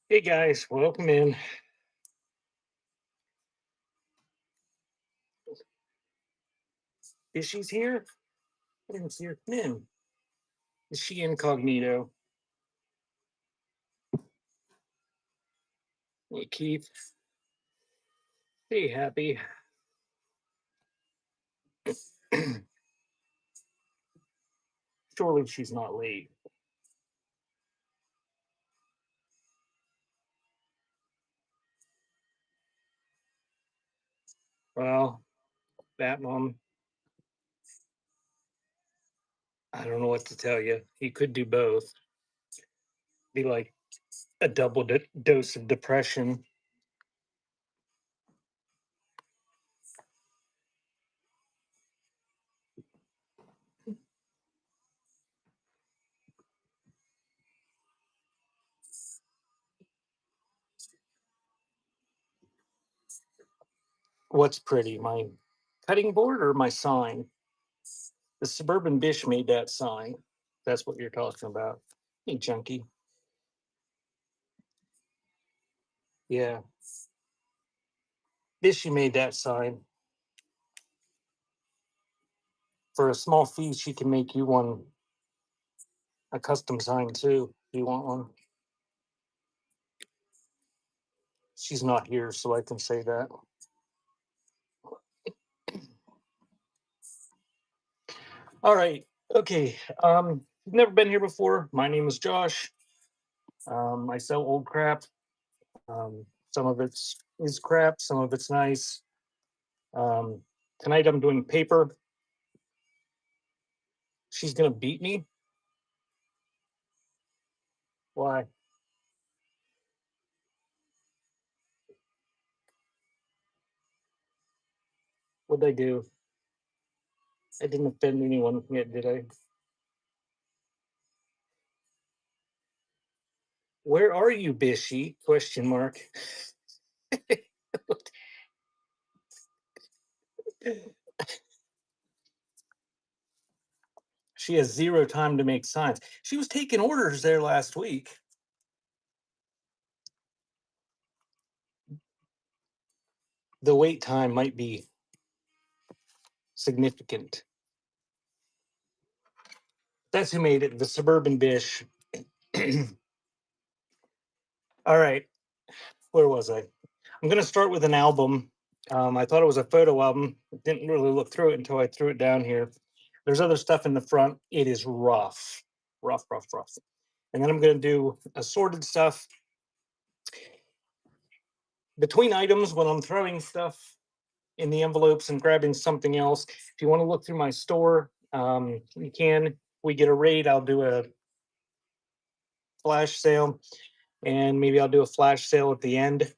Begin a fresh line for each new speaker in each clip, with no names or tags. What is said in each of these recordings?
Hey guys, welcome in. Is she's here? I didn't see her come in. Is she incognito? Hey Keith. Hey Happy. Surely she's not late. Well, that mom, I don't know what to tell you. He could do both. Be like a double dose of depression. What's pretty, my cutting board or my sign? The Suburban Bish made that sign. That's what you're talking about. Hey, junkie. Yeah, Bishy made that sign. For a small fee, she can make you one, a custom sign too. Do you want one? She's not here, so I can say that. All right. Okay. You've never been here before. My name is Josh. I sell old crap. Some of it's is crap, some of it's nice. Um, Tonight I'm doing paper. She's gonna beat me. Why? What'd I do? I didn't offend anyone yet, did I? Where are you, Bishy? Question mark. She has zero time to make signs. She was taking orders there last week. The wait time might be significant. That's who made it, the Suburban Bish. All right, where was I? I'm going to start with an album. I thought it was a photo album. Didn't really look through it until I threw it down here. There's other stuff in the front. It is rough, rough, rough, rough. And then I'm going to do assorted stuff between items when I'm throwing stuff in the envelopes and grabbing something else. If you want to look through my store, you can. We get a raid, I'll do a flash sale, and maybe I'll do a flash sale at the end.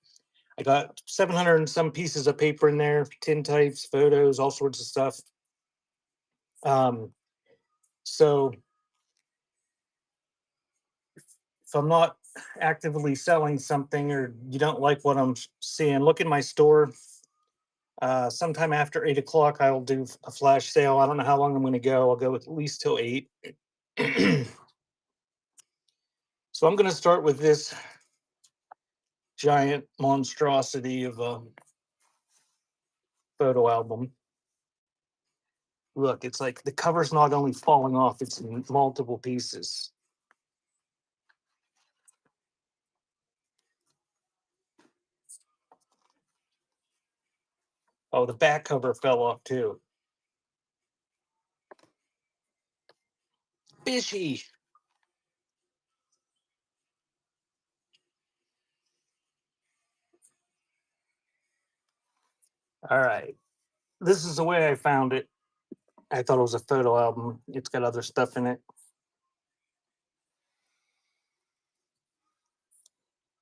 I got 700 and some pieces of paper in there, tin types, photos, all sorts of stuff. Um, so if I'm not actively selling something or you don't like what I'm seeing, look in my store. Sometime after 8 o'clock, I'll do a flash sale. I don't know how long I'm going to go. I'll go at least till 8. So I'm going to start with this giant monstrosity of a photo album. Look, it's like the cover's not only falling off, it's in multiple pieces. Oh, the back cover fell off too. Fishy. All right. This is the way I found it. I thought it was a photo album. It's got other stuff in it.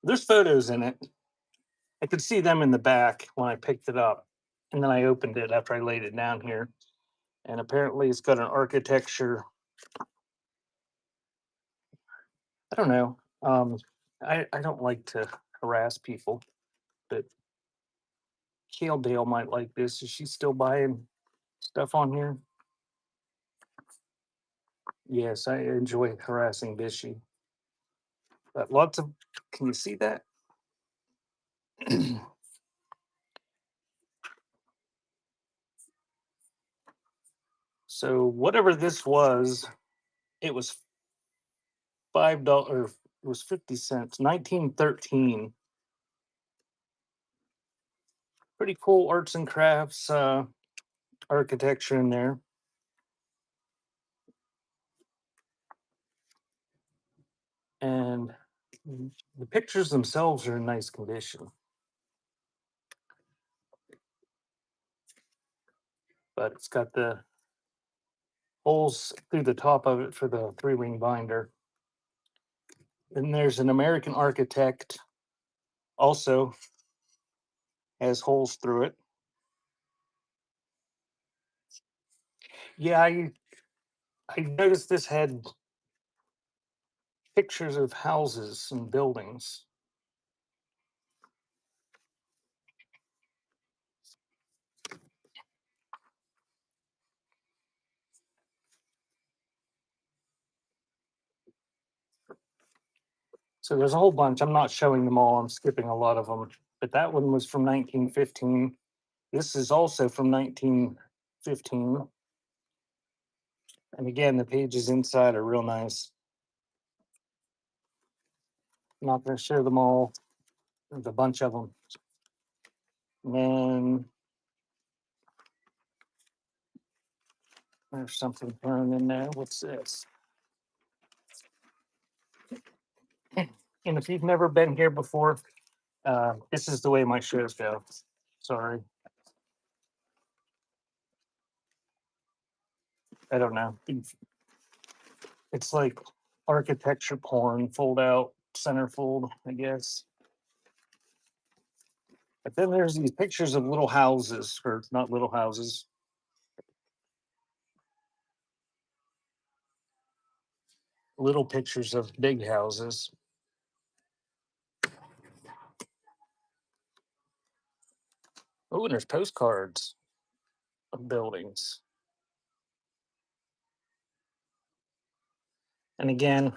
There's photos in it. I could see them in the back when I picked it up. And then I opened it after I laid it down here. And apparently it's got an architecture. I don't know. I don't like to harass people, but Kale Dale might like this. Is she still buying stuff on here? Yes, I enjoy harassing Bishy. But lots of, can you see that? So whatever this was, it was $5. It was 50 cents. 1913. Pretty cool arts and crafts, architecture in there, and the pictures themselves are in nice condition. But it's got the holes through the top of it for the three-ring binder. Then there's an American architect, also has holes through it. Yeah, I noticed this had pictures of houses and buildings. So there's a whole bunch. I'm not showing them all. I'm skipping a lot of them. But that one was from 1915. This is also from 1915. And again, the pages inside are real nice. I'm not going to show them all. There's a bunch of them. And then there's something thrown in there. What's this? And if you've never been here before, this is the way my shows go. Sorry. I don't know. It's like architecture porn, fold out, centerfold, I guess. But then there's these pictures of little houses, or not little houses, little pictures of big houses. Oh, and there's postcards of buildings. And again,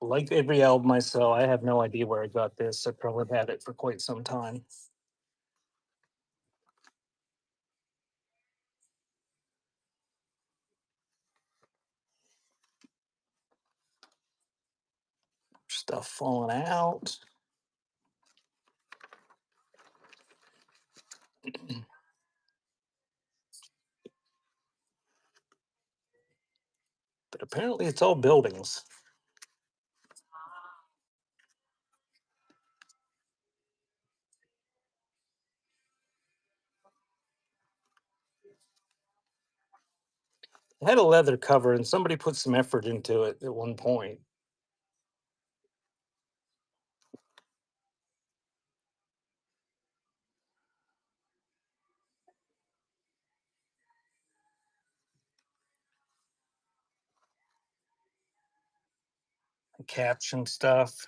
like every album I sell, I have no idea where I got this. I probably had it for quite some time. Stuff falling out. But apparently it's all buildings. It had a leather cover and somebody put some effort into it at one point. Caption stuff.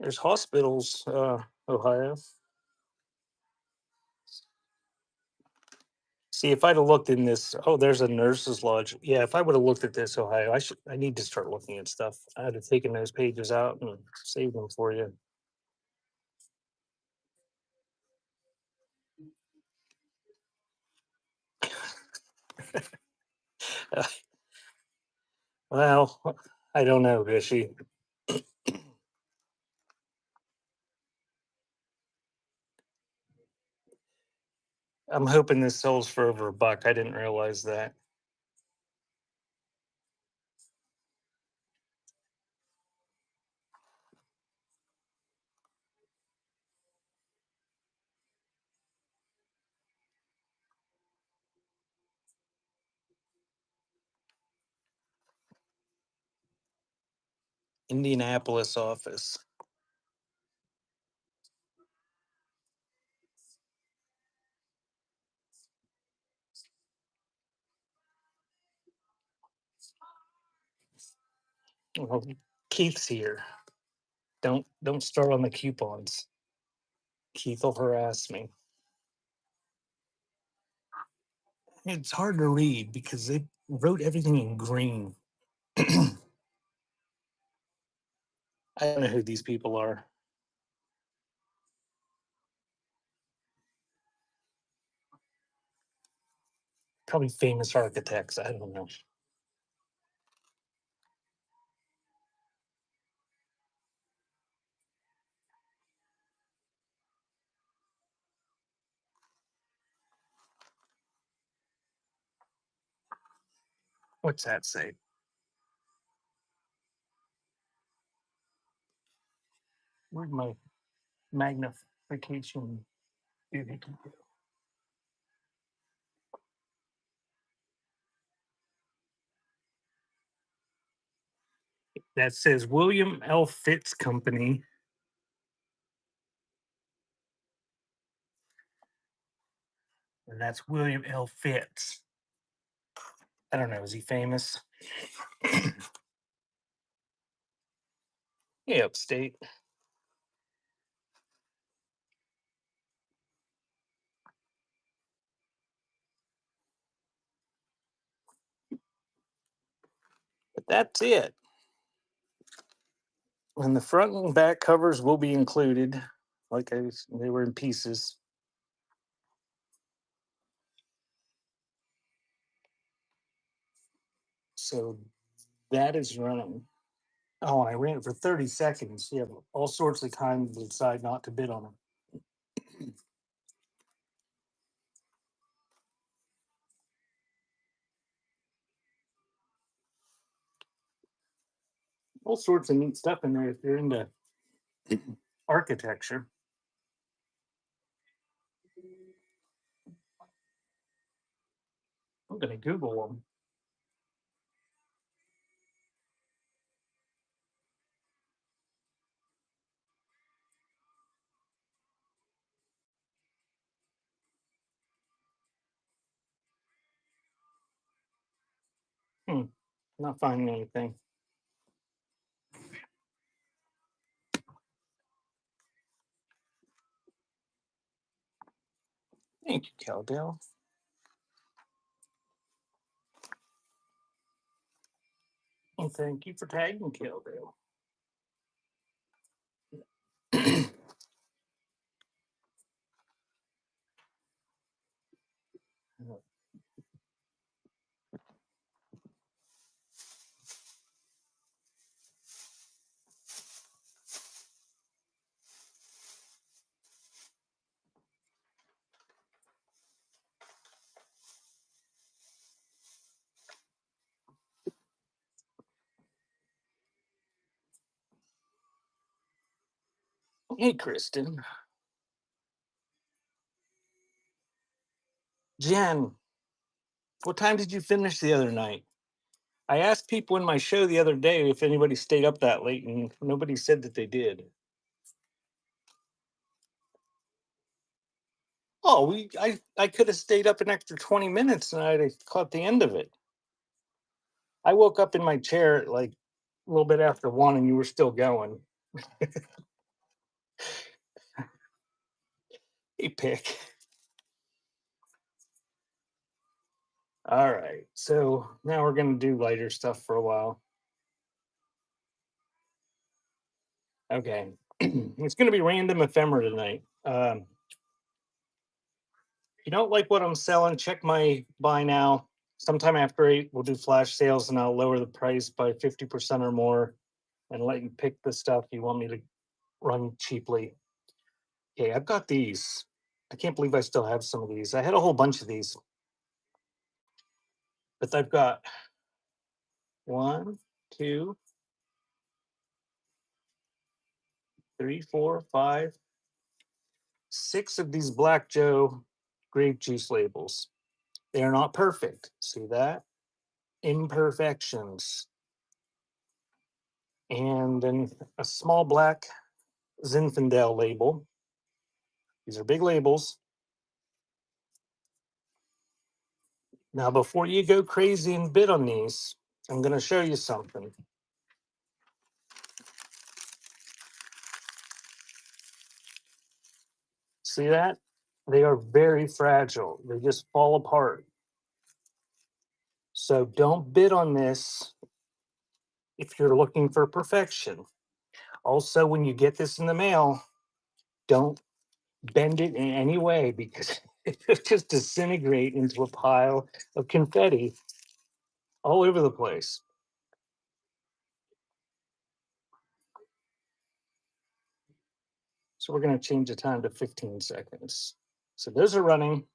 There's hospitals, Ohio. See, if I'd have looked in this, oh, there's a nurse's lodge. Yeah, if I would have looked at this, Ohio, I need to start looking at stuff. I'd have taken those pages out and saved them for you. Well, I don't know, Bishy. I'm hoping this sells for over $1. I didn't realize that. Indianapolis office. Well, Keith's here. Don't start on the coupons. Keith will harass me. It's hard to read because wrote everything in green. I don't know who these people are. Probably famous architects. I don't know. What's that say? Where'd my magnification do? That says William L. Fitz Company. And that's William L. Fitz. I don't know. Is he famous? Yeah, upstate. But that's it. And the front and back covers will be included. They were in pieces. So that is running. Oh, I ran it for 30 seconds. You have all sorts of time to decide not to bid on them. All sorts of neat stuff in there if you're into architecture. I'm going to Google them. Not finding anything. Thank you, Caldell. And thank you for tagging Caldell. Hey, Kristen. Jen, what time did you finish the other night? I asked people in my show the other day if anybody stayed up that late, and nobody said that they did. Oh, I could have stayed up an extra 20 minutes and I'd have caught the end of it. I woke up in my chair at like a little bit after 1 and you were still going. Hey, pick. All right. So now we're going to do lighter stuff for a while. Okay. It's going to be random ephemera tonight. If you don't like what I'm selling, check my buy now. Sometime after 8, we'll do flash sales and I'll lower the price by 50% or more and let you pick the stuff you want me to run cheaply. Okay, I've got these. I can't believe I still have some of these. I had a whole bunch of these, but I've got 1, 2, 3, 4, 5, 6 of these Black Joe grape juice labels. They are not perfect. See that? Imperfections. And then a small black Zinfandel label. These are big labels. Now, before you go crazy and bid on these, I'm going to show you something. See that? They are very fragile. They just fall apart. So don't bid on this if you're looking for perfection. Also, when you get this in the mail, don't bend it in any way because it'll just disintegrate into a pile of confetti all over the place. So we're going to change the time to 15 seconds. So those are running.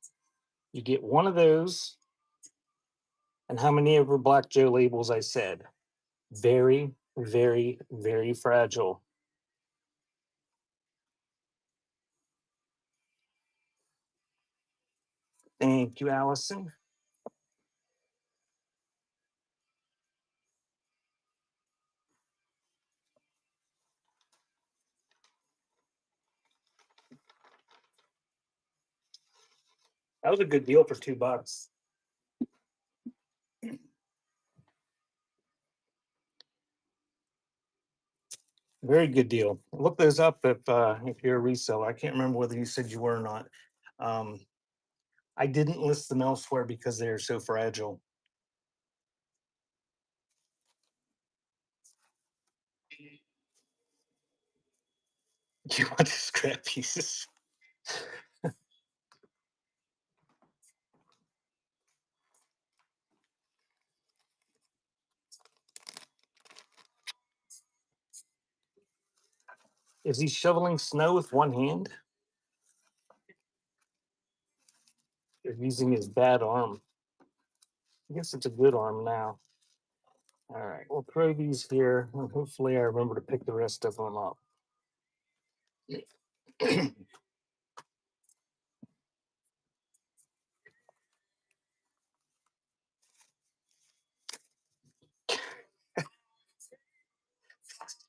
You get one of those. And how many ever Black Joe labels I said? Very, very, very fragile. Thank you, Allison. That was a good deal for $2. Very good deal. Look those up if you're a reseller. I can't remember whether you said you were or not. Um, I didn't list them elsewhere because they are so fragile. You want to scrap pieces? Is he shoveling snow with one hand? Or using his bad arm? I guess it's a good arm now. All right, we'll throw these here, and hopefully I remember to pick the rest of them up.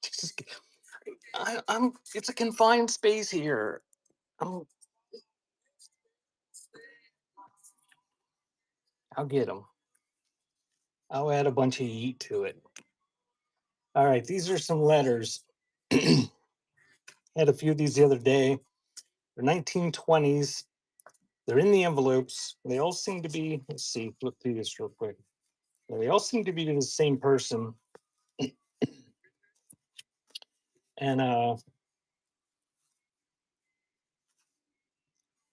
Just, I'm. It's a confined space here. I'm, I'll get them. I'll add a bunch of yeet to it. All right, these are some letters. Had a few of these the other day. They're 1920s. They're in the envelopes. They all seem to be. Let's see. Look through this real quick. They all seem to be to the same person, and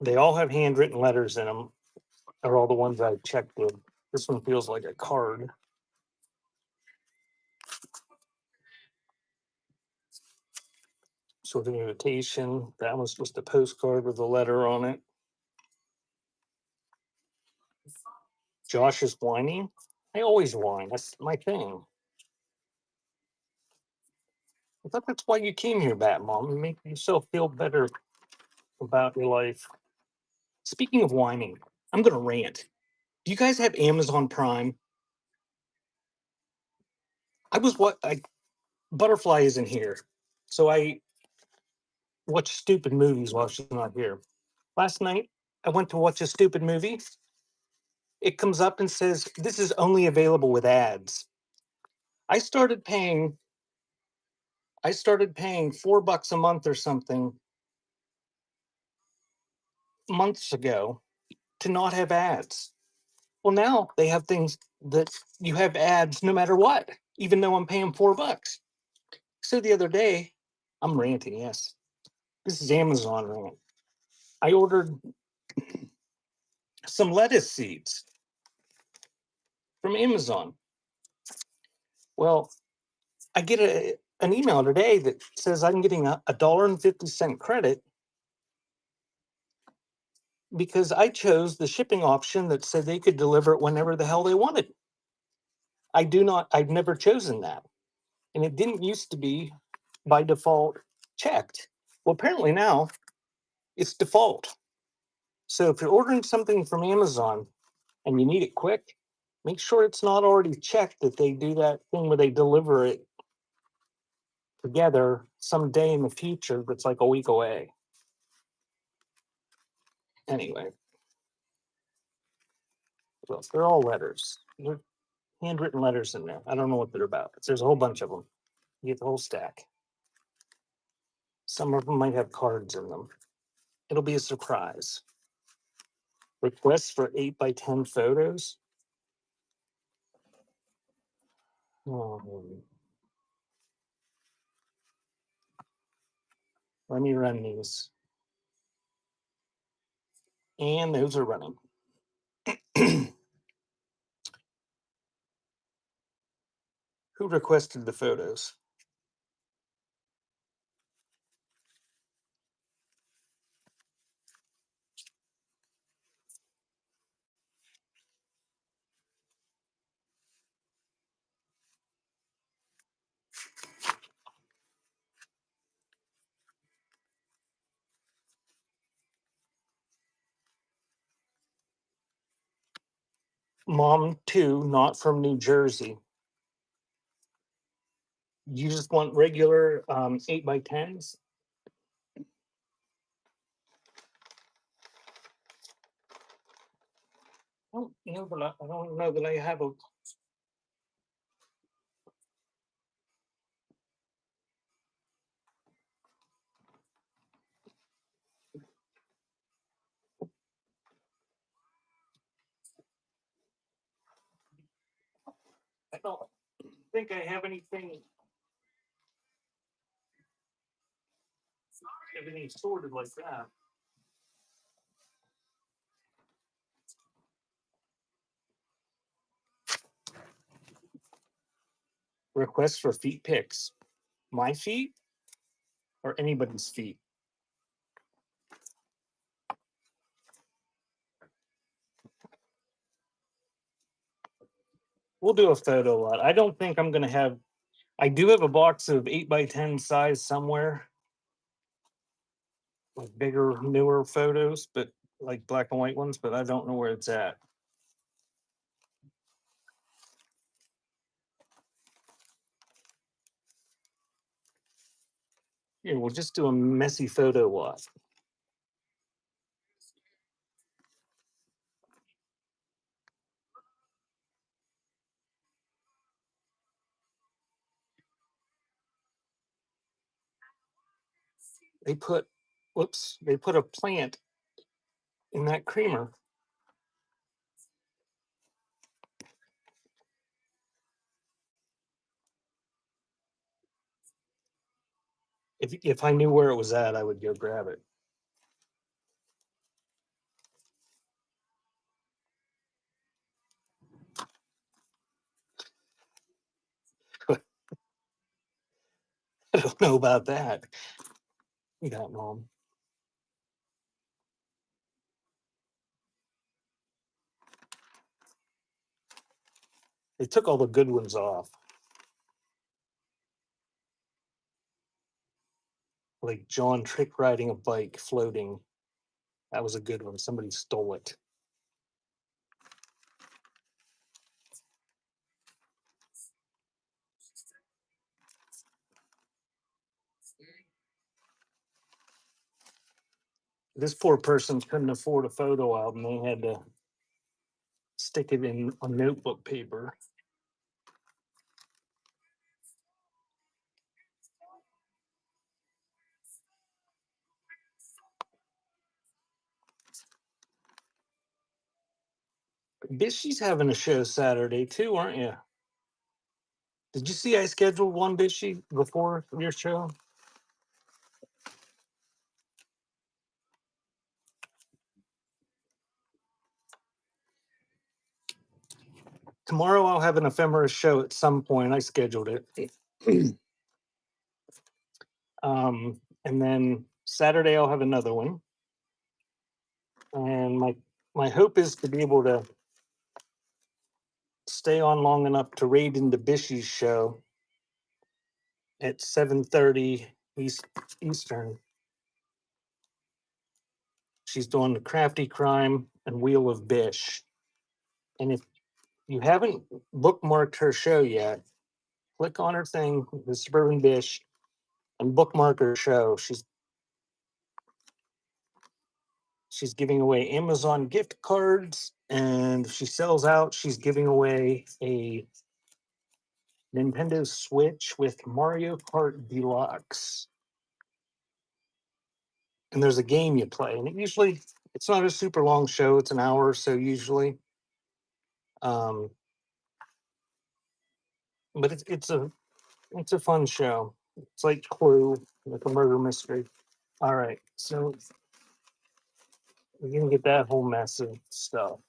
they all have handwritten letters in them. Are all the ones I checked with. This one feels like a card. Sort of invitation. That one's just a postcard with a letter on it. Josh is whining. I always whine. That's my thing. I thought that's why you came here, Bat Mom, to make yourself feel better about your life. Speaking of whining, I'm gonna rant. Do you guys have Amazon Prime? I was what I Butterfly isn't here, so I watch stupid movies while she's not here. Last night, I went to watch a stupid movie. It comes up and says this is only available with ads. I started paying. I started paying $4 a month or something months ago to not have ads. Well, now they have things that you have ads no matter what, even though I'm paying $4. So the other day, I'm ranting. Yes, this is Amazon rant. I ordered some lettuce seeds from Amazon. Well, I get an email today that says I'm getting a $1.50 credit because I chose the shipping option that said they could deliver it whenever the hell they wanted. I've never chosen that. And it didn't used to be by default checked. Well, apparently now it's default. So if you're ordering something from Amazon and you need it quick, make sure it's not already checked that they do that thing where they deliver it together someday in the future that's like a week away. Anyway, well, they're all letters. They're handwritten letters in there. I don't know what they're about. There's a whole bunch of them. You get the whole stack. Some of them might have cards in them. It'll be a surprise. Requests for 8 by 10 photos. Let me run these. And those are running. Who requested the photos? Mom, too, not from New Jersey. You just want regular 8x10s? I don't know that I have a. I don't think I have anything. Everything sorted like that. Request for feet pics. My feet or anybody's feet? We'll do a photo lot. I don't think I'm gonna have. I do have a box of 8x10 size somewhere, like bigger, newer photos, but like black and white ones. But I don't know where it's at. Here, we'll just do a messy photo lot. They put, whoops, they put a plant in that creamer. If I knew where it was at, I would go grab it. I don't know about that. You got mom. They took all the good ones off. Like John trick riding a bike floating. That was a good one. Somebody stole it. This poor person couldn't afford a photo album. They had to stick it in a notebook paper. Bishy's having a show Saturday too, aren't you? Did you see I scheduled one Bishy before your show? Tomorrow I'll have an ephemera show at some point. I scheduled it. And then Saturday I'll have another one. And my hope is to be able to stay on long enough to raid into Bishy's show at 7:30 Eastern. She's doing the Crafty Crime and Wheel of Bish. And if you haven't bookmarked her show yet, click on her thing, the Suburban Bish, and bookmark her show. She's giving away Amazon gift cards, and if she sells out, she's giving away a Nintendo Switch with Mario Kart Deluxe. And there's a game you play, and it's not a super long show. It's an hour or so usually. Um, but it's a fun show. It's like Clue, like a murder mystery. All right, so we're gonna get that whole mess of stuff,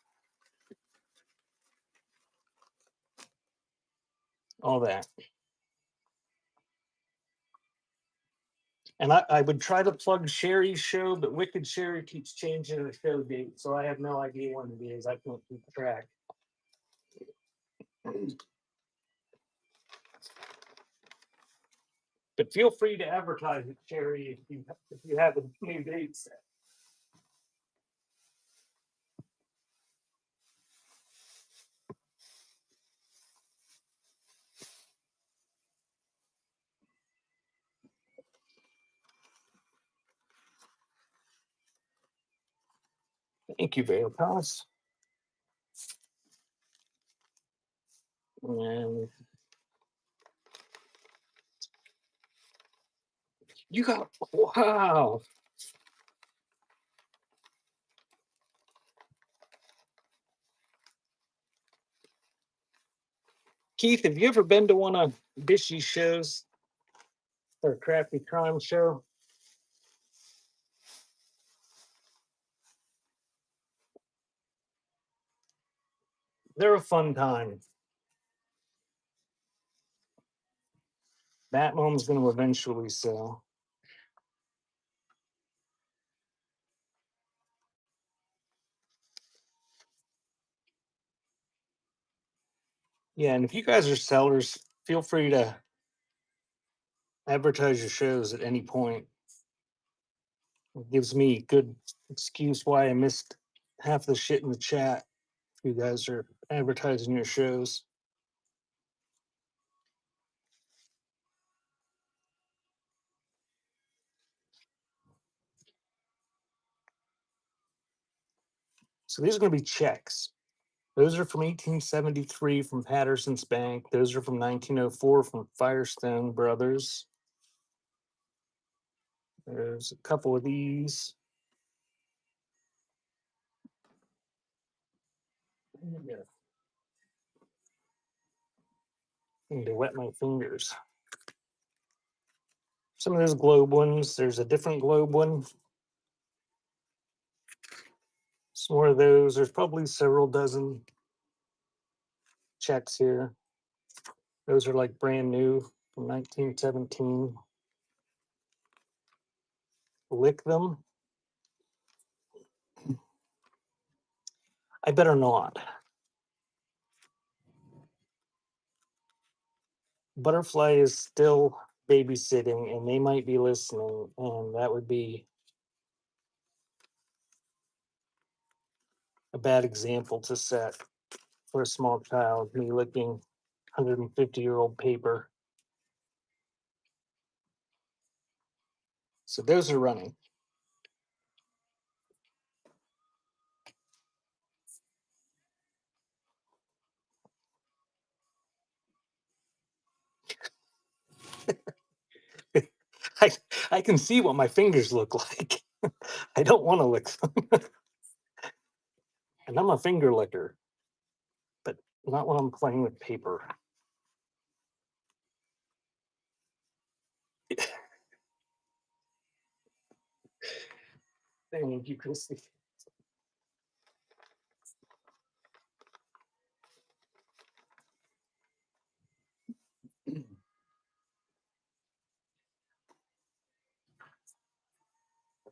all that. And I would try to plug Sherry's show, but Wicked Sherry keeps changing the show date, so I have no idea when it is. I can't keep track. But feel free to advertise it, Sherry, if you have a new date set. Thank you, Vale Palace. And you got wow. Keith, have you ever been to one of Bishy's shows or a Crafty Crime show? They're a fun time. That one's going to eventually sell. Yeah, and if you guys are sellers, feel free to advertise your shows at any point. It gives me good excuse why I missed half the shit in the chat. You guys are advertising your shows. So these are going to be checks. Those are from 1873 from Patterson's Bank. Those are from 1904 from Firestone Brothers. There's a couple of these. Yeah. I need to wet my fingers. Some of those globe ones. There's a different globe one. Some more of those. There's probably several dozen checks here. Those are like brand new from 1917. Lick them. I better not. Butterfly is still babysitting and they might be listening, and that would be a bad example to set for a small child, me licking 150-year-old paper. So those are running. I, I can see what my fingers look like. I don't want to lick them. And I'm a finger licker, but not when I'm playing with paper. Thank you, Christy.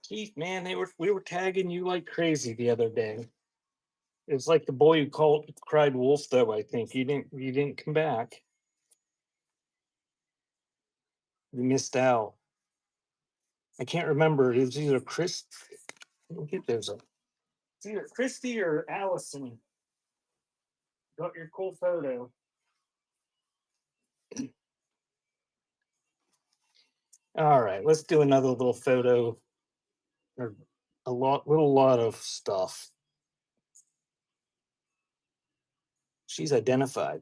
Keith, man, we were tagging you like crazy the other day. It's like the boy who cried wolf, though. I think you didn't come back. You missed out. I can't remember. It was either Chris. Let me get those up. It's either Christy or Allison. Got your cool photo. All right, let's do another little photo or little lot of stuff. She's identified.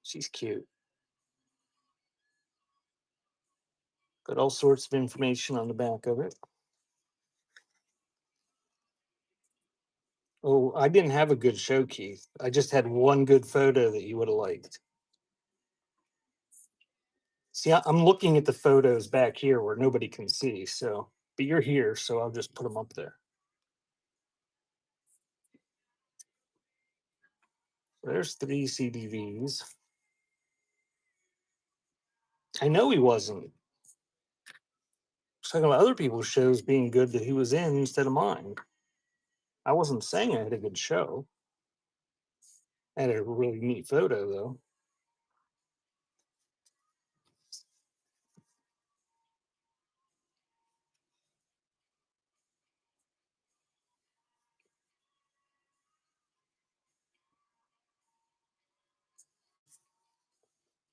She's cute. Got all sorts of information on the back of it. Oh, I didn't have a good show, Keith. I just had one good photo that you would have liked. See, I'm looking at the photos back here where nobody can see. So, but you're here, so I'll just put them up there. There's three CDVs. I know he wasn't. Talking about other people's shows being good that he was in instead of mine. I wasn't saying I had a good show. I had a really neat photo though.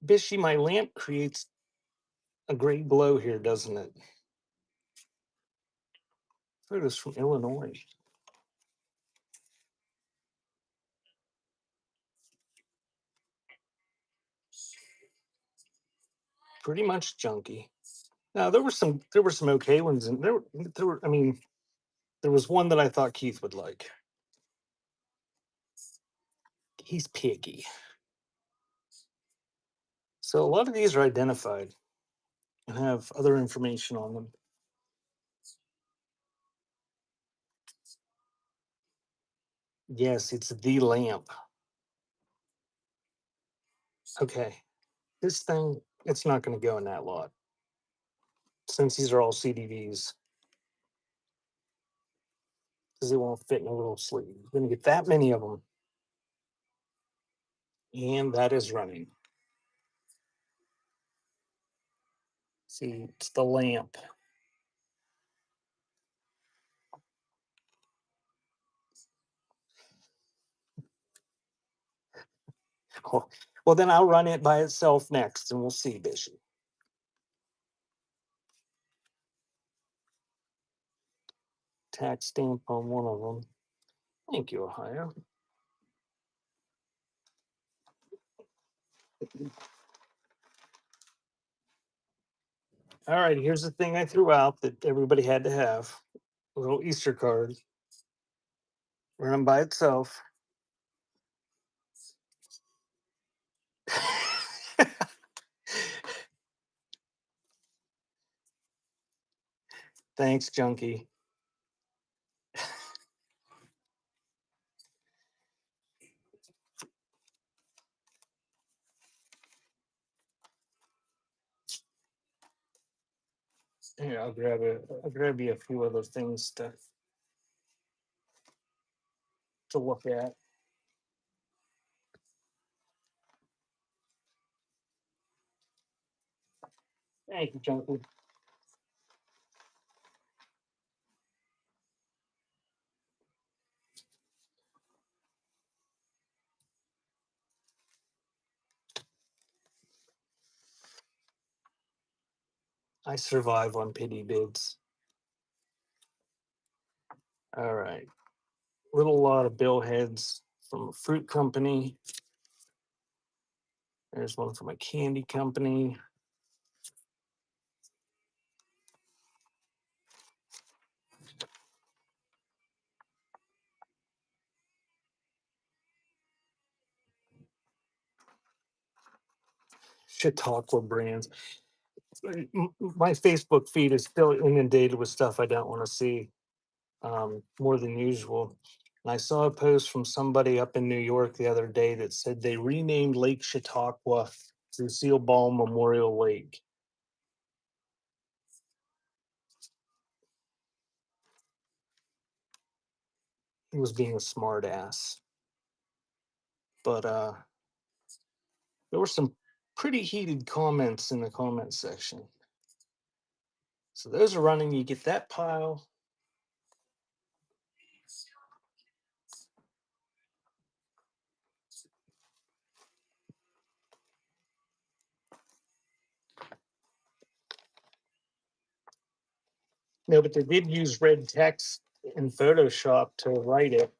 Bishy, my lamp creates a great glow here, doesn't it? Photos from Illinois. Pretty much junky. Now there were some okay ones, and there were. I mean, there was one that I thought Keith would like. He's picky. So a lot of these are identified and have other information on them. Yes, it's the lamp. Okay. This thing, it's not going to go in that lot since these are all CDVs because it won't fit in a little sleeve. You're going to get that many of them. And that is running. See, it's the lamp. Oh, well, then I'll run it by itself next and we'll see, Bishop. Tax stamp on one of them. Thank you, Ohio. All right, here's the thing I threw out that everybody had to have a little Easter card. Run them by itself. Thanks, Junkie. Here, I'll grab you a few other things to look at. Thank you, Junkie. I survive on pity bids. All right. Little lot of bill heads from a fruit company. There's one from a candy company. Chautauqua brands. My Facebook feed is still inundated with stuff I don't want to see, more than usual. And I saw a post from somebody up in New York the other day that said they renamed Lake Chautauqua Lucille Ball Memorial Lake. He was being a smart ass. But there were some pretty heated comments in the comment section. So those are running. You get that pile. No, but they did use red text in Photoshop to write it.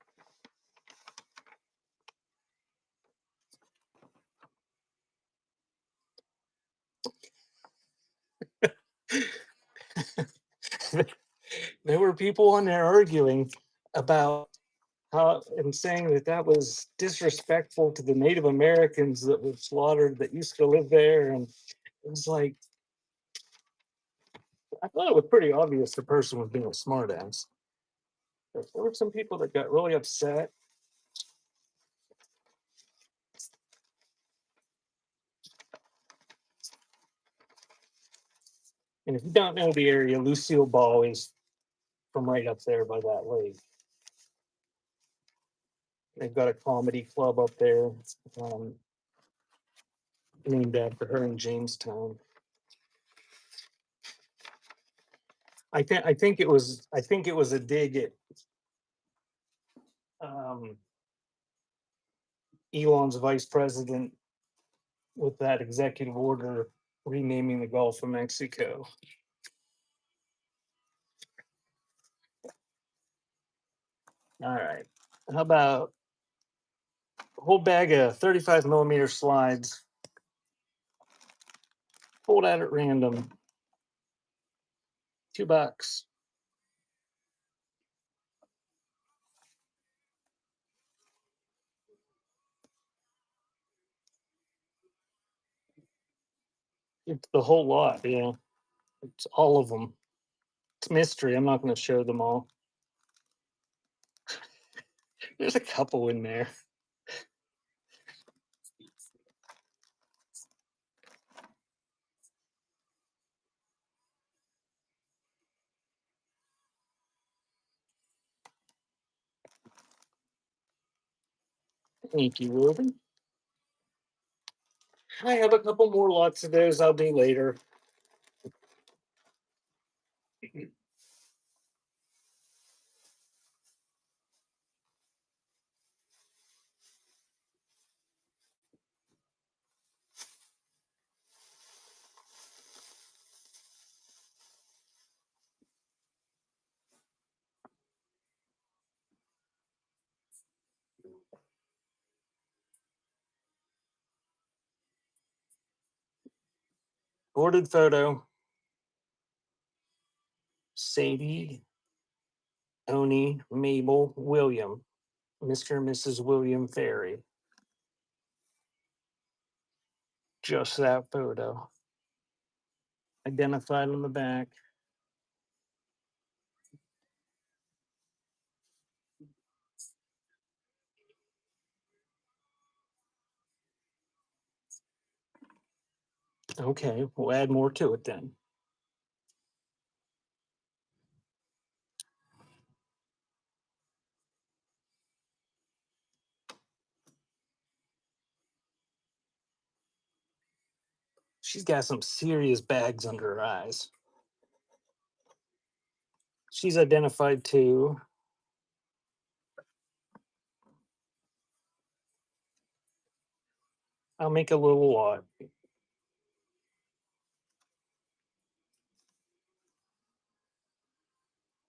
There were people on there arguing about and saying that that was disrespectful to the Native Americans that were slaughtered that used to live there. And it was like, I thought it was pretty obvious the person was being a smartass. But there were some people that got really upset. And if you don't know the area, Lucille Ball is from right up there by that lake. They've got a comedy club up there, um, named after her in Jamestown. I think it was a dig at um, Elon's vice president with that executive order renaming the Gulf of Mexico. All right. How about a whole bag of 35 millimeter slides pulled out at random? $2. It's the whole lot. Yeah. It's all of them. It's mystery. I'm not going to show them all. There's a couple in there. Thank you, Ruben. I have a couple more lots of those I'll do later. Ordered photo. Sadie, Oni, Mabel, William, Mr. and Mrs. William Ferry. Just that photo. Identified on the back. Okay, we'll add more to it then. She's got some serious bags under her eyes. She's identified too. I'll make a little lot.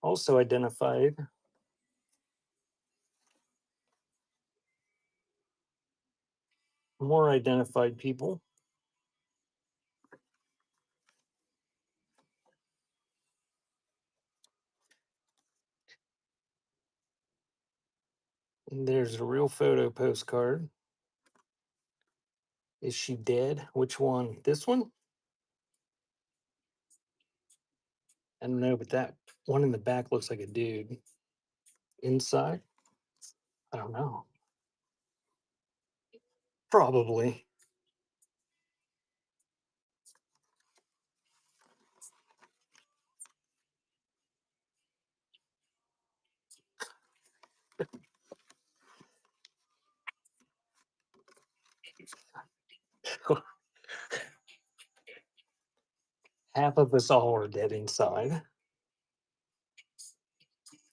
Also identified. More identified people. And there's a real photo postcard. Is she dead? Which one? This one? I don't know, but that one in the back looks like a dude. Inside? I don't know. Probably. Half of us all are dead inside.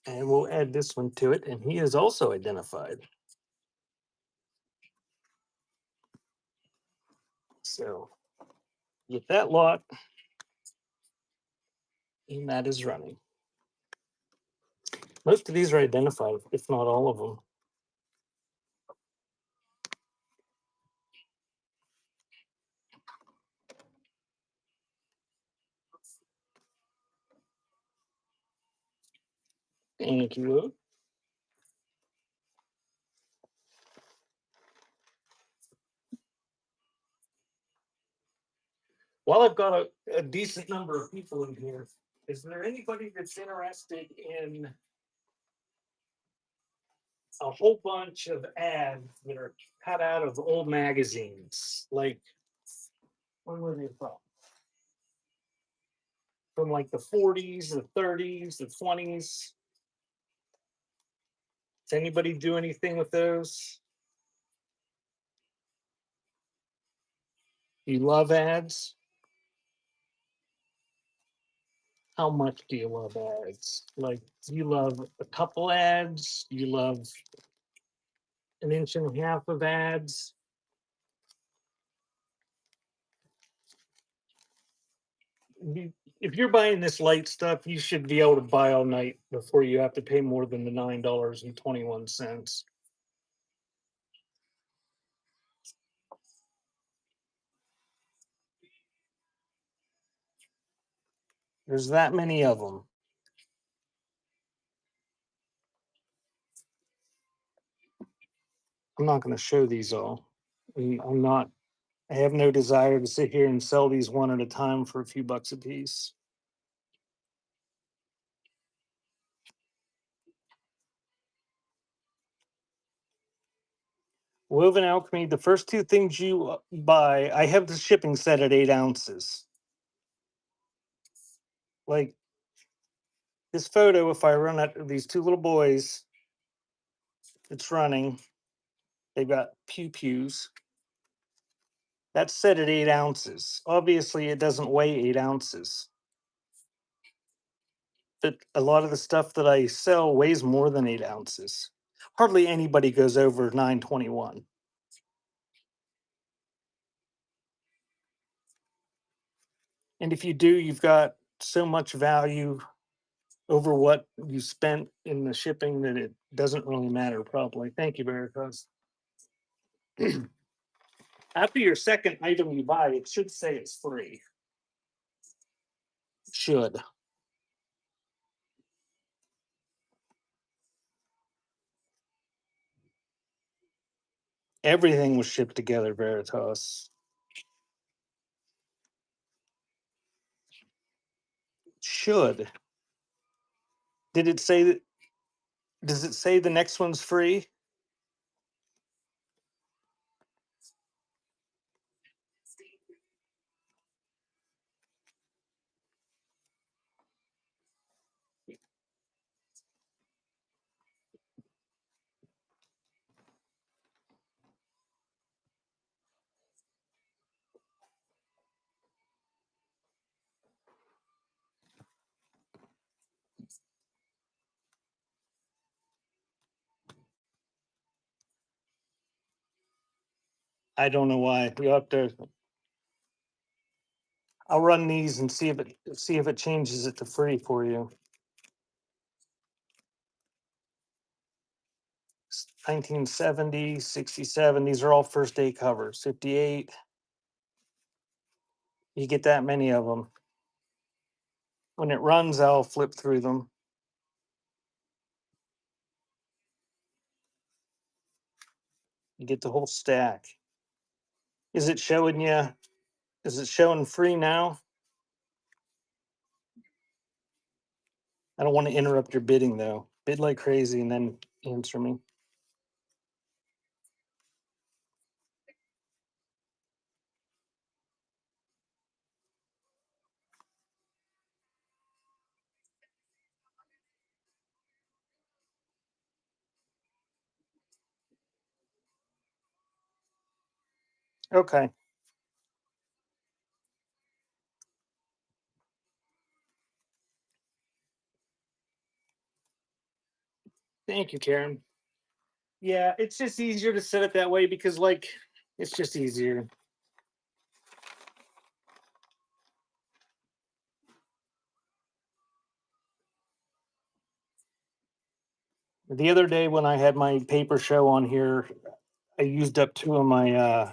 And we'll add this one to it, and he is also identified. So get that lot, and that is running. Most of these are identified, if not all of them. Thank you. While I've got a decent number of people in here, is there anybody that's interested in a whole bunch of ads that are cut out of old magazines? Like, when were they from? From like the 40s, the 30s, the 20s. Does anybody do anything with those? You love ads? How much do you love ads? Like, do you love a couple ads? Do you love an inch and a half of ads? If you're buying this light stuff, you should be able to buy all night before you have to pay more than the $9.21. There's that many of them. I'm not going to show these all. I'm not, I have no desire to sit here and sell these one at a time for a few bucks a piece. Woven Alchemy, the first two things you buy, I have the shipping set at 8 ounces. Like this photo, if I run at these two little boys, it's running. They've got pew pews. That's set at 8 ounces. Obviously, it doesn't weigh 8 ounces. But a lot of the stuff that I sell weighs more than 8 ounces. Hardly anybody goes over 921. And if you do, you've got so much value over what you spent in the shipping that it doesn't really matter, probably. Thank you, Veritas. After your second item you buy, it should say it's free. Should. Everything was shipped together, Veritas. Should. Did it say that? Does it say the next one's free? I don't know why. We have to. I'll run these and see if it changes it to free for you. 1970, 67. These are all first day covers. 58. You get that many of them. When it runs, I'll flip through them. You get the whole stack. Is it showing you? Is it showing free now? I don't want to interrupt your bidding though. Bid like crazy and then answer me. Okay. Thank you, Karen. Yeah, it's just easier to set it that way because, like, it's just easier. The other day when I had my paper show on here, I used up two of my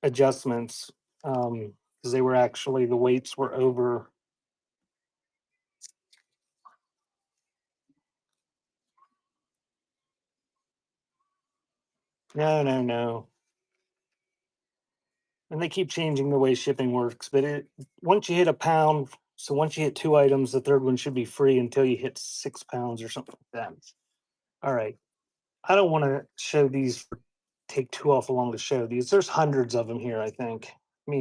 adjustments because they were actually the weights were over. No, no, no. And they keep changing the way shipping works, but once you hit a pound, so once you hit 2 items, the third one should be free until you hit 6 pounds or something like that. All right. I don't want to show these take too awful long to show these. There's hundreds of them here, I think. I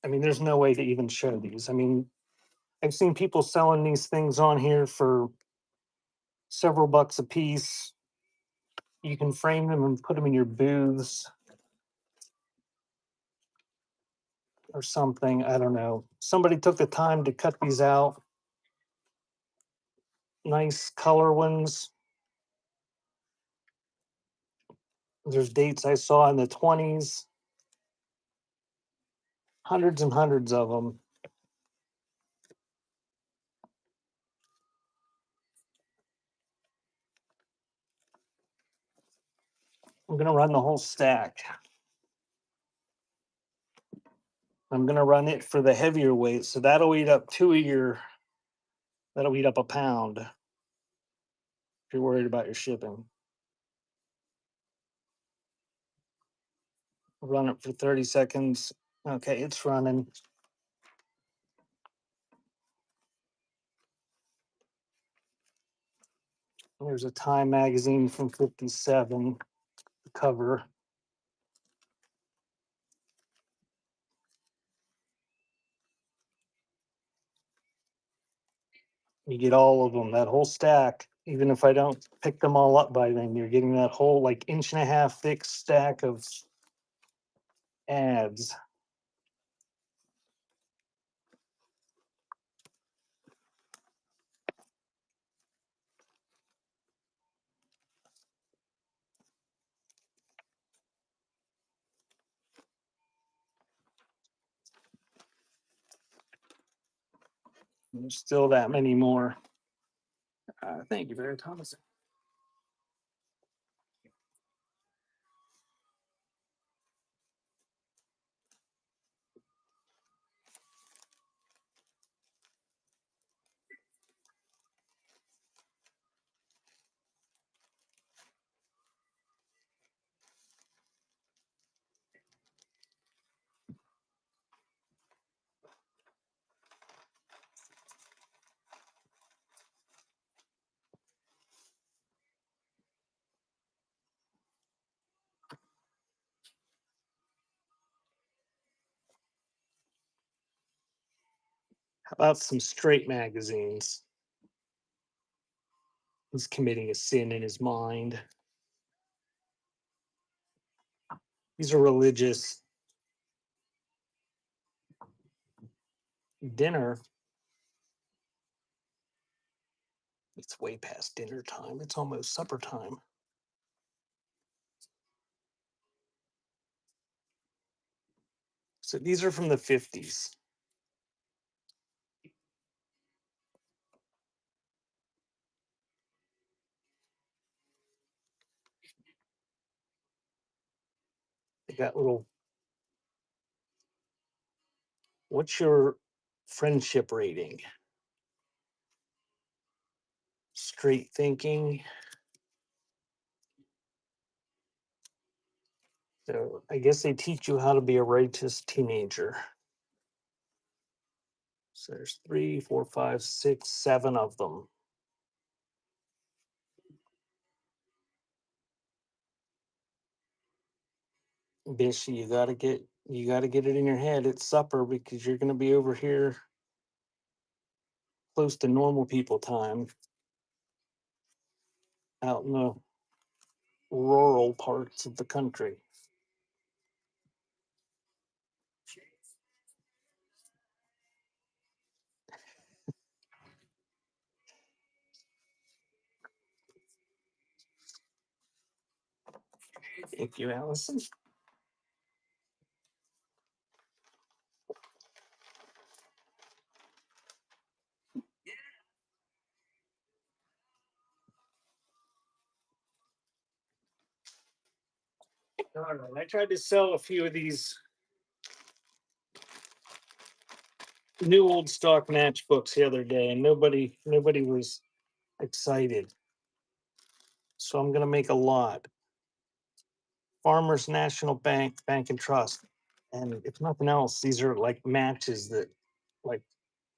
mean, there's no way to even show these. I've seen people selling these things on here for several bucks a piece. You can frame them and put them in your booths or something. I don't know. Somebody took the time to cut these out. Nice color ones. There's dates I saw in the 20s, hundreds and hundreds of them. I'm going to run the whole stack. I'm going to run it for the heavier weight. So that'll eat up that'll eat up a pound if you're worried about your shipping. Run it for 30 seconds. Okay, it's running. There's a Time magazine from 57, the cover. You get all of them, that whole stack. Even if I don't pick them all up by then, you're getting that whole like 1.5 inch thick stack of ads. There's still that many more. Thank you, Barry Thomas. How about some straight magazines? He's committing a sin in his mind. These are religious. Dinner. It's way past dinner time. It's almost supper time. So these are from the 50s. They got little, what's your friendship rating? Straight thinking. So I guess they teach you how to be a righteous teenager. So there's 3, 4, 5, 6, 7 of them. Bish, you gotta get it in your head. It's supper because you're gonna be over here close to normal people time out in the rural parts of the country. Thank you, Allison. All right, I tried to sell a few of these new old stock matchbooks the other day, and nobody was excited. So I'm gonna make a lot. Farmers National Bank, Bank and Trust. And if nothing else, these are like matches that like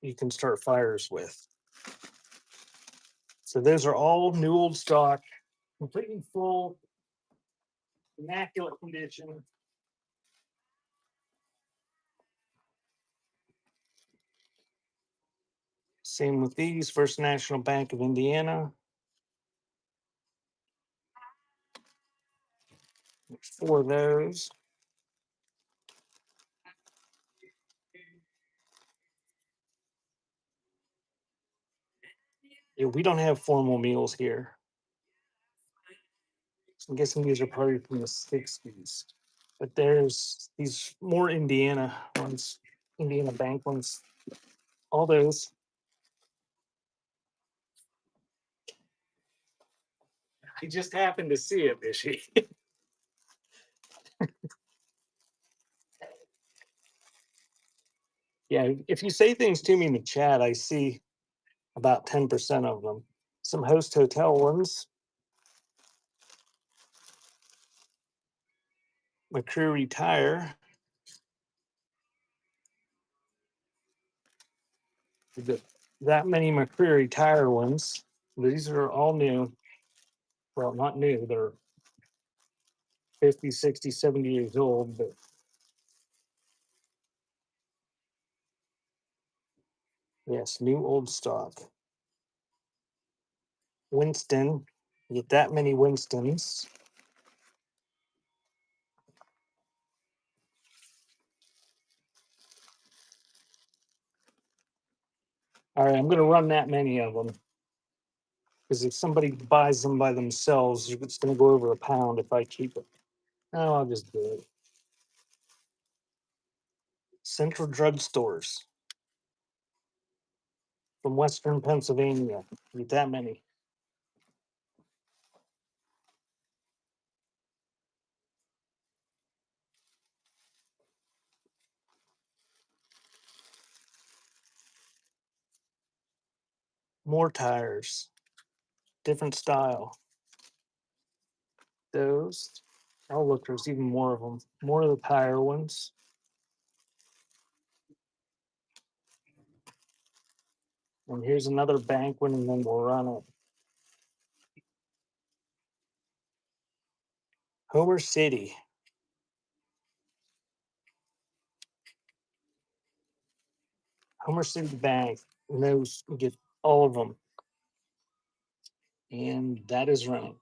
you can start fires with. So those are all new old stock, completely full, immaculate condition. Same with these, First National Bank of Indiana. There's 4 of those. Yeah, we don't have formal meals here. So I'm guessing these are probably from the 60s. But there's these more Indiana ones, Indiana Bank ones, all those. I just happened to see it, Bishy. Yeah, if you say things to me in the chat, I see about 10% of them. Some host hotel ones, McCreary Tire. That many McCreary Tire ones. These are all new. Well, not new, they're 50, 60, 70 years old, but yes, new old stock. Winston, get that many Winstons. All right, I'm going to run that many of them because if somebody buys them by themselves, it's going to go over a pound if I keep it. No, I'll just do it. Central Drug Stores from Western Pennsylvania. Get that many. More tires, different style. Those. Oh, look, there's even more of them. More of the tire ones. And here's another bank one, and then we'll run it. Homer City. Homer City Bank. And those, we get all of them. And that is running.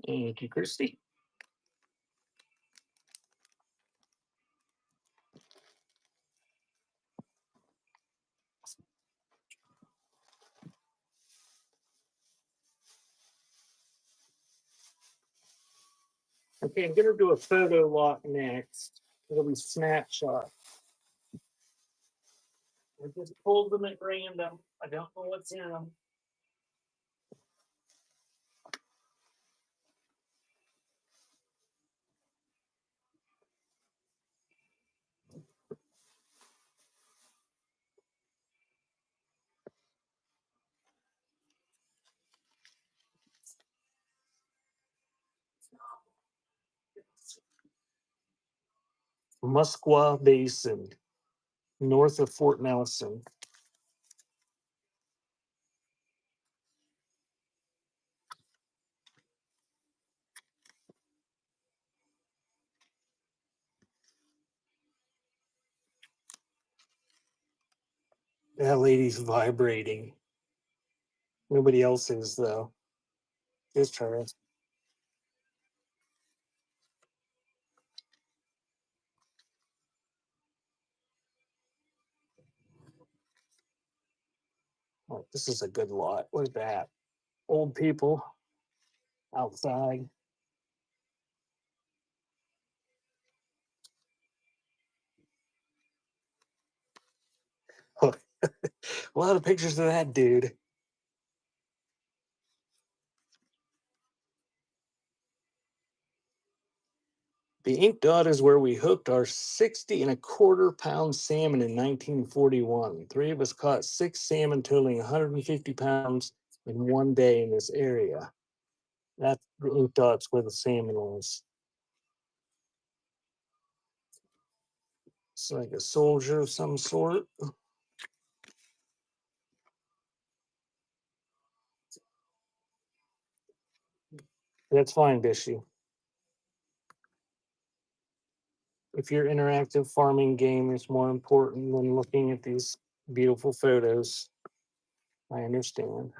Thank you, Christy. Okay, I'm gonna do a photo walk next. It'll be snapshot. I just pulled them at random. I don't know what's in them. Musqueam Basin, north of Fort Nelson. That lady's vibrating. Nobody else is though. Just her. Oh, this is a good lot. Look at that. Old people outside. Look, a lot of pictures of that dude. The ink dot is where we hooked our 60 and a quarter pound salmon in 1941. Three of us caught six salmon totaling 150 pounds in one day in this area. That's the ink dot's where the salmon was. It's like a soldier of some sort. That's fine, Bishy. If your interactive farming game is more important than looking at these beautiful photos, I understand.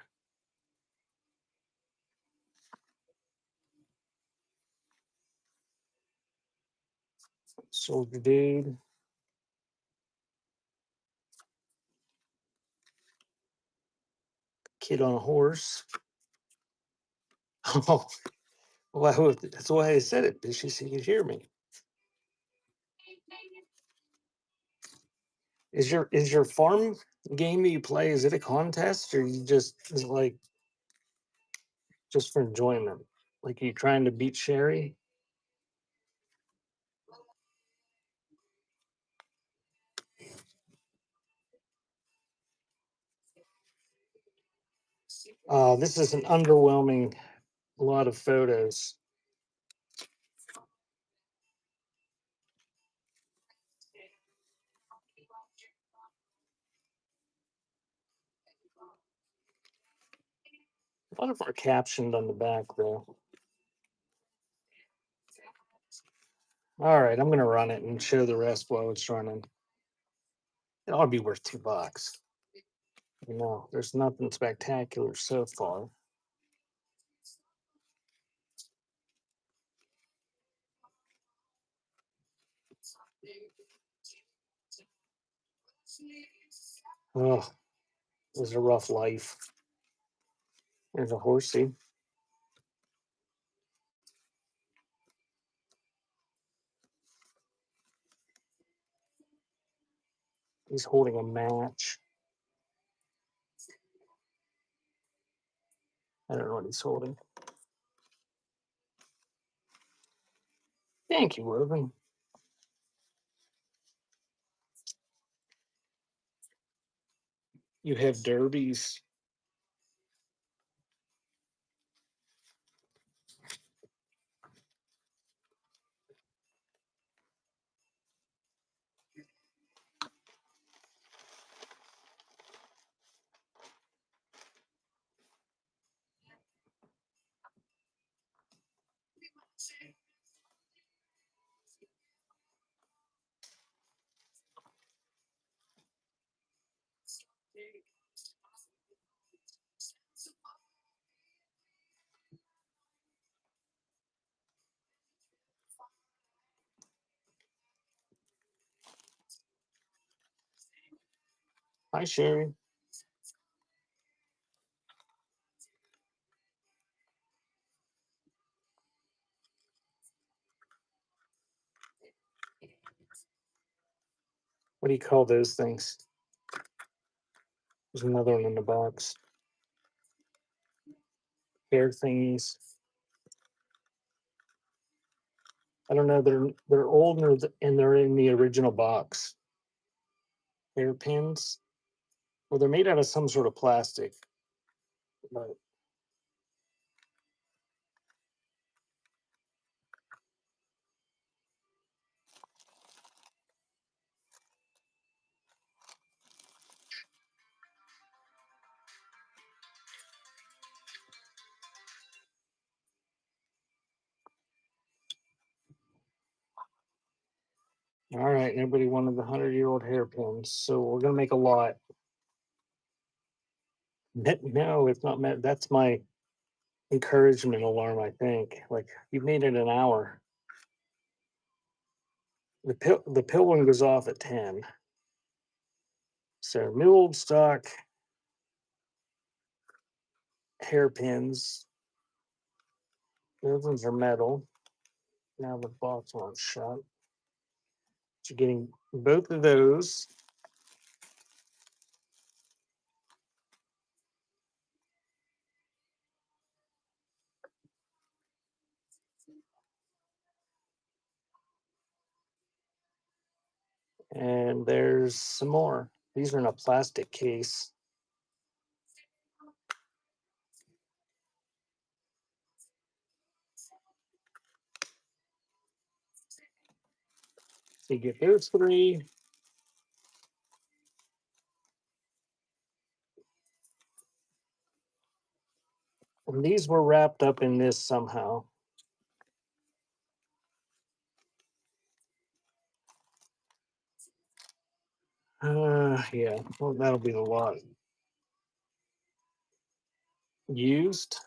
Soldier dude. Kid on a horse. Oh, well, that's why I said it, Bishy, so you could hear me. Is your farm game that you play, is it a contest or you just is it like just for enjoyment? Like, are you trying to beat Sherry? This is an underwhelming lot of photos. A lot of them are captioned on the back though. All right, I'm gonna run it and show the rest while it's running. It ought to be worth $2. There's nothing spectacular so far. Oh, it was a rough life. There's a horsey. He's holding a match. I don't know what he's holding. Thank you, Irvin. You have derbies. Hi, Sherry. What do you call those things? There's another one in the box. Hair thingies. I don't know. They're old and they're in the original box. Hairpins. Well, they're made out of some sort of plastic. But all right, nobody wanted the 100-year-old hairpins, so we're gonna make a lot. No, it's not meant. That's my encouragement alarm. I think. Like, you've made it an hour. The pill one goes off at 10. So new old stock. hairpins. Those ones are metal. Now the box won't shut. So you're getting both of those. And there's some more. These are in a plastic case. So you get those three. And these were wrapped up in this somehow. Yeah, well, that'll be the lot. Used?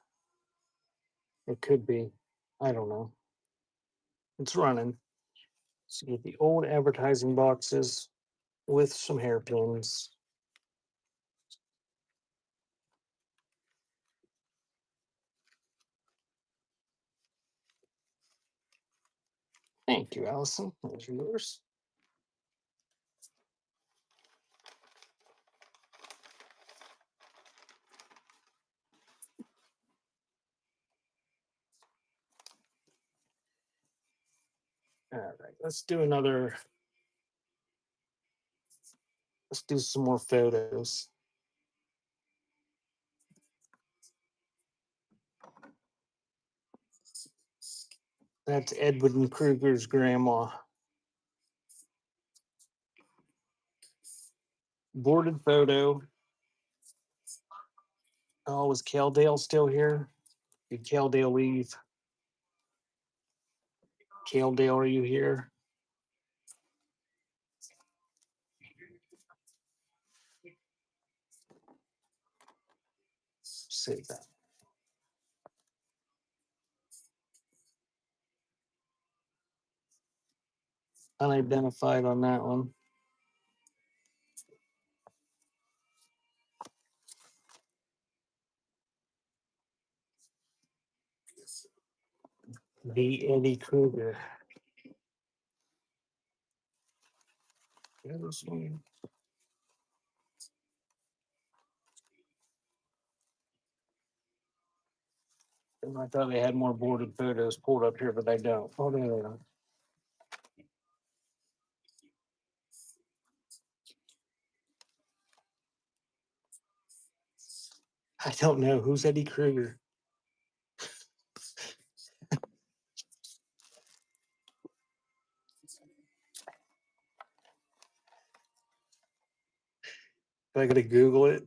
It could be. I don't know. It's running. So you get the old advertising boxes with some hairpins. Thank you, Allison. Those are yours. All right, let's do another. Let's do some more photos. That's Edwin Kruger's grandma. Boarded photo. Oh, is Caldale still here? Did Caldale leave? Caldale, are you here? Save that. Unidentified on that one. The Eddie Kruger. There's one. I thought they had more boarded photos pulled up here, but they don't. Oh, there they are. I don't know. Who's Eddie Kruger? I gotta Google it.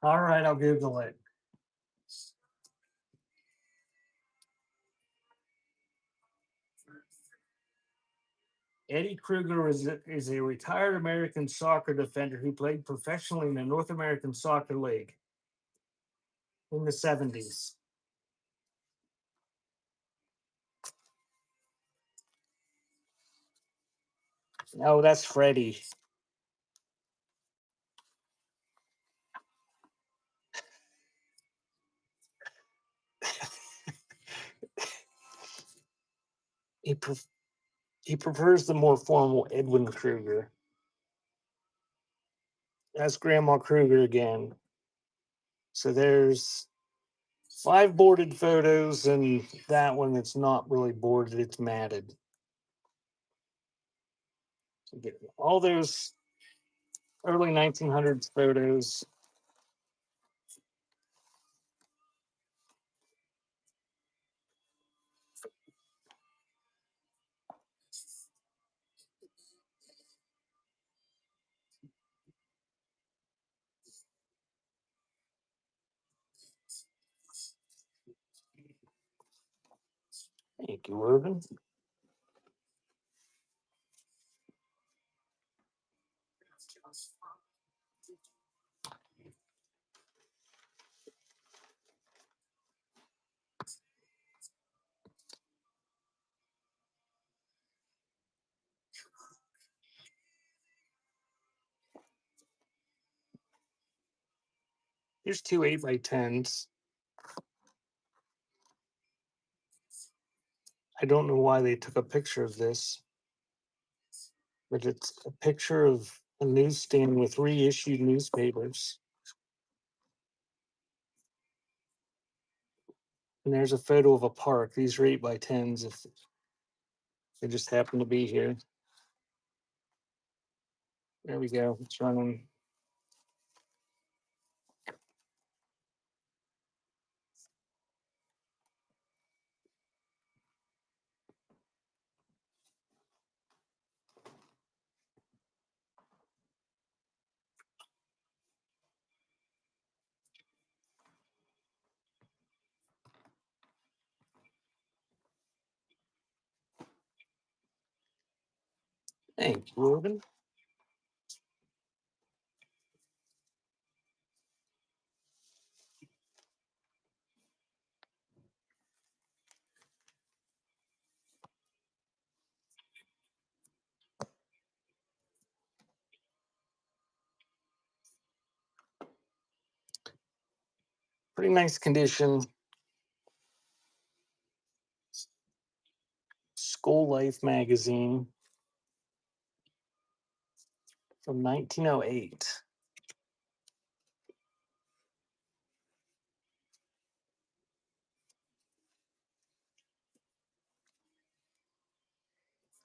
All right, I'll Google it. Eddie Kruger is a retired American soccer defender who played professionally in the North American Soccer League in the 70s. Oh, that's Freddie. He, he prefers the more formal Edwin Kruger. That's Grandma Kruger again. So there's 5 boarded photos, and that one that's not really boarded, it's matted. So get all those early 1900s photos. Thank you, Irvin. Here's two 8x10s. I don't know why they took a picture of this, but it's a picture of a newsstand with reissued newspapers. And there's a photo of a park. These are 8x10s if they just happen to be here. There we go. It's running. Thank you, Ruben. Pretty nice condition. School Life magazine from 1908.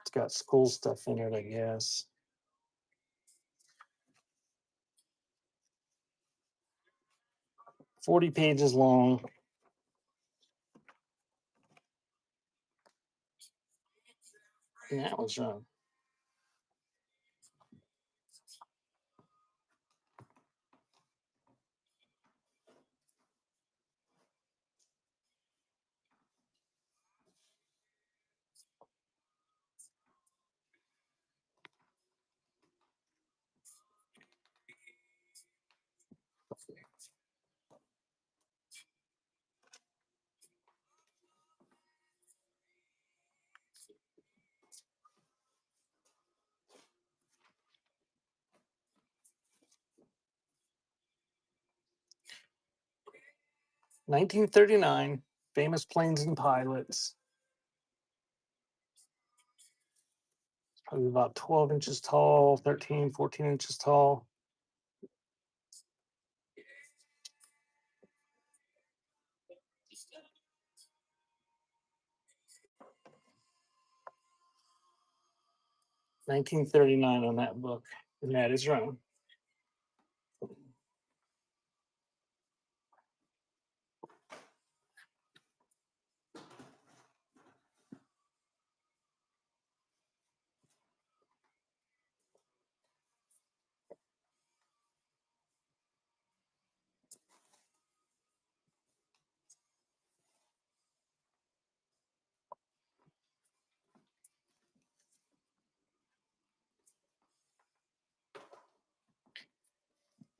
It's got school stuff in it, I guess. 40 pages long. And that was wrong. "1939, famous planes and pilots." Probably about 12 inches tall, 13, 14 inches tall. "1939 on that book, and that is wrong.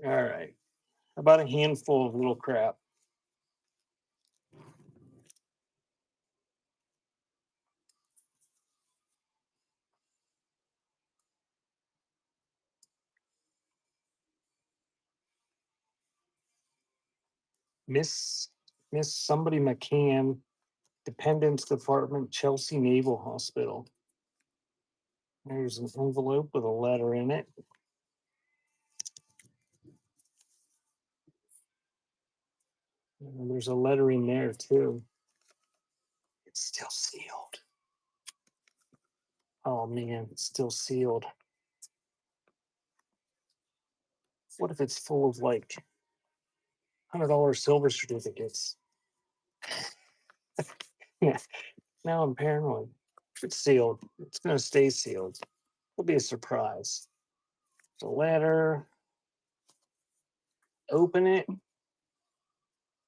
All right. About a handful of little crap. Miss Miss somebody McCann, Dependents Department, Chelsea Naval Hospital. There's an envelope with a letter in it. And there's a letter in there too. It's still sealed. Oh man, it's still sealed. What if it's full of like $100 silver certificates? Yeah. Now I'm paranoid. It's sealed. It's gonna stay sealed. It'll be a surprise. The letter. Open it.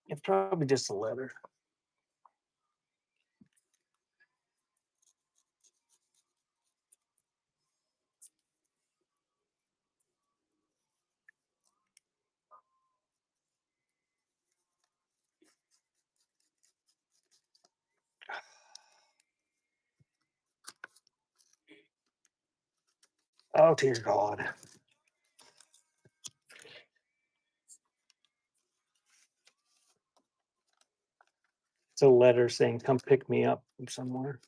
It's probably just a letter. Oh dear God. It's a letter saying, come pick me up from somewhere.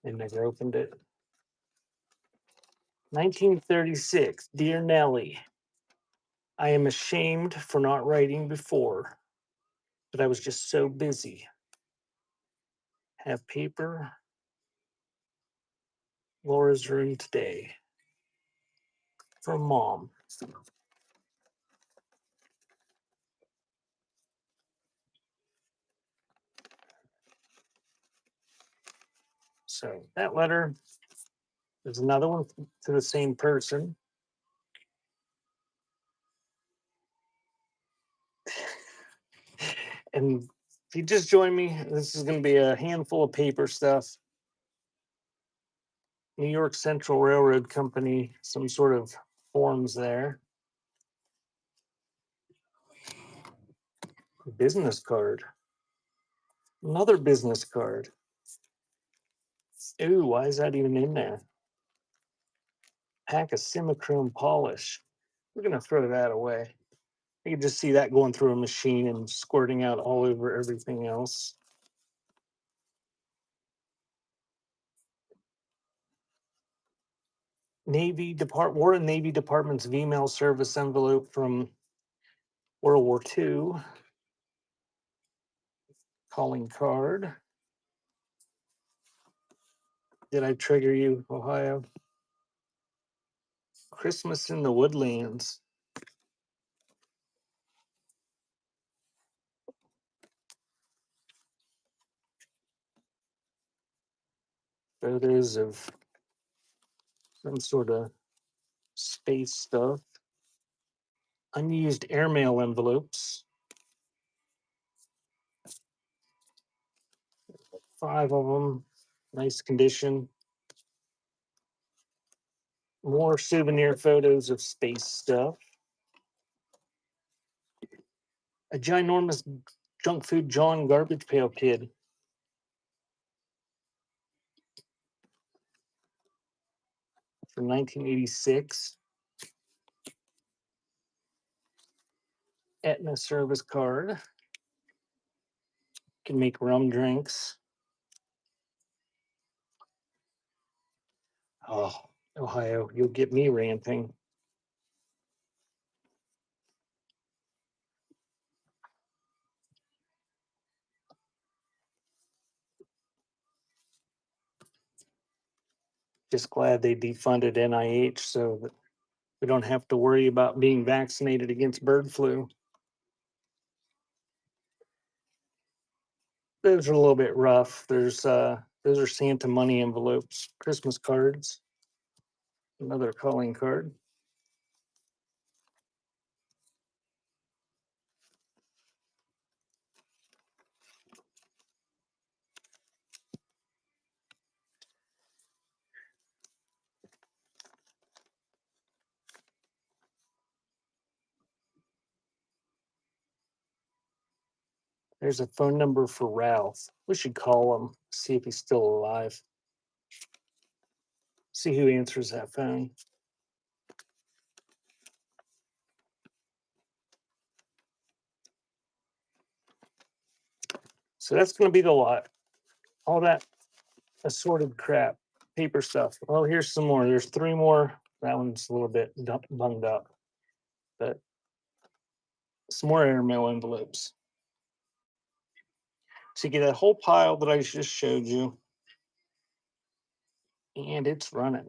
They never opened it. 1936, Dear Nellie, I am ashamed for not writing before, but I was just so busy. Have paper. Laura's room today. From Mom. So that letter, there's another one to the same person. And if you just join me, this is going to be a handful of paper stuff. New York Central Railroad Company, some sort of forms there. Business card. Another business card. Ooh, why is that even in there? Pack of Simichrome polish. We're going to throw that away. You can just see that going through a machine and squirting out all over everything else. War and Navy Department's email service envelope from World War II. Calling card. Did I trigger you, Ohio? Christmas in the Woodlands. Photos of some sort of space stuff. Unused airmail envelopes. 5 of them. Nice condition. More souvenir photos of space stuff. A ginormous junk food John garbage pail kid. From 1986. Aetna service card. Can make rum drinks. Oh, Ohio, you'll get me ranting. Just glad they defunded NIH so that we don't have to worry about being vaccinated against bird flu. Those are a little bit rough. Those are Santa money envelopes, Christmas cards. Another calling card. There's a phone number for Ralph. We should call him, see if he's still alive. See who answers that phone. So that's going to be the lot. All that assorted crap, paper stuff. Well, here's some more. There's 3 more. That one's a little bit bunged up, but some more airmail envelopes. So you get a whole pile that I just showed you, and it's running.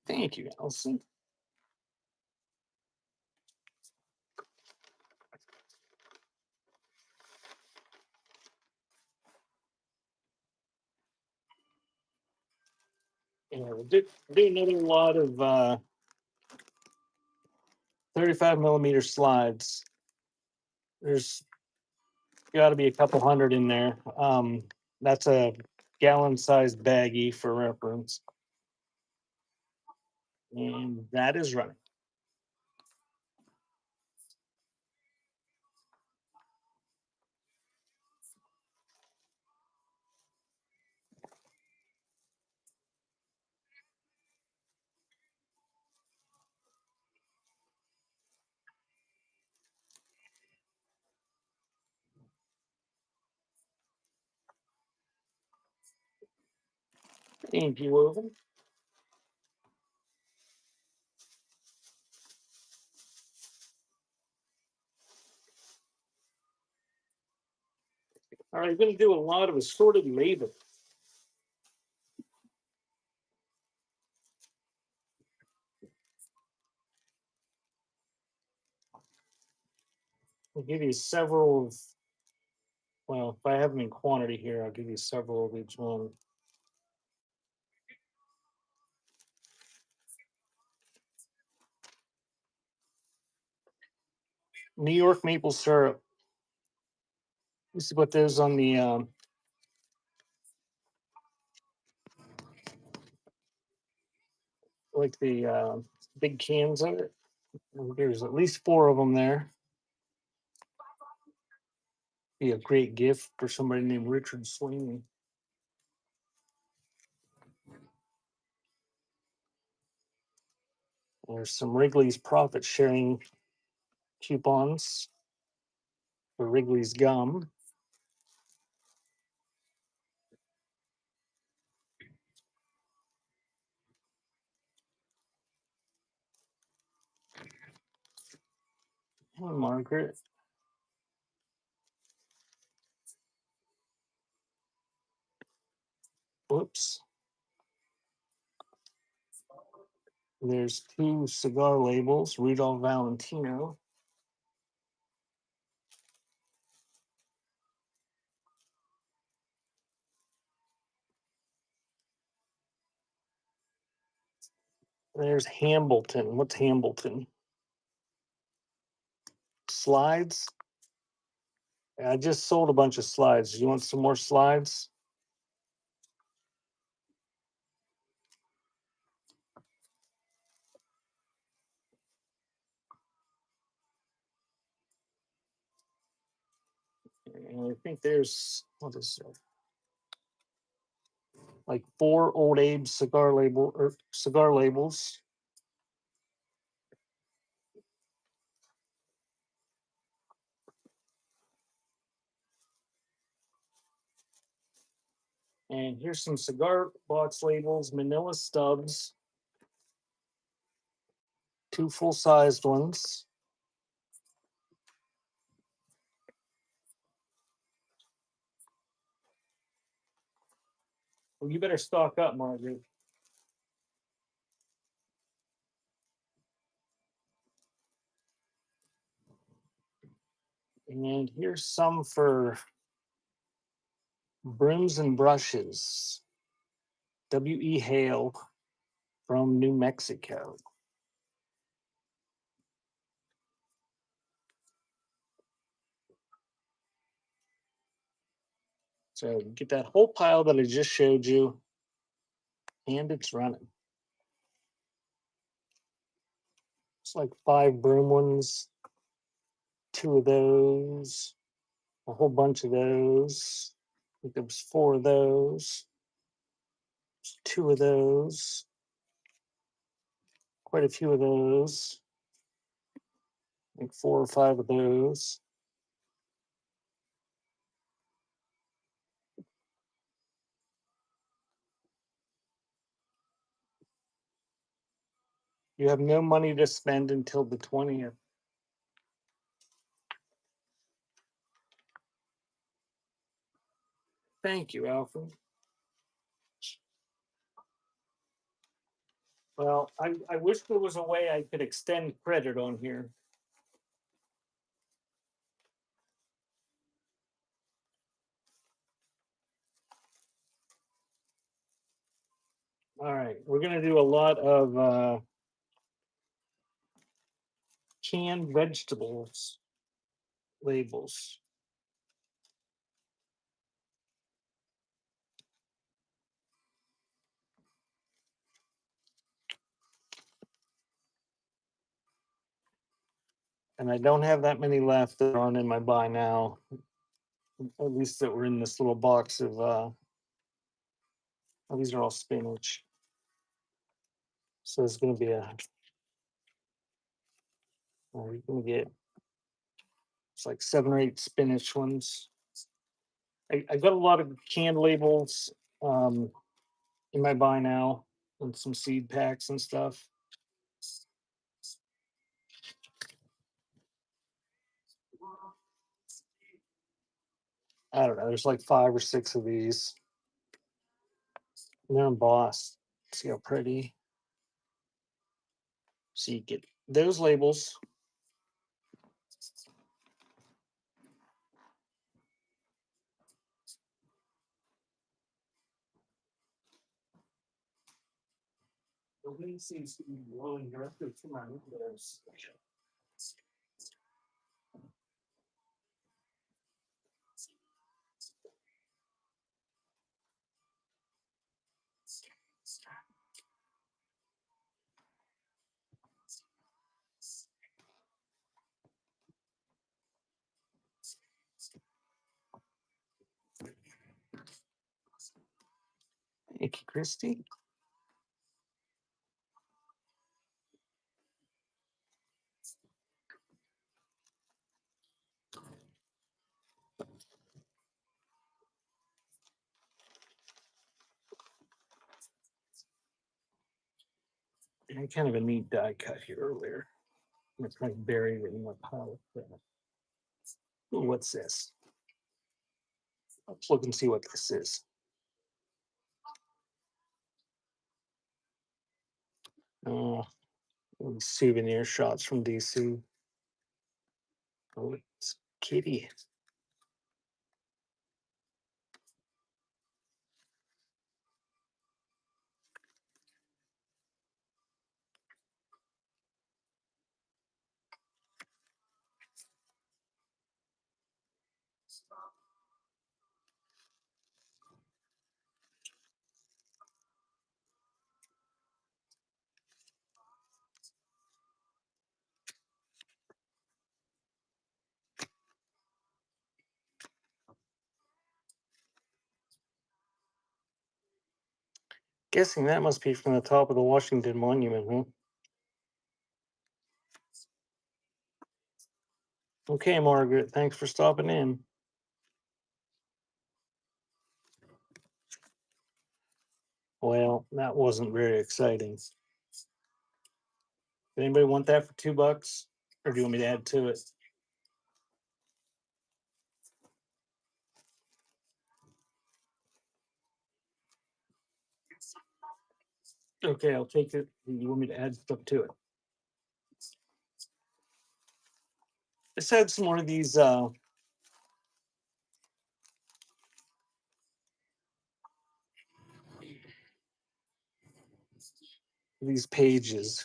Thank you, Allison. Yeah, we'll do another lot of 35 millimeter slides. There's got to be a couple hundred in there. That's a gallon-sized baggie for reference, and that is running. Thank you, Woven. All right, I'm going to do a lot of assorted labor. I'll give you several of, well, if I have them in quantity here, I'll give you several of each one. New York maple syrup. Used to put those on the like the big cans of it. There's at least 4 of them there. Be a great gift for somebody named Richard Sweeney. There's some Wrigley's profit sharing coupons for Wrigley's gum. Hey, Margaret. Whoops. There's 2 cigar labels, Rudolph Valentino. There's Hambleton. What's Hambleton? Slides? I just sold a bunch of slides. You want some more slides? And I think there's, what is it? Like 4 Old Abe cigar labels. And here's some cigar box labels, Manila stubs, 2 full-sized ones. Well, you better stock up, Margaret. And here's some for brooms and brushes. W.E. Hale from New Mexico. So get that whole pile that I just showed you, and it's running. It's like 5 broom ones, 2 of those, a whole bunch of those. I think there was 4 of those, 2 of those, quite a few of those, like 4 or 5 of those. You have no money to spend until the 20th. Thank you, Alfred. Well, I wish there was a way I could extend credit on here. All right, we're going to do a lot of canned vegetables labels. And I don't have that many left that aren't in my buy now. At least that were in this little box of oh, these are all spinach. So it's gonna be you're gonna get it's like 7 or 8 spinach ones. I got a lot of canned labels um in my buy now and some seed packs and stuff. I don't know. There's like 5 or 6 of these. And they're embossed. See how pretty. So you get those labels. The wind seems to be blowing directly to my windows. Thank you, Christy. And kind of a neat die cut here earlier. It's like buried in my pile of crap. Ooh, what's this? Let's look and see what this is. Oh, souvenir shots from DC. Oh, it's kitty. Guessing that must be from the top of the Washington Monument, huh? Okay, Margaret, thanks for stopping in. Well, that wasn't very exciting. Anybody want that for $2? Or do you want me to add to it? Okay, I'll take it. You want me to add stuff to it? Let's add some more of these pages.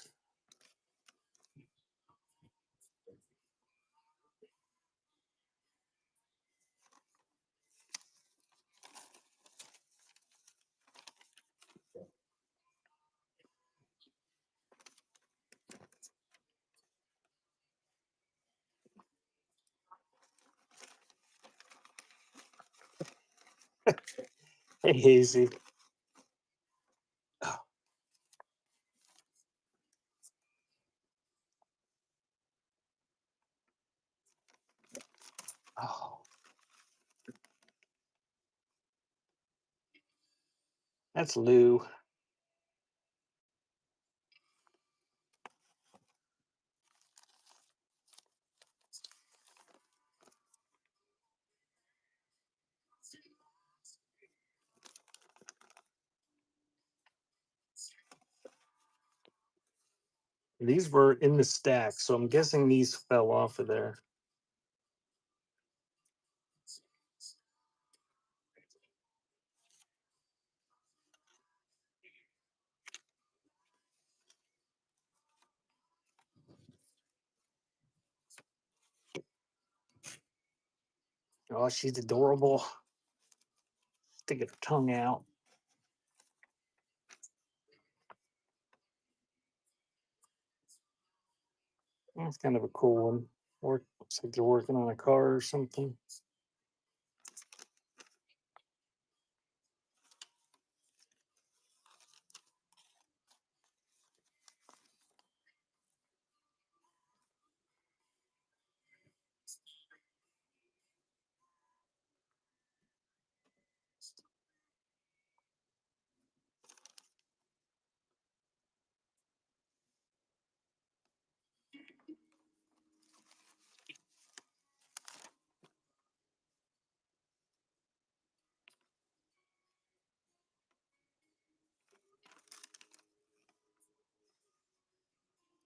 Hey, Hazy. Oh, oh, that's Lou. These were in the stack, so I'm guessing these fell off of there. Oh, she's adorable. Sticking her tongue out. That's kind of a cool one. Looks like they're working on a car or something.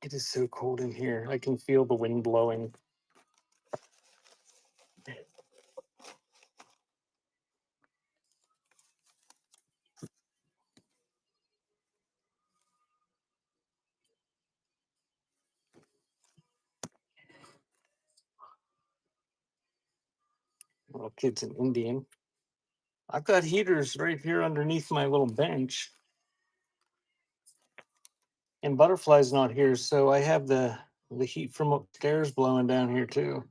It is so cold in here. I can feel the wind blowing. Little kid's an Indian. I've got heaters right here underneath my little bench. And Butterfly's not here, so I have the heat from upstairs blowing down here too.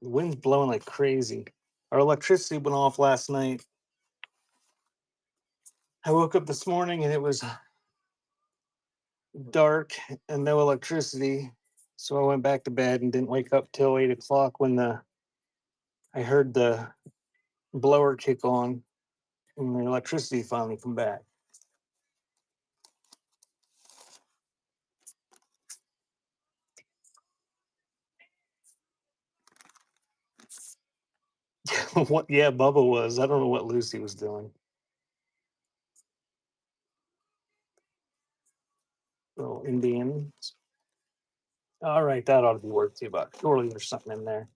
The wind's blowing like crazy. Our electricity went off last night. I woke up this morning and it was dark and no electricity. So I went back to bed and didn't wake up till 8 o'clock when I heard the blower kick on and the electricity finally come back. What? Yeah, Bubba was. I don't know what Lucy was doing. Little Indians. All right, that ought to be worth $2. Surely there's something in there.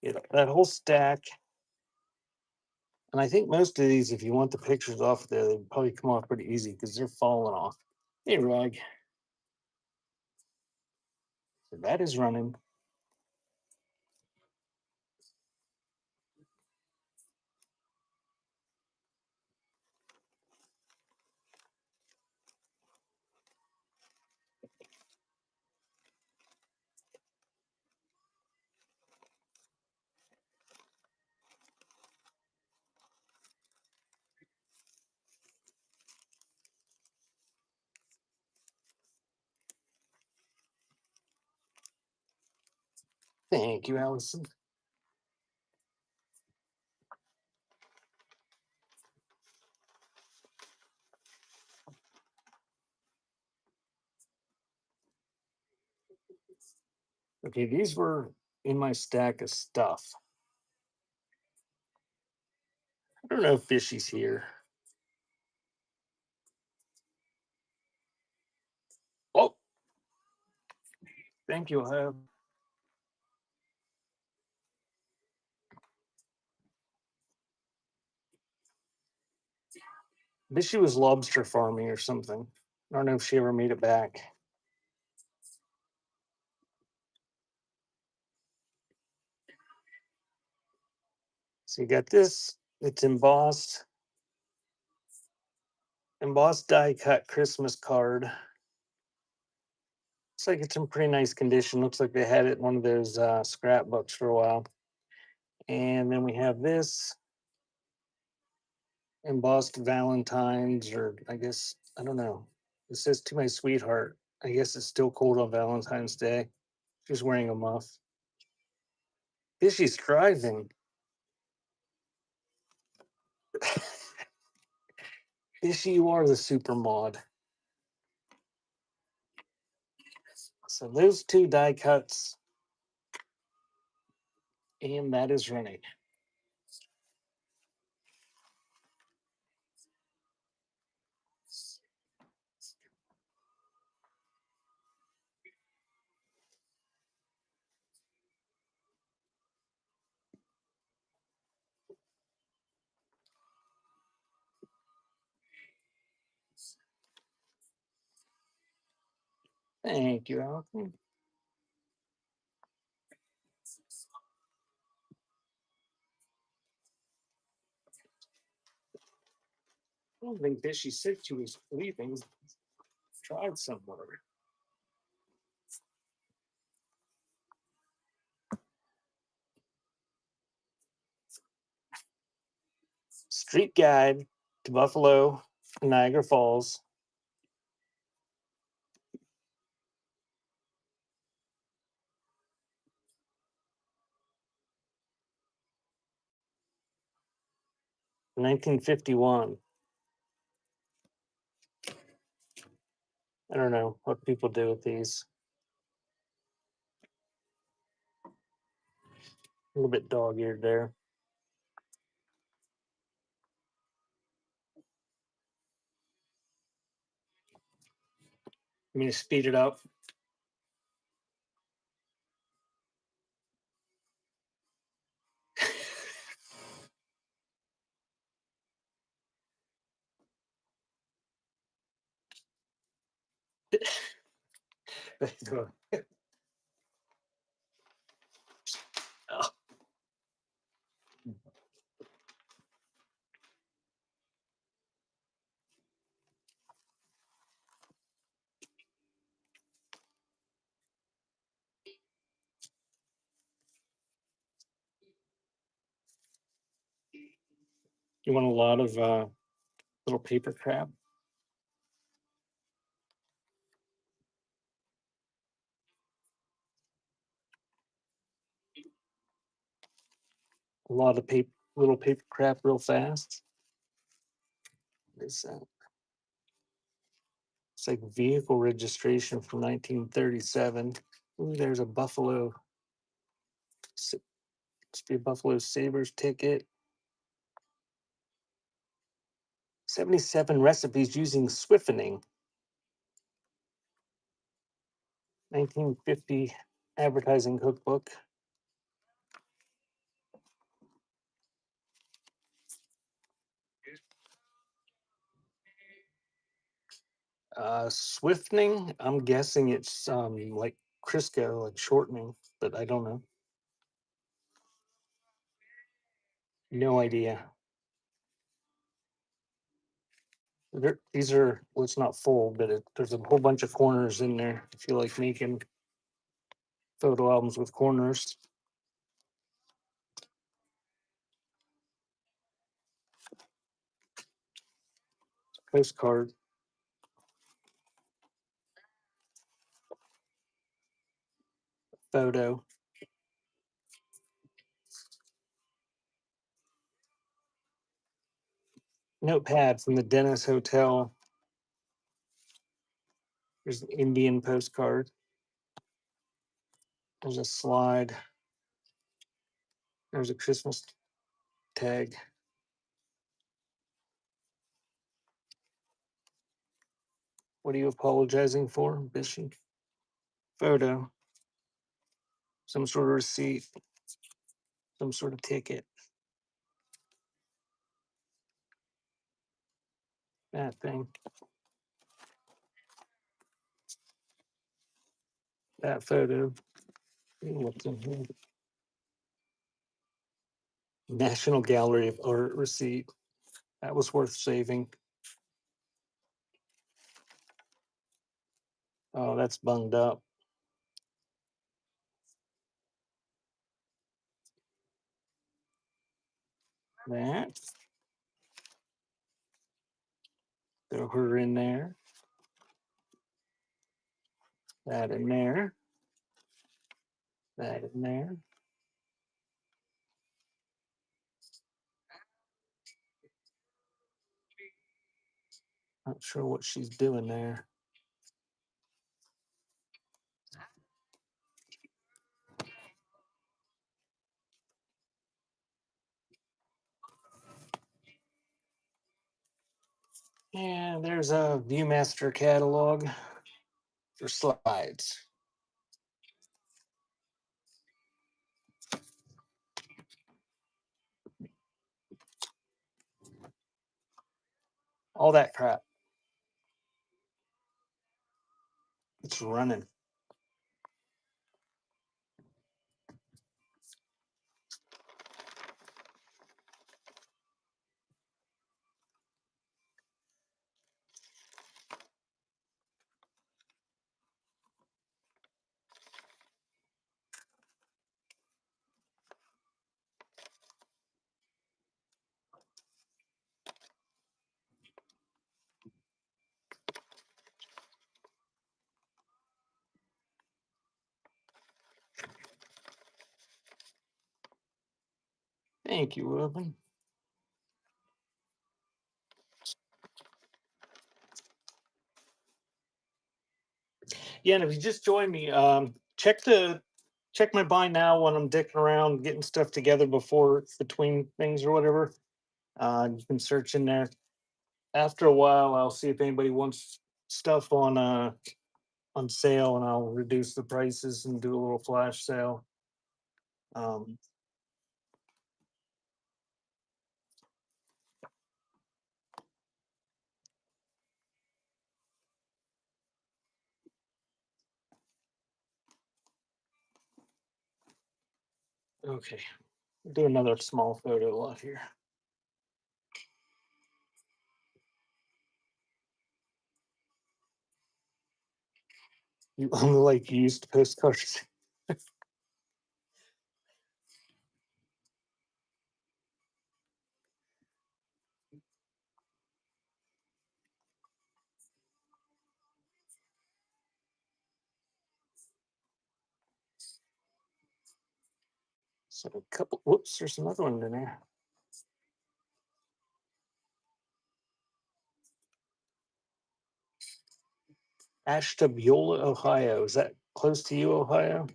Yeah, that whole stack. And I think most of these, if you want the pictures off there, they probably come off pretty easy because they're falling off. Hey, Rag. So that is running. Thank you, Allison. Okay, these were in my stack of stuff. I don't know if Fishy's here. Oh, thank you. Fishy was lobster farming or something. I don't know if she ever made it back. So you got this. It's embossed die cut Christmas card. Looks like it's in pretty nice condition. Looks like they had it in one of those scrapbooks for a while. And then we have this embossed Valentine's, or I guess, I don't know. It says to my sweetheart. I guess it's still cold on Valentine's Day. She's wearing a muff. Is she striving? Is she? You are the super mod. So those two die cuts, and that is running. Thank you, Alton. I don't think that she said she was leaving. tried somewhere. Street Guide to Buffalo, Niagara Falls. (1951). I don't know what people do with these. A little bit dog-eared there. I'm going to speed it up. Oh, you want a lot of little paper crap? A lot of little paper crap real fast. What is that? It's like vehicle registration from 1937. Ooh, there's a Buffalo. Must be a Buffalo Sabres ticket. 77 recipes using Swiftening. 1950 advertising cookbook. Swiftening, I'm guessing it's like Crisco, like shortening, but I don't know. No idea. These are, well, it's not full, but there's a whole bunch of corners in there. If you like making photo albums with corners. Postcard. Photo. Notepad from the Dennis Hotel. There's an Indian postcard. There's a slide. There's a Christmas tag. What are you apologizing for, Bishy? Photo. Some sort of receipt. Some sort of ticket. That thing. That photo. What's in here? National Gallery of Art receipt. That was worth saving. Oh, that's bunged up. That. Throw her in there. That in there. That in there. Not sure what she's doing there. And there's a Viewmaster catalog for slides. All that crap. It's running. Thank you, Robin. Yeah, and if you just joined me, check my buy now when I'm dicking around getting stuff together before it's between things or whatever. You can search in there. After a while, I'll see if anybody wants stuff on sale, and I'll reduce the prices and do a little flash sale. Um, okay, do another small photo lot here. You only like used postcards. So a couple. Whoops, there's another one in there. Ashtabula, Ohio. Is that close to you, Ohio?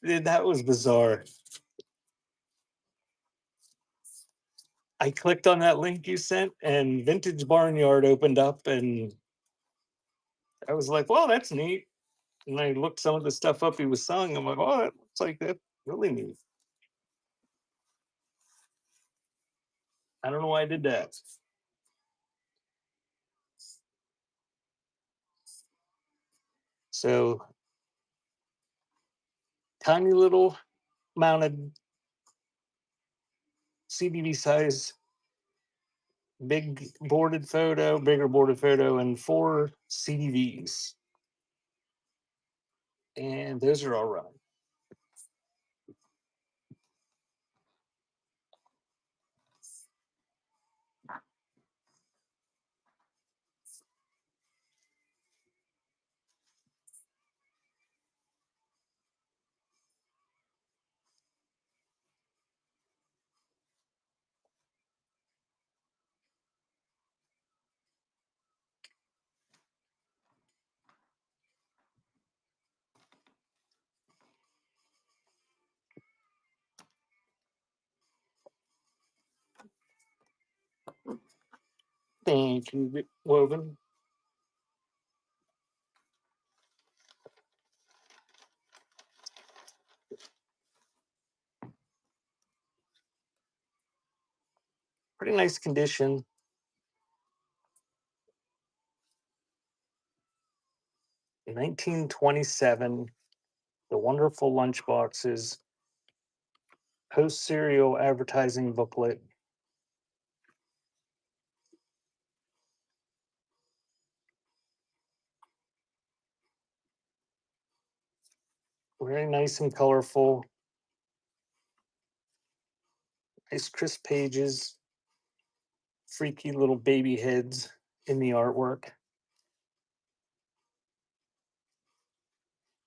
That was bizarre. I clicked on that link you sent, and Vintage Barnyard opened up, and I was like, "Well, that's neat." And I looked some of the stuff up he was selling. I'm like, "Oh, that looks like that really neat." I don't know why I did that. So tiny little mounted CDV size, bigger boarded photo, and 4 CDVs, and those are all right. Thank you, Woven. Pretty nice condition. In 1927, the wonderful lunchboxes, post serial advertising booklet. Very nice and colorful. Nice crisp pages. Freaky little baby heads in the artwork.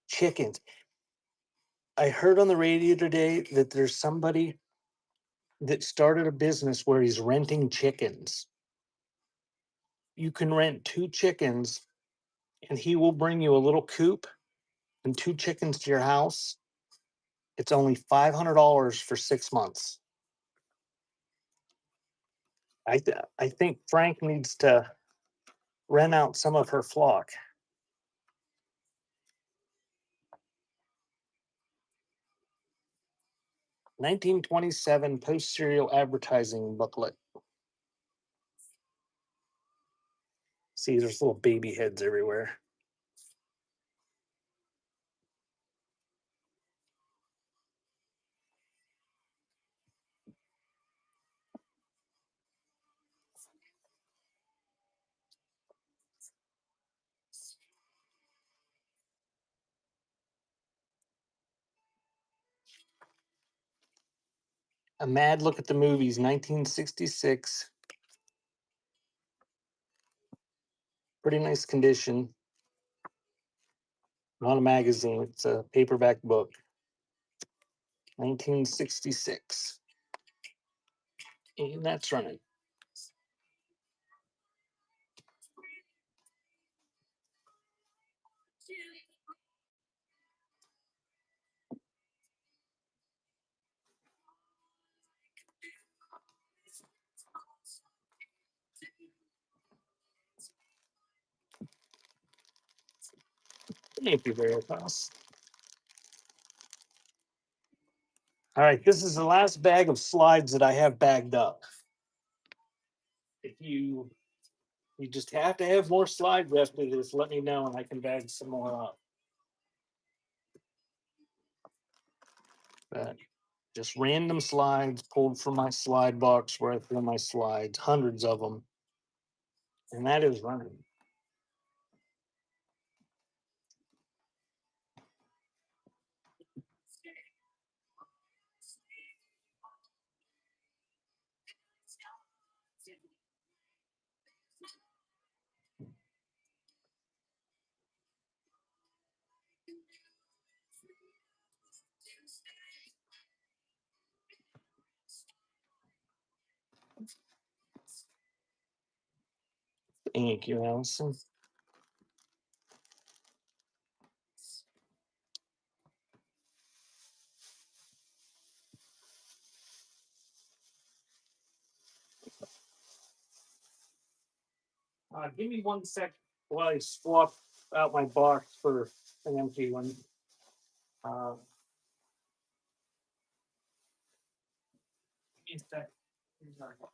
Chickens. I heard on the radio today that there's somebody that started a business where he's renting chickens. You can rent 2 chickens, and he will bring you a little coop and 2 chickens to your house. It's only $500 for 6 months. I think Frank needs to rent out some of her flock. 1927 post serial advertising booklet. See, there's little baby heads everywhere. A Mad Look at the Movies, 1966. Pretty nice condition. Not a magazine, it's a paperback book. 1966. And that's running. Thank you very much. All right, this is the last bag of slides that I have bagged up. If you just have to have more slides after this, let me know and I can bag some more up. But just random slides pulled from my slide box where I throw my slides, hundreds of them. And that is running. Thank you, Allison. Give me 1 sec while I swap out my box for an empty one. Uh, Give me a sec. Here's our box.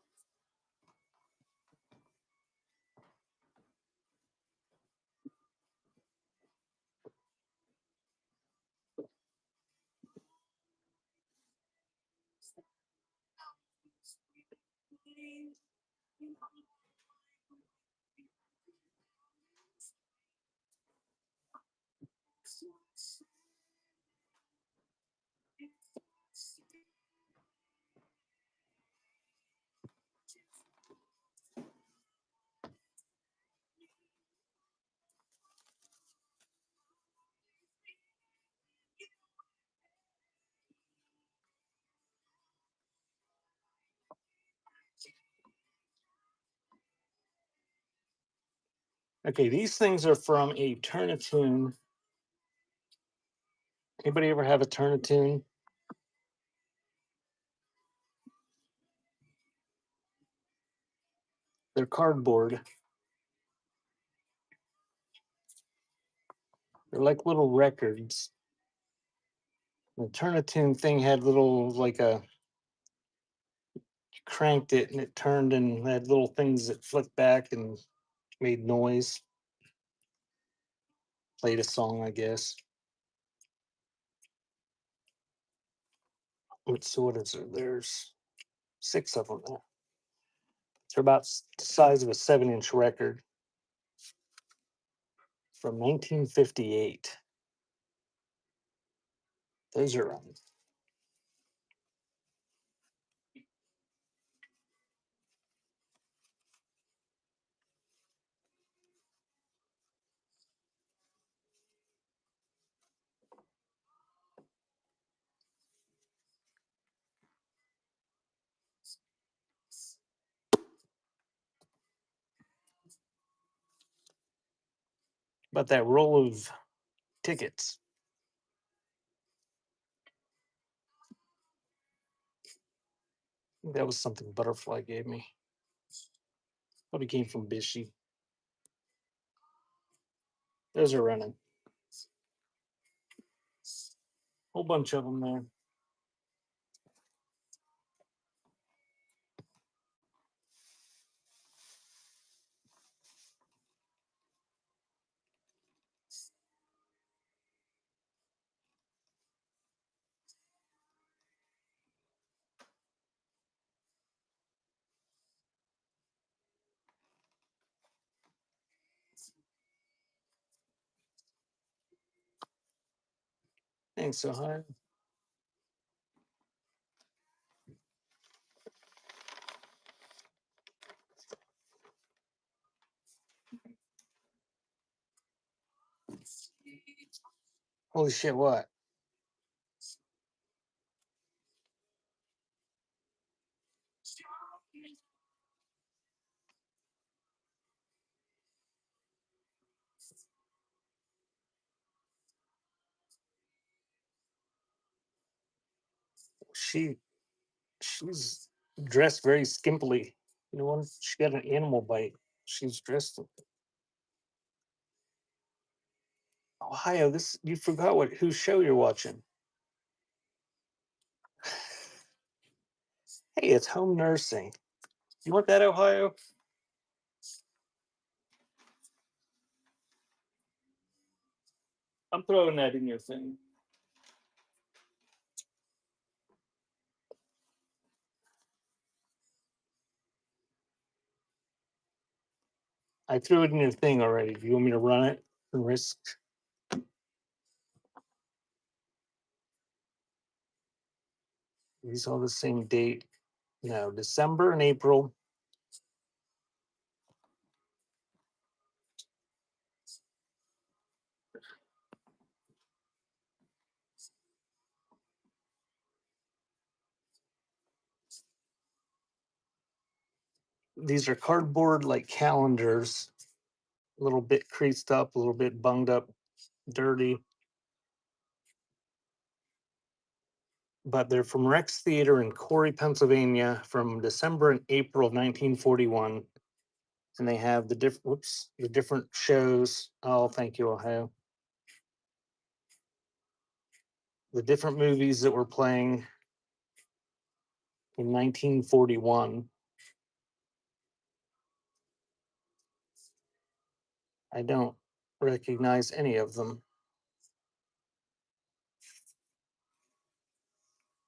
Okay, these things are from a Turnitune. Anybody ever have a Turnitune? They're cardboard. They're like little records. The Turnitune thing had little, like a, you cranked it and it turned and had little things that flipped back and made noise. Played a song, I guess. Let's see, what is it? There's 6 of them there. They're about the size of a 7-inch record from 1958. Those are about that roll of tickets. I think that was something Butterfly gave me. Probably came from Bishy. Those are running. Whole bunch of them there. Thanks, Ohio. Holy shit, what? She she's dressed very skimpily. You know what? She got an animal bite. She's dressed Ohio. This you forgot what whose show you're watching. Hey, it's home nursing. You want that, Ohio? I'm throwing that in your thing. I threw it in your thing already. Do you want me to run it and risk? These all the same date. No, December and April. These are cardboard like calendars, a little bit creased up, a little bit bunged up, dirty. But they're from Rex Theater in Corey, Pennsylvania, from December and April of 1941. And they have the different shows. Oh, thank you, Ohio. The different movies that were playing in 1941. I don't recognize any of them.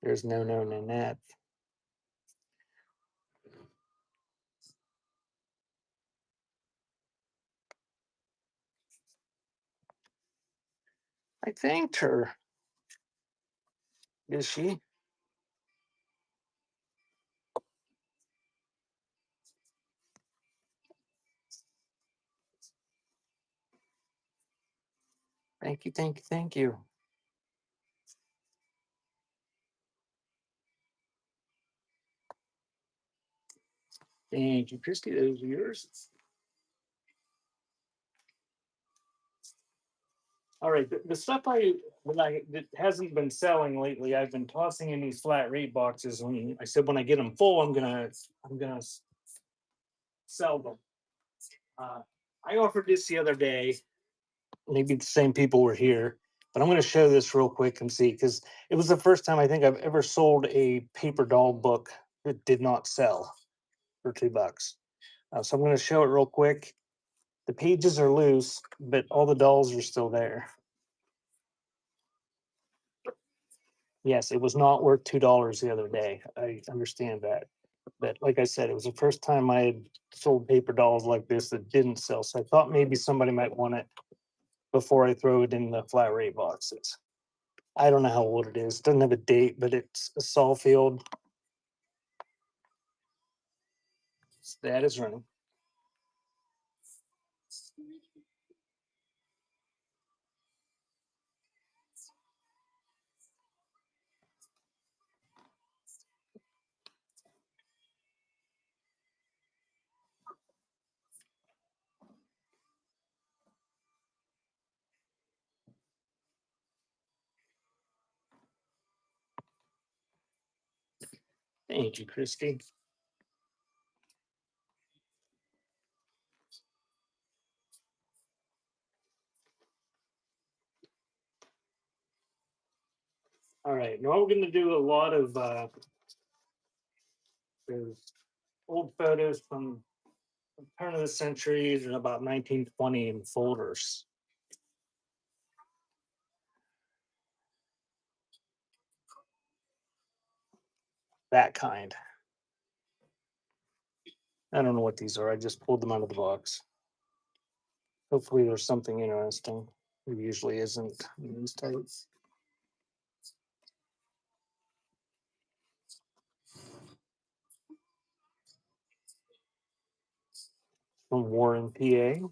There's no Nanette. I thanked her. Is she? Thank you, thank you, thank you. Thank you, Christy. Those are yours. All right, the stuff that hasn't been selling lately, I've been tossing in these flat rate boxes. And I said when I get them full, I'm gonna sell them. Uh, I offered this the other day. Maybe the same people were here, but I'm going to show this real quick and see because it was the first time I think I've ever sold a paper doll book that did not sell for $2. So I'm going to show it real quick. The pages are loose, but all the dolls are still there. Yes, it was not worth $2 the other day. I understand that. But like I said, it was the first time I had sold paper dolls like this that didn't sell. So I thought maybe somebody might want it before I throw it in the flat rate boxes. I don't know how old it is. It doesn't have a date, but it's a Sawfield. That is running. Thank you, Christy. All right, now we're going to do a lot of old photos from the turn of the century and about 1920 in folders. That kind. I don't know what these are. I just pulled them out of the box. Hopefully, there's something interesting. There usually isn't in these types. From Warren, PA.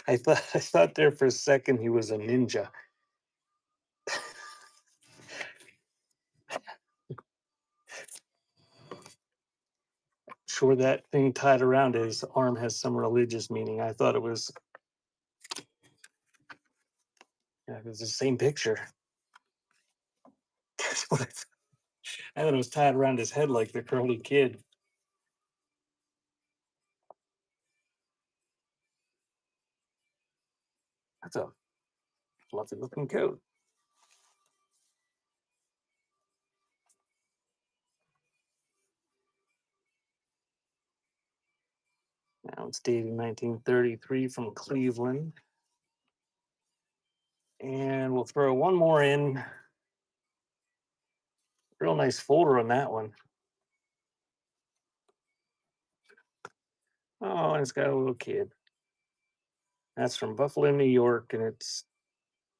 I thought there for a second he was a ninja. Sure, that thing tied around his arm has some religious meaning. I thought it was, yeah, it was the same picture. That's what I thought. I thought it was tied around his head like the curly kid. That's a fluffy looking coat. Now it's dated 1933 from Cleveland. And we'll throw one more in. Real nice folder on that one. Oh, and it's got a little kid. That's from Buffalo, New York, and it's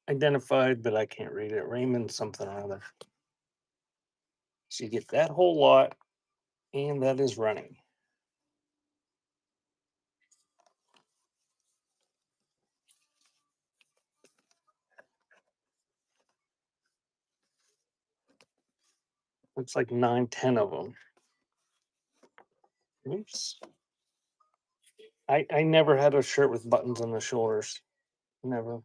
identified, but I can't read it. Raymond something or other. So you get that whole lot, and that is running. Looks like 9, 10 of them. Oops. I never had a shirt with buttons on the shoulders. Never.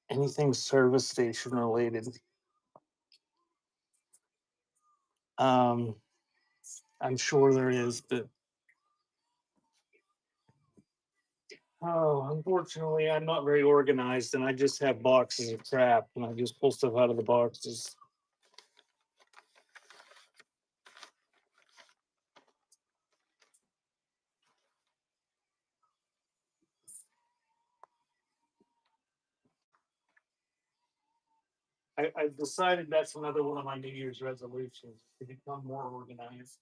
Anything service station related. Um, I'm sure there is, but oh, unfortunately, I'm not very organized, and I just have boxes of crap, and I just pull stuff out of the boxes. I've decided that's another one of my New Year's resolutions to become more organized.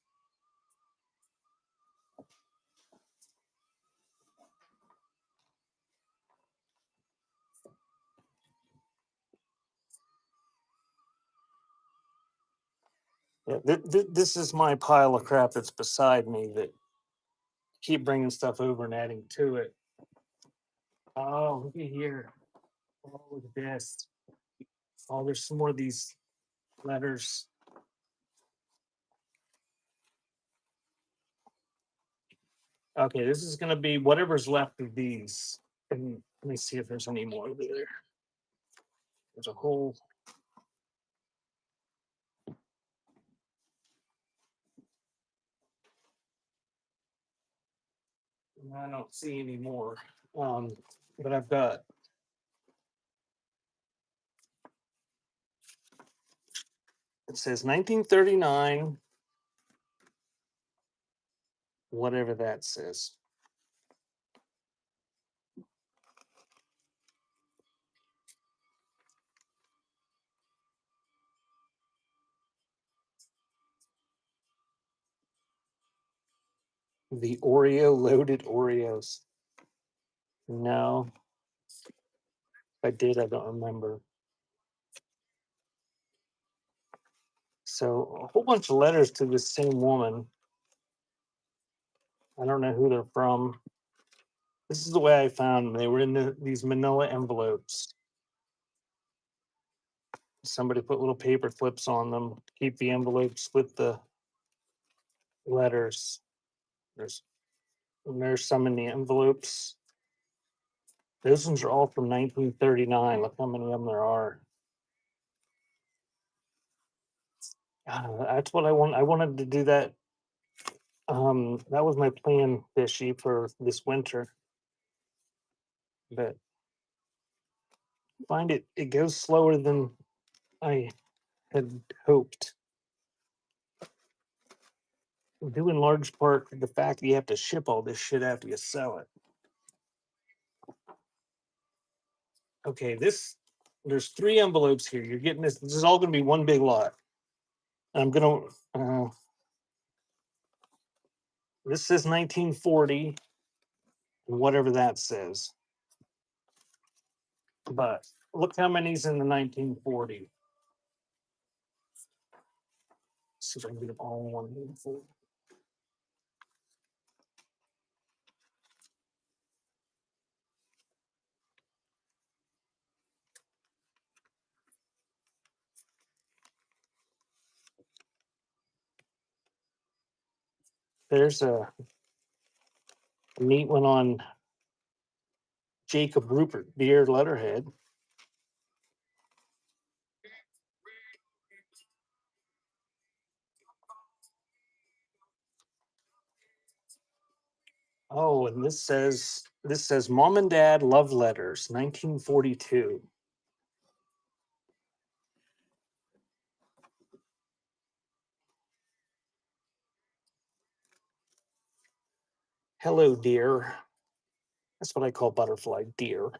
Yeah, this is my pile of crap that's beside me that keep bringing stuff over and adding to it. Oh, look at here. Oh, look at this. Oh, there's some more of these letters. Okay, this is going to be whatever's left of these. And let me see if there's any more over there. There's a whole. I don't see any more. But I've got. It says 1939, whatever that says. The Oreo loaded Oreos. No, if I did, I don't remember. So a whole bunch of letters to the same woman. I don't know who they're from. This is the way I found them. They were in these manila envelopes. Somebody put little paper clips on them to keep the envelopes with the letters. There's some in the envelopes. Those ones are all from 1939. Look how many of them there are. That's what I want. I wanted to do that. That was my plan, Fishy, for this winter. But find it goes slower than I had hoped. due in large part to the fact that you have to ship all this shit after you sell it. Okay, there's 3 envelopes here. You're getting this. This is all going to be one big lot. I'm gonna. This says 1940, whatever that says. But look how many's in the 1940. See if I can get them all in one handful. There's a neat one on Jacob Rupert Deer letterhead. Oh, and this says Mom and Dad Love Letters, 1942. Hello, dear. That's what I call butterfly, dear.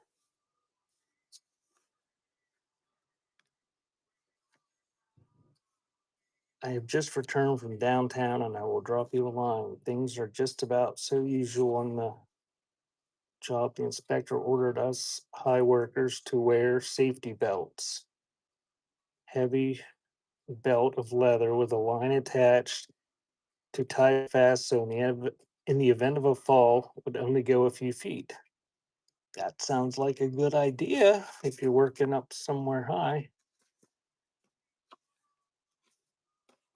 I have just returned from downtown and I will drop you a line. Things are just about so usual on the job. The inspector ordered us high workers to wear safety belts. Heavy belt of leather with a line attached to tie it fast so in the event of a fall would only go a few feet. That sounds like a good idea if you're working up somewhere high.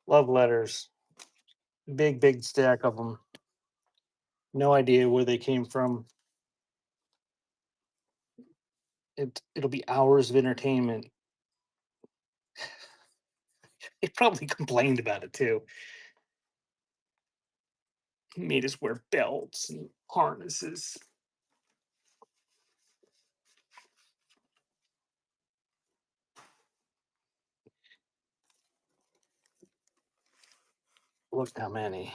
Love letters. Big stack of them. No idea where they came from. It'll be hours of entertainment. They probably complained about it too. He made us wear belts and harnesses. Look how many.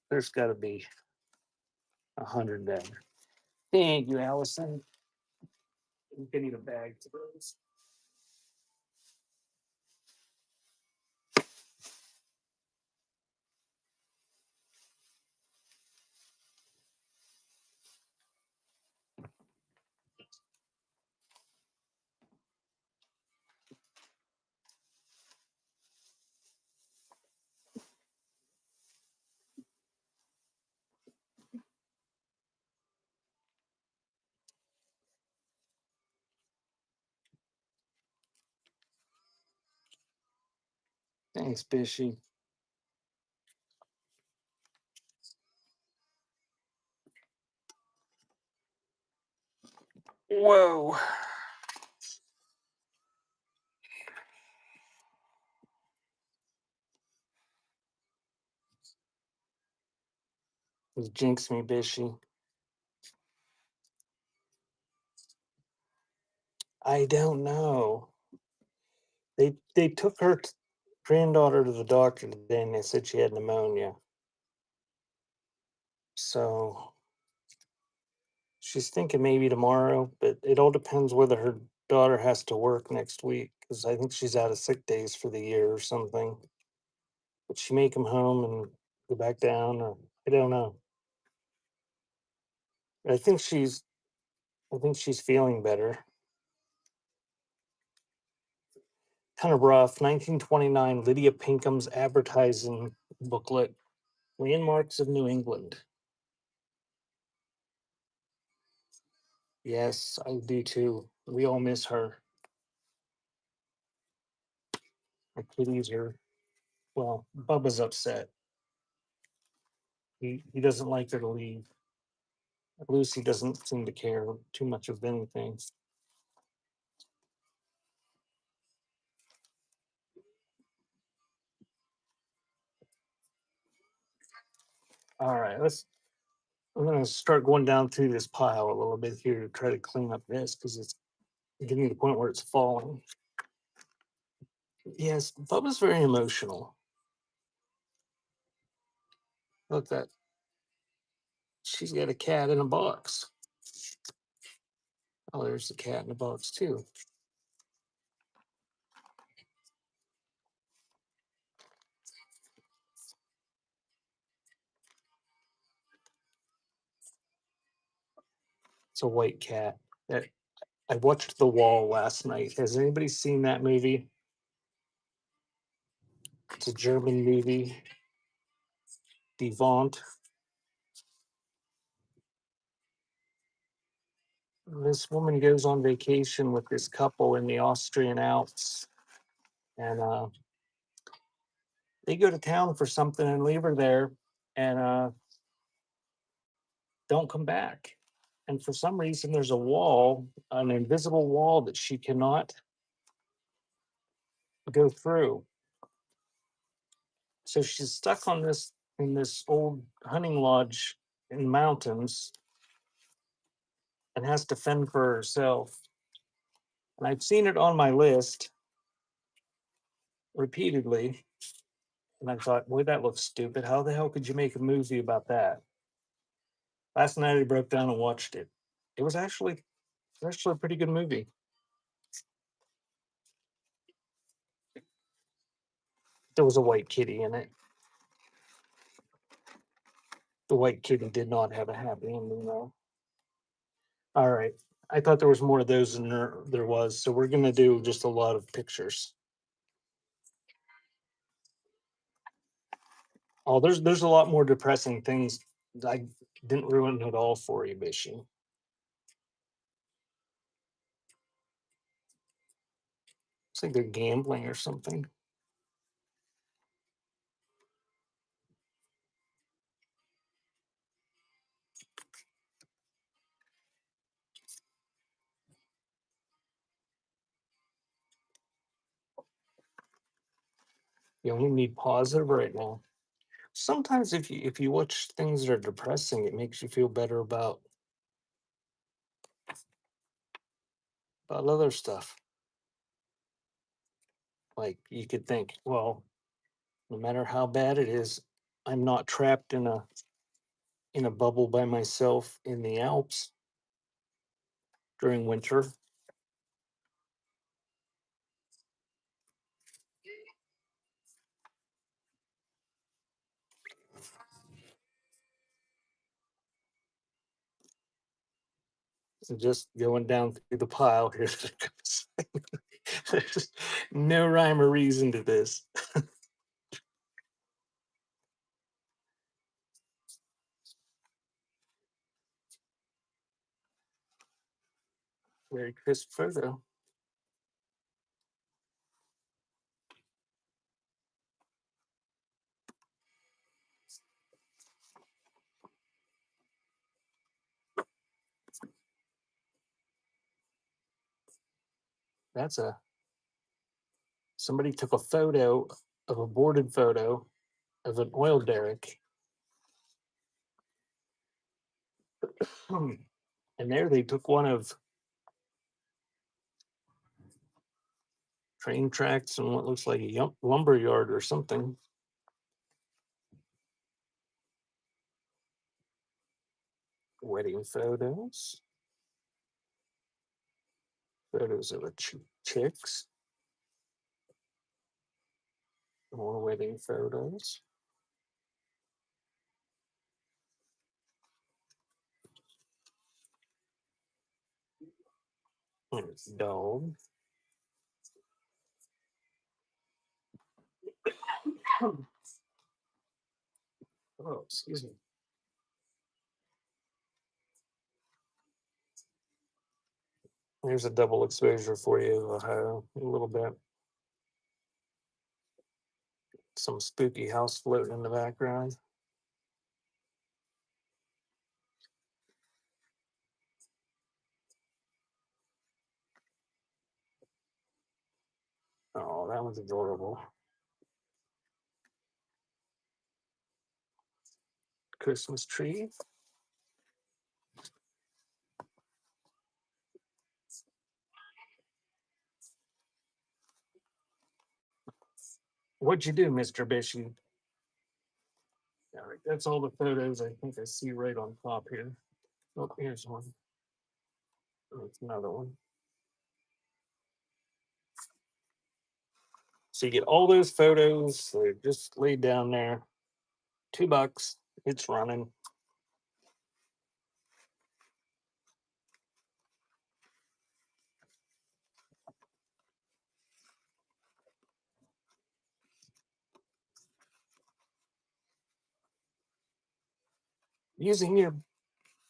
There's got to be 100 there. Thank you, Allison. You can need a bag to those. Thanks, Bishy. Whoa. You jinx me, Bishy. I don't know. They took her granddaughter to the doctor today and they said she had pneumonia. So she's thinking maybe tomorrow, but it all depends whether her daughter has to work next week because I think she's out of sick days for the year or something. But she may come home and go back down, or I don't know. I think she's I think she's feeling better. Kind of rough. 1929, Lydia Pinkham's advertising booklet, Landmarks of New England. Yes, I do too. We all miss her. Our kitties are, well, Bubba's upset. He doesn't like her to leave. Lucy doesn't seem to care too much of anything. All right, I'm gonna start going down through this pile a little bit here to try to clean up this because it's getting to the point where it's falling. Yes, Bubba's very emotional. Look that she's got a cat in a box. Oh, there's the cat in the box too. It's a white cat. That I watched The Wall last night. Has anybody seen that movie? It's a German movie. Die Wand. This woman goes on vacation with this couple in the Austrian Alps, and they go to town for something and leave her there, and don't come back. And for some reason, there's a wall, an invisible wall that she cannot go through. So she's stuck on this in this old hunting lodge in mountains and has to fend for herself. And I've seen it on my list repeatedly. And I thought, boy, that looks stupid. How the hell could you make a movie about that? Last night I broke down and watched it. It was actually a pretty good movie. There was a white kitty in it. The white kitty did not have a happy ending, though. All right. I thought there was more of those than there was. So we're going to do just a lot of pictures. Oh, there's a lot more depressing things. I didn't ruin it all for you, Bishi. It's like they're gambling or something. You only need positive right now. Sometimes if you watch things that are depressing, it makes you feel better about other stuff. Like you could think, well, no matter how bad it is, I'm not trapped in a bubble by myself in the Alps during winter. So just going down through the pile here. There's no rhyme or reason to this. Very crisp photo. That's a somebody took a photo of a boarded photo of an oil derrick. And there they took one of train tracks and what looks like a lumber yard or something. Wedding photos. Photos of a chicks. More wedding photos. And it's dog. Oh, excuse me. Here's a double exposure for you, a little bit. Some spooky house floating in the background. Oh, that was adorable. Christmas tree. What'd you do, Mr. Bishy? All right, that's all the photos I think I see right on top here. Oh, here's one. There's another one. So you get all those photos. They're just laid down there. $2. It's running. Using your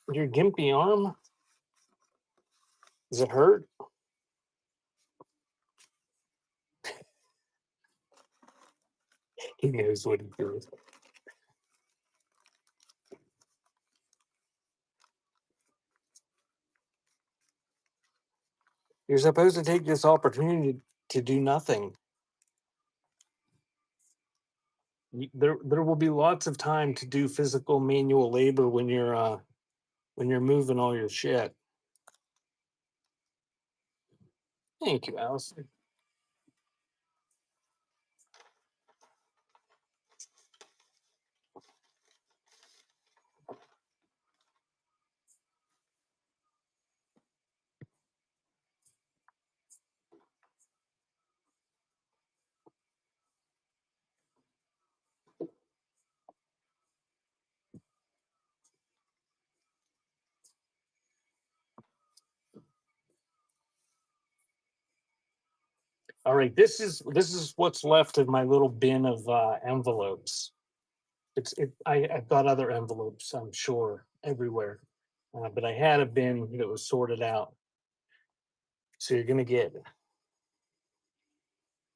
gimpy arm. Does it hurt? He knows what he does. You're supposed to take this opportunity to do nothing. There will be lots of time to do physical manual labor when you're moving all your shit. Thank you, Allison. All right, this is what's left of my little bin of envelopes. I've got other envelopes, I'm sure, everywhere, but I had a bin that was sorted out. So you're gonna get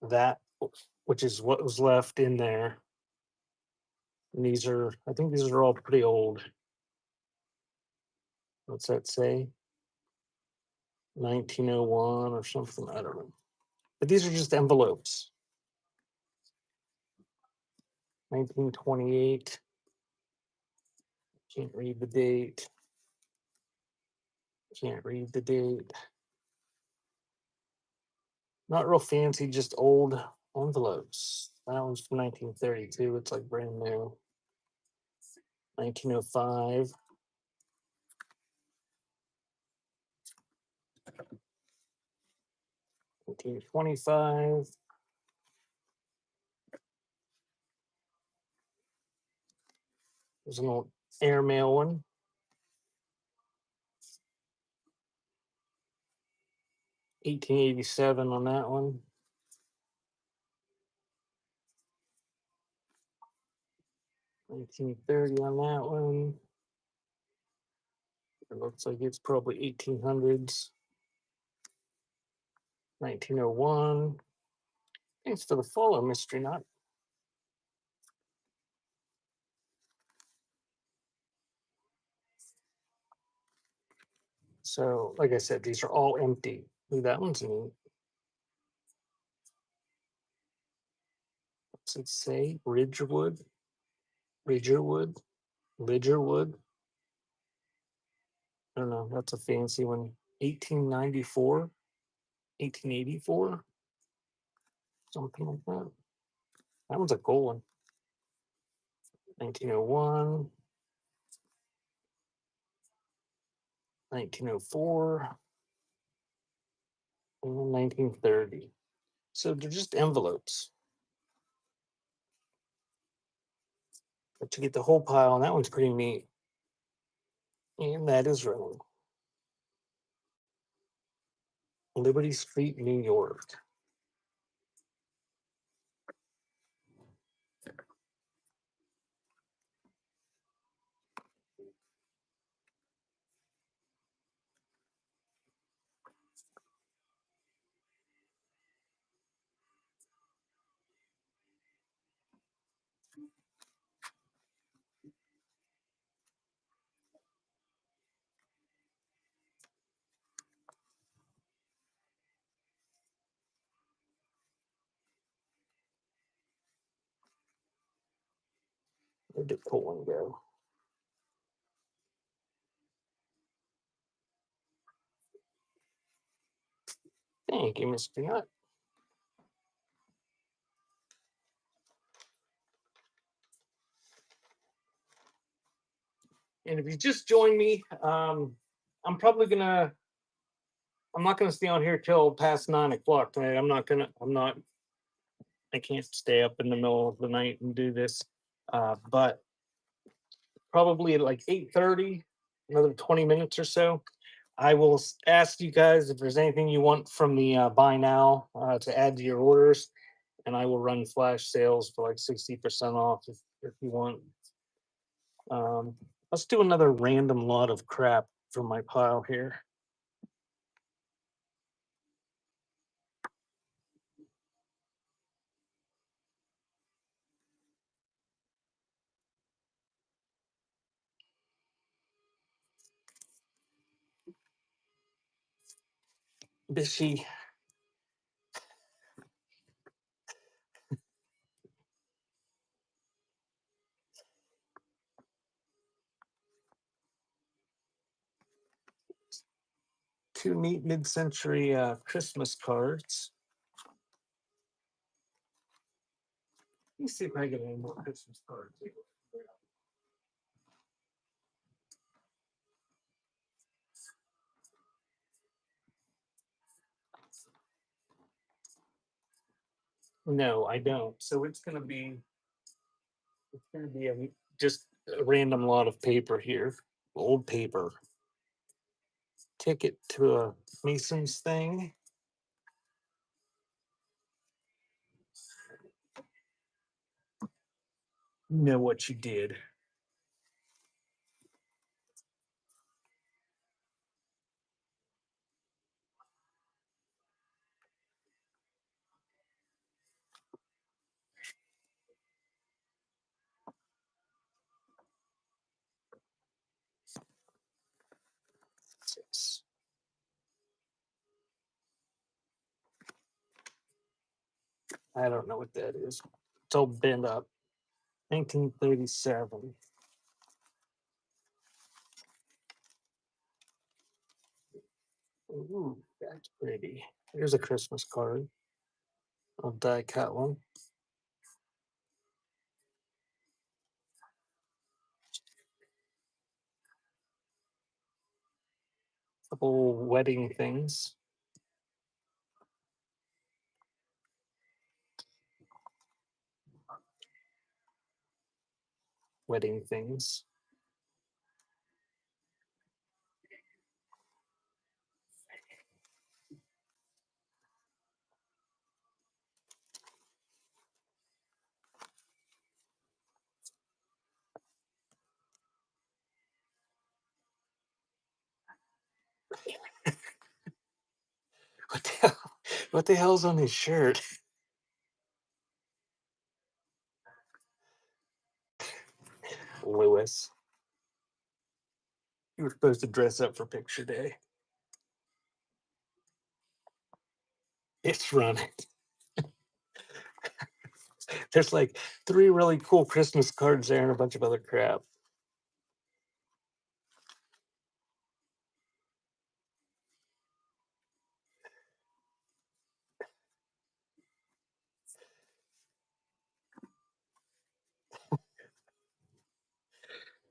that, which is what was left in there. And I think these are all pretty old. What's that say? 1901 or something. I don't know. But these are just envelopes. 1928. Can't read the date. Can't read the date. Not real fancy, just old envelopes. That one's from 1932. It's like brand new. 1905. 1925. There's an old airmail one. 1887 on that one. 1930 on that one. It looks like it's probably 1800s. 1901. Thanks for the follow, Mystery Nut. So, like I said, these are all empty. Ooh, that one's neat. What's it say? Ridgewood? Ridgerwood? Lidgerwood? I don't know. That's a fancy one. 1894? 1884? Something like that. That one's a cool one. 1901. 1904. And 1930. So they're just envelopes. But you get the whole pile, and that one's pretty neat. And that is running. Liberty Street, New York. Where did that one go? Thank you, Mr. Nut. And if you just joined me, I'm probably gonna I'm not gonna stay on here till past 9 o'clock tonight. I'm not I can't stay up in the middle of the night and do this. But probably at like 8:30, another 20 minutes or so. I will ask you guys if there's anything you want from the buy now to add to your orders, and I will run flash sales for like 60% off if you want. Um, let's do another random lot of crap from my pile here. Bishy, 2 neat mid-century Christmas cards. Let me see if I get any more Christmas cards. No, I don't. So it's gonna be just a random lot of paper here, old paper. Ticket to a Mason's thing. Know what you did. Six. I don't know what that is. It's all bent up. 1937. Ooh, that's pretty. Here's a Christmas card. I'll die cut one. Couple wedding things. Wedding things. What the hell? What the hell's on his shirt? Lewis. You were supposed to dress up for picture day. It's running. There's like 3 really cool Christmas cards there and a bunch of other crap.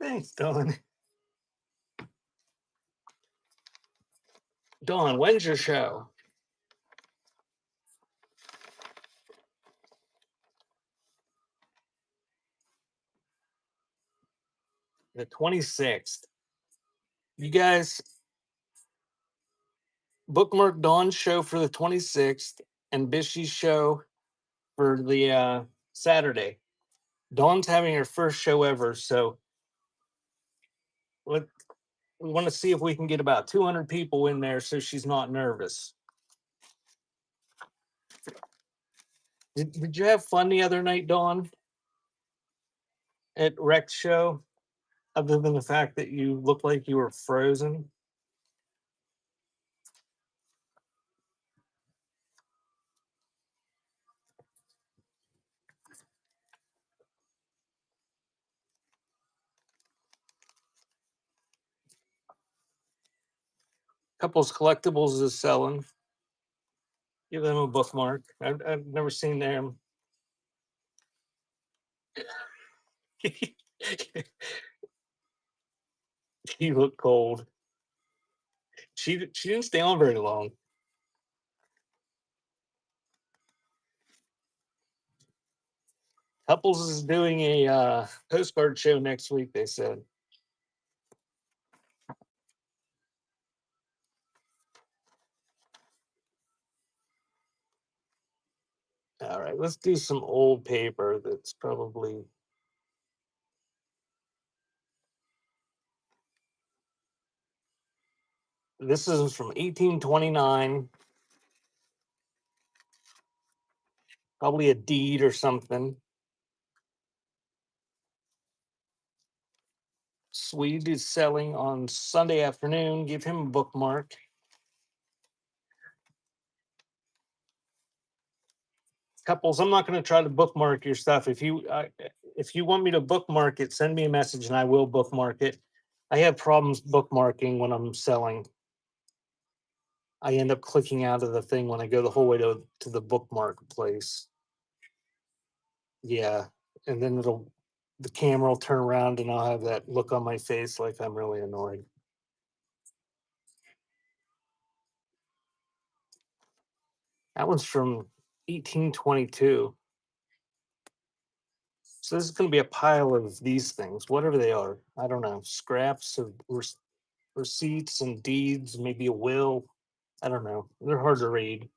Thanks, Dawn. Dawn, when's your show? The 26th. You guys bookmark Dawn's show for the 26th and Bishy's show for the Saturday. Dawn's having her first show ever, so let, we want to see if we can get about 200 people in there so she's not nervous. Did you have fun the other night, Dawn, at Rex show? Other than the fact that you looked like you were frozen? Couples Collectibles is selling. Give them a bookmark. I've never seen them. She looked cold. She didn't stay on very long. Couples is doing a postcard show next week, they said. All right, let's do some old paper that's probably. This is from 1829, probably a deed or something. Swede is selling on Sunday afternoon. Give him a bookmark. Couples, I'm not going to try to bookmark your stuff. If you want me to bookmark it, send me a message and I will bookmark it. I have problems bookmarking when I'm selling. I end up clicking out of the thing when I go the whole way to the bookmark place. Yeah, and then the camera will turn around and I'll have that look on my face like I'm really annoyed. That one's from 1822. So this is going to be a pile of these things, whatever they are. I don't know, scraps of receipts and deeds, maybe a will. I don't know. They're hard to read.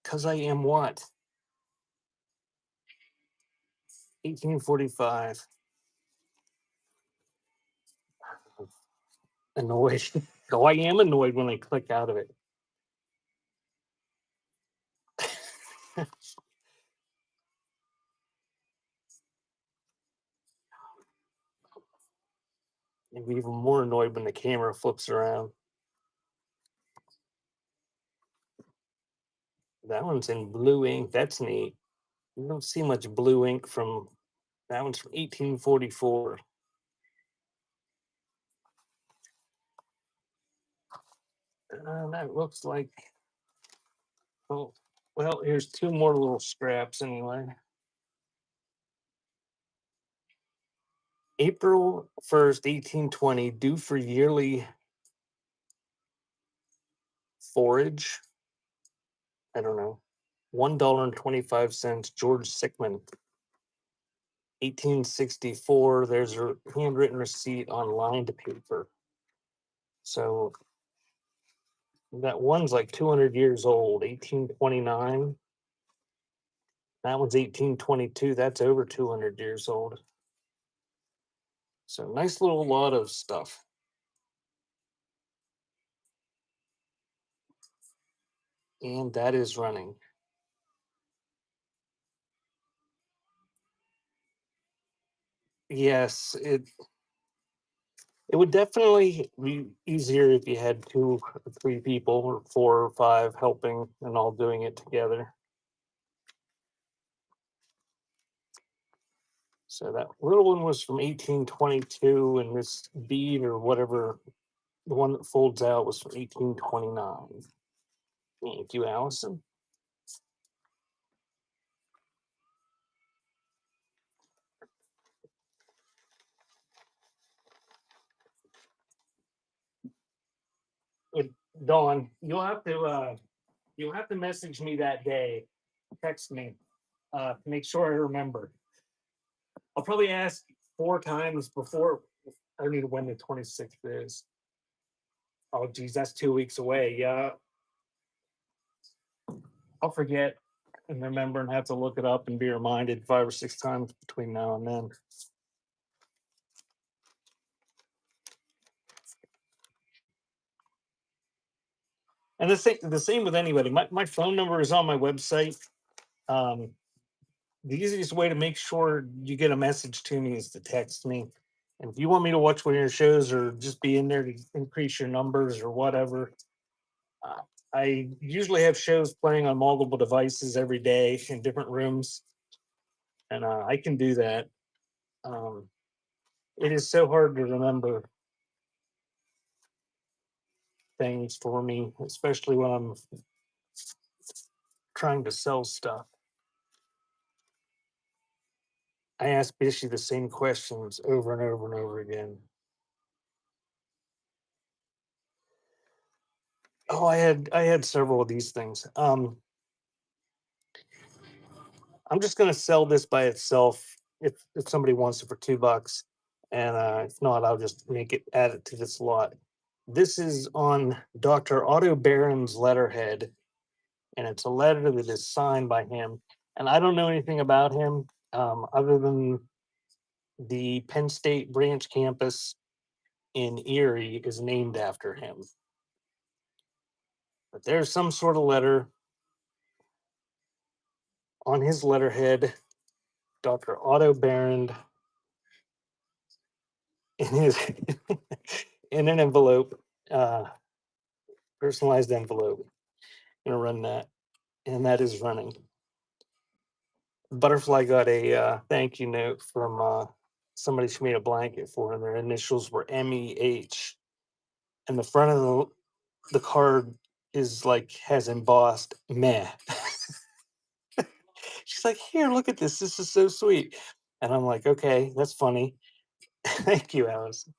Because I am what? 1845. Annoyed. So I am annoyed when I click out of it. I'm even more annoyed when the camera flips around. That one's in blue ink. That's neat. You don't see much blue ink from that one's from 1844. That looks like well, well, here's two more little scraps anyway. April 1st, 1820, due for yearly forage. I don't know. $1.25, George Sickman. 1864, there's a handwritten receipt on lined paper. So that one's like 200 years old, 1829. That one's 1822. That's over 200 years old. So nice little lot of stuff. And that is running. Yes, it would definitely be easier if you had two or three people or four or five helping and all doing it together. So that little one was from 1822, and this bead or whatever, the one that folds out was from 1829. Thank you, Allison. Dawn, you'll have to message me that day, text me to make sure I remember. I'll probably ask four times before I need when the 26th is. Oh geez, that's 2 weeks away. Yeah, I'll forget and remember and have to look it up and be reminded 5 or 6 times between now and then. And the same with anybody. My phone number is on my website. Um, the easiest way to make sure you get a message to me is to text me. And if you want me to watch one of your shows or just be in there to increase your numbers or whatever, uh, I usually have shows playing on multiple devices every day in different rooms, and I can do that. Um, it is so hard to remember things for me, especially when I'm trying to sell stuff. I asked Bishy the same questions over and over and over again. Oh, I had several of these things. I'm just gonna sell this by itself if somebody wants it for $2, and if not, I'll just make it add it to this lot. This is on Dr. Otto Baron's letterhead, and it's a letter that is signed by him. And I don't know anything about him other than the Penn State branch campus in Erie is named after him. But there's some sort of letter on his letterhead, Dr. Otto Baron, in his in an envelope, uh, personalized envelope. Gonna run that, and that is running. Butterfly got a thank you note from somebody she made a blanket for, and their initials were MEH. And the front of the card is like has embossed meh. She's like, here, look at this. This is so sweet. And I'm like, okay, that's funny. Thank you, Alice.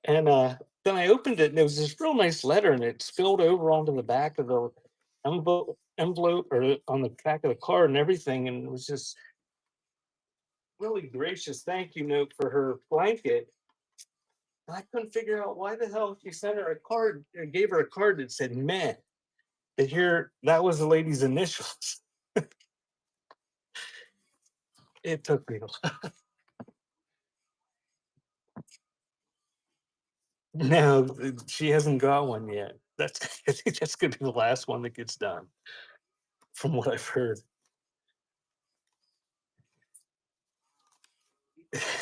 And then I opened it, and it was this real nice letter, and it spilled over onto the back of the envelope or on the back of the card and everything. And it was just really gracious thank you note for her blanket. And I couldn't figure out why the hell she sent her a card or gave her a card that said meh. And here, that was the lady's initials. It took me a while. No, she hasn't got one yet. That's I think that's gonna be the last one that gets done, from what I've heard.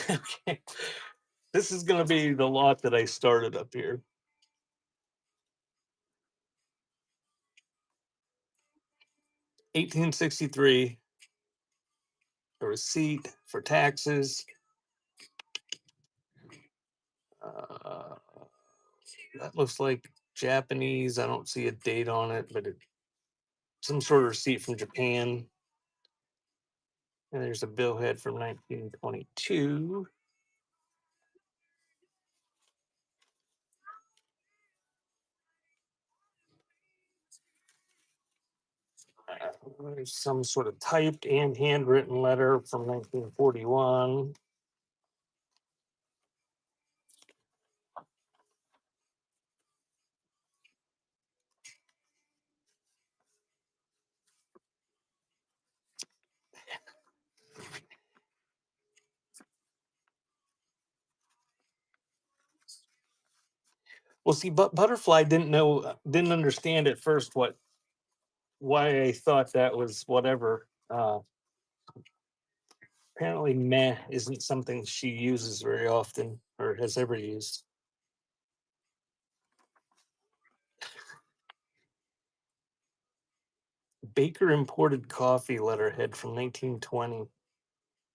Okay. This is gonna be the lot that I started up here. 1863, a receipt for taxes. Uh, that looks like Japanese. I don't see a date on it, but some sort of receipt from Japan. And there's a billhead from 1922. There's some sort of typed and handwritten letter from 1941. Well, see, but Butterfly didn't understand at first why I thought that was whatever. Apparently, meh isn't something she uses very often or has ever used. Baker imported coffee letterhead from 1920.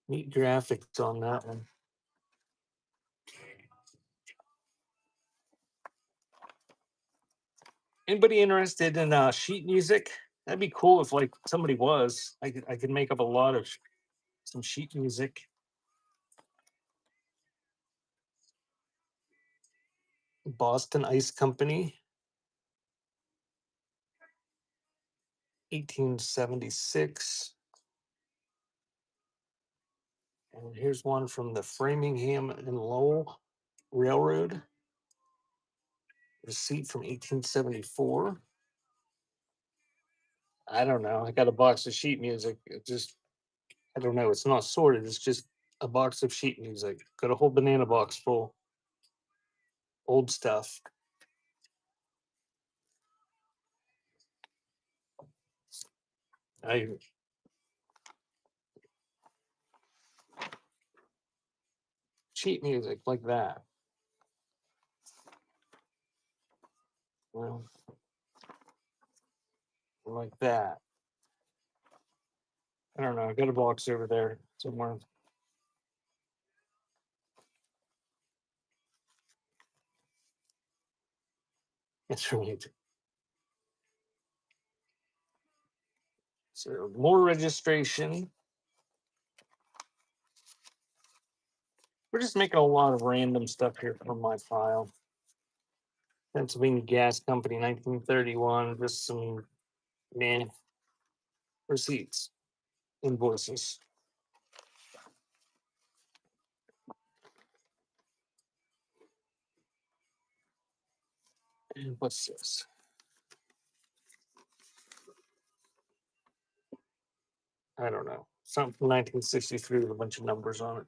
Neat graphics on that one. Anybody interested in sheet music? That'd be cool if like somebody was. I could make up a lot of some sheet music. Boston Ice Company, 1876. And here's one from the Framingham and Lowell Railroad. Receipt from 1874. I don't know. I got a box of sheet music. It just, I don't know. It's not sorted. It's just a box of sheet music. Got a whole banana box full. Old stuff. I sheet music like that. Well, like that. I don't know. I got a box over there somewhere. It's right. So more registration. We're just making a lot of random stuff here from my file. Pennsylvania Gas Company, 1931. Just some man receipts, invoices. And what's this? I don't know. Something from 1963 with a bunch of numbers on it.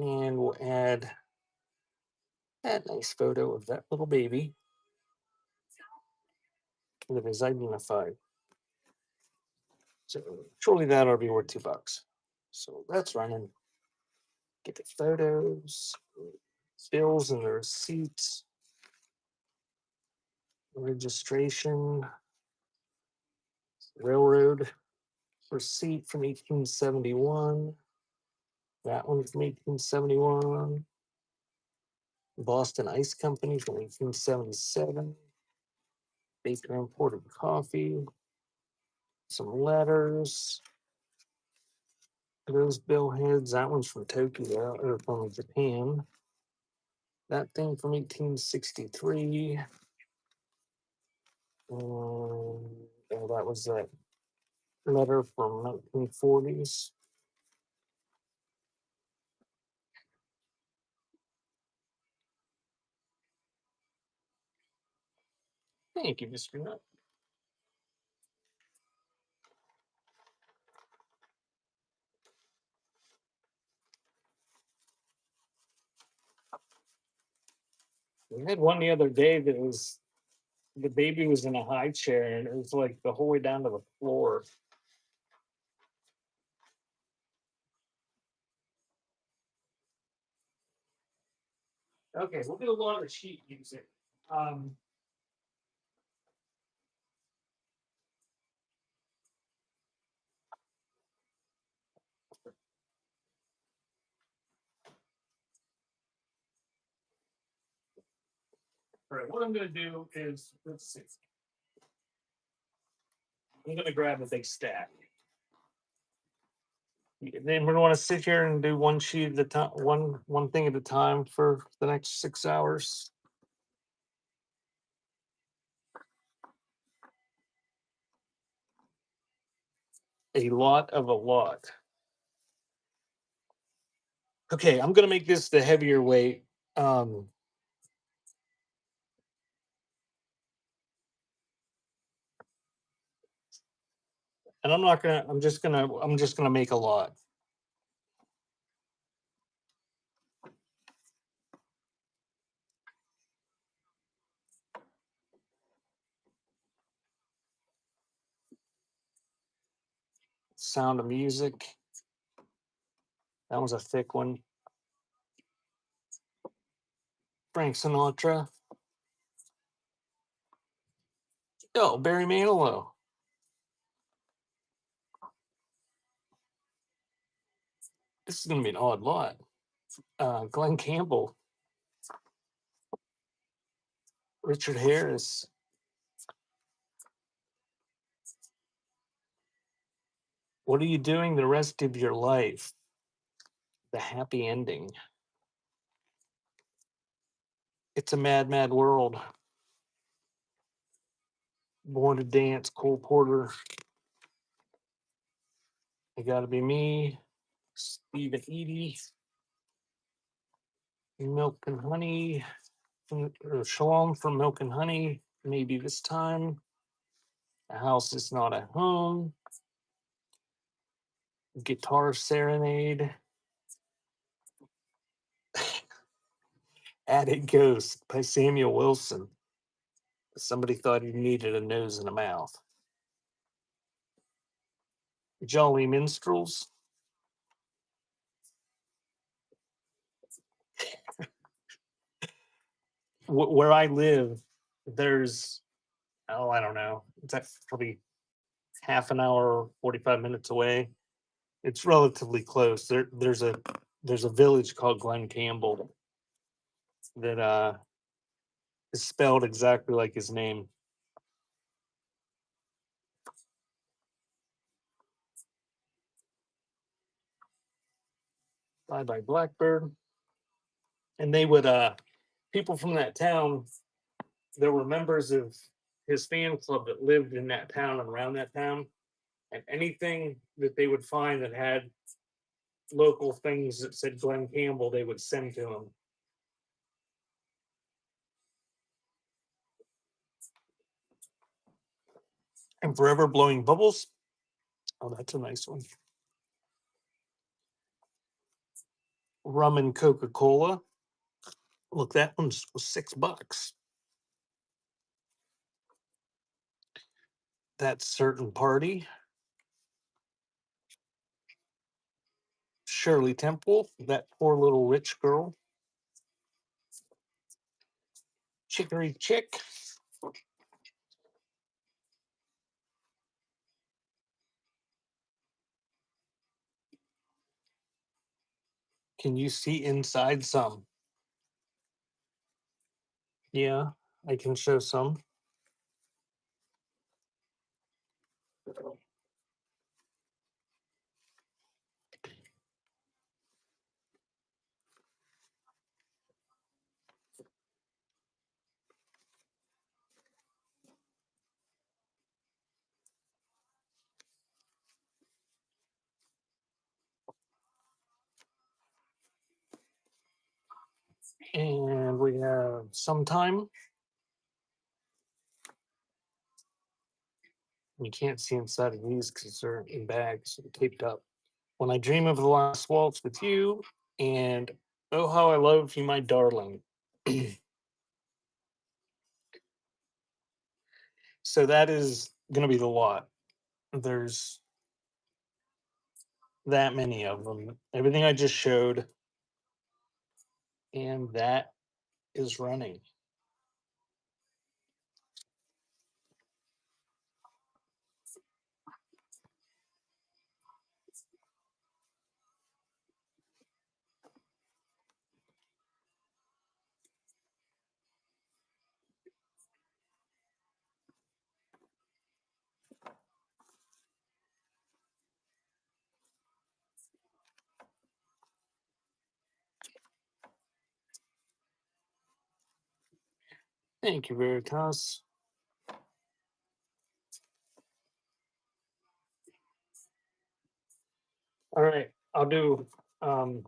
And we'll add that nice photo of that little baby that is identified. So surely that ought to be worth $2. So that's running. Get the photos, bills and the receipts, registration, railroad receipt from 1871. That one from 1871. Boston Ice Company from 1877. Baker imported coffee. Some letters. Those bill heads. That one's from Tokyo or from Japan. That thing from 1863. Oh, that was that letter from 1940s. Thank you, Mr. Nut. We had one the other day that was the baby was in a high chair and it was like the whole way down to the floor. Okay, we'll do a lot of sheet music. All right, what I'm going to do is, let's see. I'm going to grab a big stack. Then we're going to want to sit here and do one sheet at a time, one thing at a time for the next 6 hours. A lot of a lot. Okay, I'm going to make this the heavier weight. And I'm not gonna. I'm just gonna make a lot. Sound of Music. That was a thick one. Frank Sinatra. Oh, Barry Manilow. This is gonna be an odd lot. Glenn Campbell. Richard Harris. What are you doing the rest of your life? The Happy Ending. It's a Mad, Mad World. Born to Dance, Cole Porter. It Gotta Be Me. Stephen Eady. Milk and Honey. Shalom from Milk and Honey. Maybe This Time. A House Is Not a Home. Guitar Serenade. Attic Ghost by Samuel Wilson. Somebody thought he needed a nose and a mouth. Jolly Minstrels. Where I live, there's, oh, I don't know, it's probably half an hour, 45 minutes away. It's relatively close. There's a village called Glen Campbell that is spelled exactly like his name. Bye Bye Blackbird. And they would people from that town, there were members of his fan club that lived in that town and around that town. And anything that they would find that had local things that said Glenn Campbell, they would send to him. And Forever Blowing Bubbles. Oh, that's a nice one. Rum and Coca-Cola. Look, that one's was $6. That Certain Party. Shirley Temple, That Poor Little Rich Girl. Chicory Chick. Can you see inside some? Yeah, I can show some. And we have Sometime. You can't see inside of these because they're in bags and taped up. When I Dream of the Last Waltz with You, and Oh How I Love You, My Darling. So that is going to be the lot. There's that many of them. Everything I just showed, and that is running. Thank you, Veritas. All right, I'll do. Um,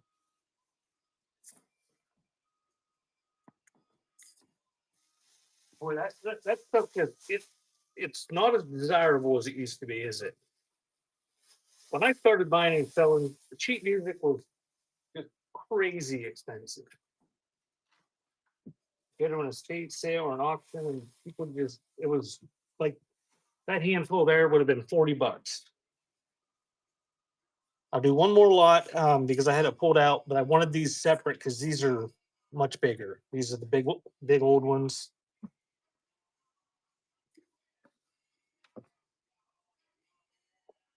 boy, that stuff it's not as desirable as it used to be, is it? When I started buying and selling, cheap music was just crazy expensive. Get on a estate sale or an auction, and people just it was like that handful there would have been $40. I'll do one more lot because I had it pulled out, but I wanted these separate because these are much bigger. These are the big old ones.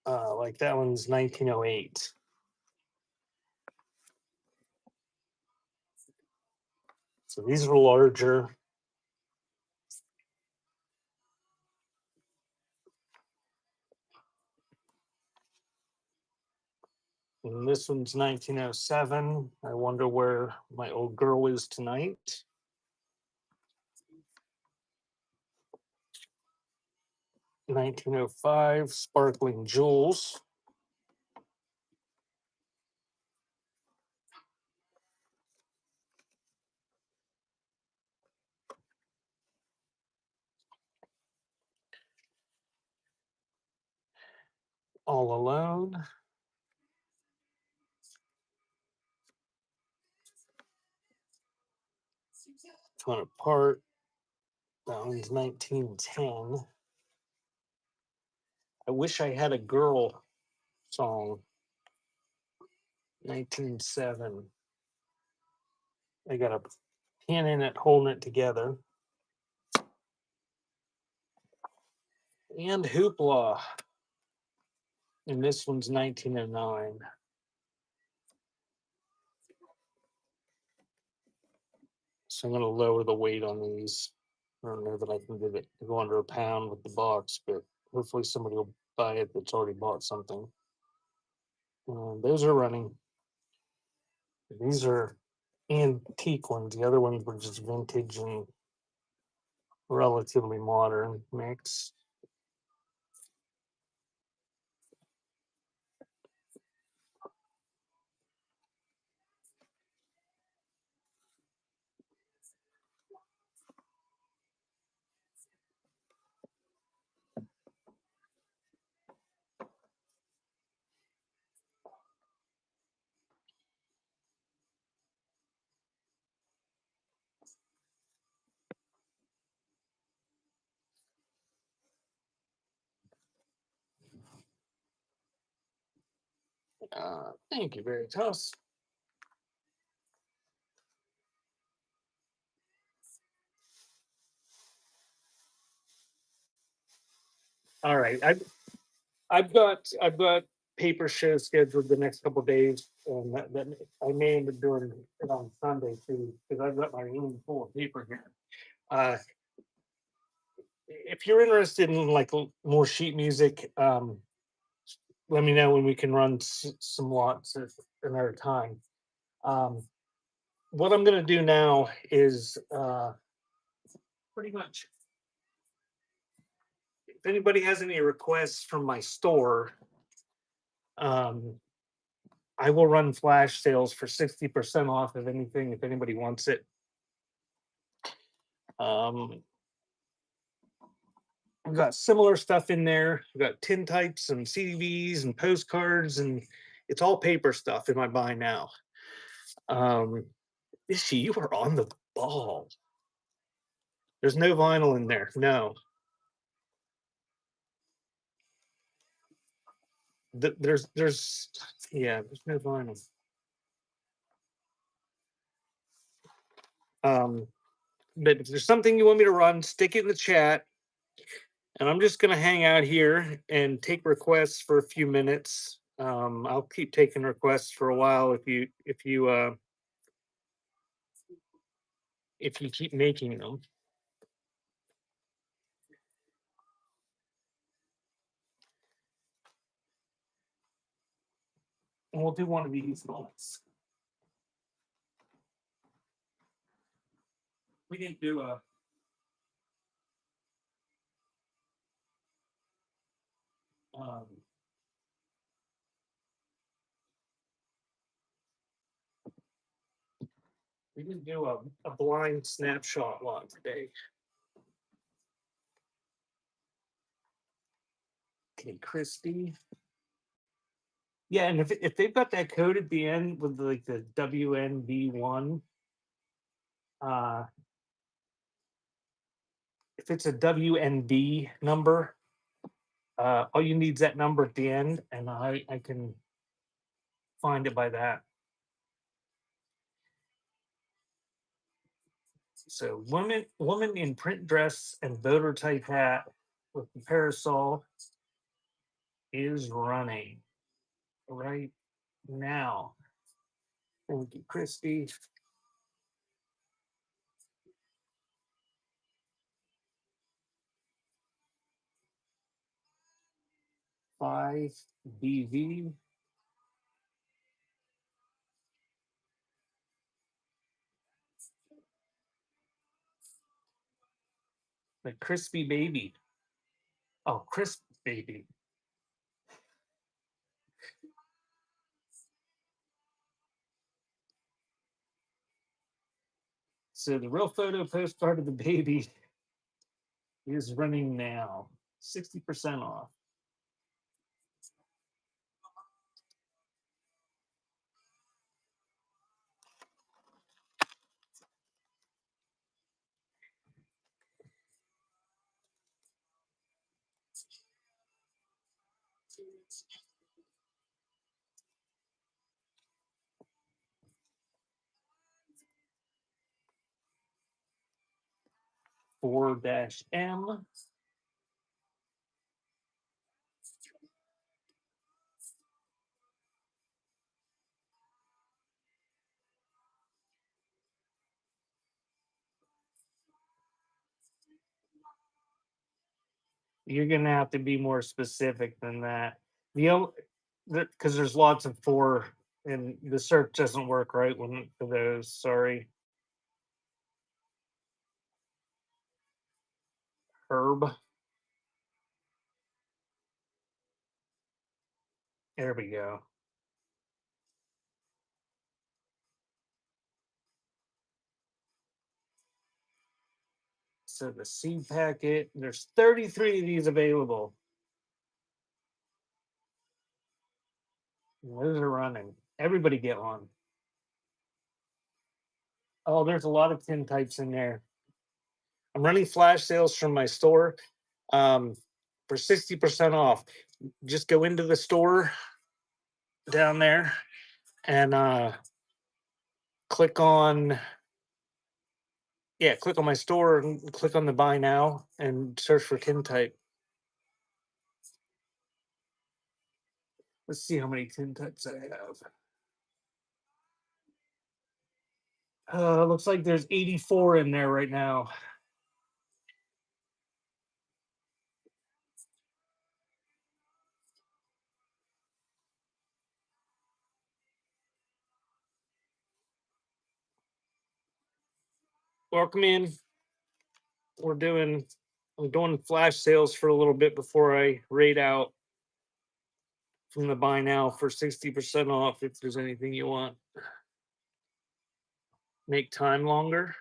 Like that one's 1908. So these are larger. And this one's 1907. I wonder where my old girl is tonight. 1905, Sparkling Jewels. All Alone. Torn Apart. That one's 1910. I Wish I Had a Girl song. 1907. I got a pin in it holding it together. And Hoopla. And this one's 1909. So I'm going to lower the weight on these. I don't know that I can get it to go under a pound with the box, but hopefully somebody will buy it that's already bought something. Those are running. These are antique ones. The other ones were just vintage and relatively modern mix. Thank you, Veritas. All right, I've got paper shows scheduled the next couple days, and that I may end up doing it on Sunday too, because I've got my room full of paper here. Uh, if you're interested in like more sheet music, let me know when we can run some lots at another time. Um, what I'm gonna do now is pretty much if anybody has any requests from my store, um, I will run flash sales for 60% off of anything if anybody wants it. Um, I've got similar stuff in there. I've got tin types and CDs and postcards, and it's all paper stuff in my buy now. Um, Ishi, you are on the ball. There's no vinyl in there. No, yeah, there's no vinyl. Um, but if there's something you want me to run, stick it in the chat, and I'm just gonna hang out here and take requests for a few minutes. I'll keep taking requests for a while if you keep making them. And we'll do one of these ones. We didn't do a um, we didn't do a blind snapshot lot today. Okay, Christy. Yeah, and if they've got that code at the end with like the WNB1, uh, if it's a WNB number, all you need is that number at the end, and I can find it by that. So woman in print dress and boater type hat with the parasol is running right now. Thank you, Christy. 5BV. The crispy baby. Oh, crisp baby. So the real photo postcard of the baby is running now. 60% off. Four dash M. You're gonna have to be more specific than that. The because there's lots of four And the search doesn't work right when for those. Sorry. Herb. There we go. So the seed packet, there's 33 of these available. Those are running. Everybody get one. Oh, there's a lot of tin types in there. I'm running flash sales from my store um, for 60% off. Just go into the store down there and click on, yeah, click on my store and click on the buy now and search for tin type. Let's see how many tin types I have. Looks like there's 84 in there right now. Welcome in. We're doing I'm doing flash sales for a little bit before I rate out from the buy now for 60% off if there's anything you want. Make time longer.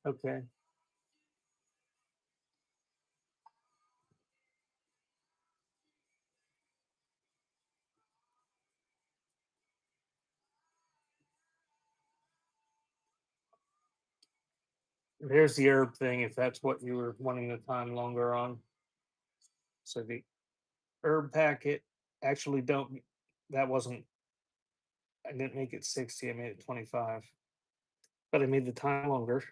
Okay. There's the herb thing if that's what you were wanting the time longer on. So the herb packet actually don't that wasn't I didn't make it 60, I made it 25. But I made the time longer.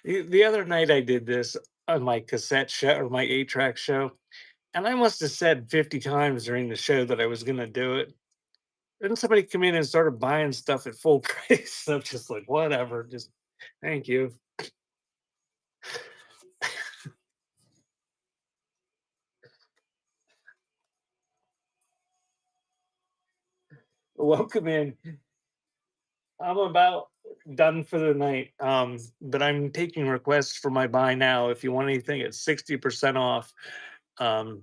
The other night I did this on my cassette show or my 8-track show, and I must have said 50 times during the show that I was gonna do it. Then somebody come in and started buying stuff at full price. I'm just like, whatever, just thank you. Welcome in. I'm about done for the night. But I'm taking requests for my buy now. If you want anything at 60% off, um,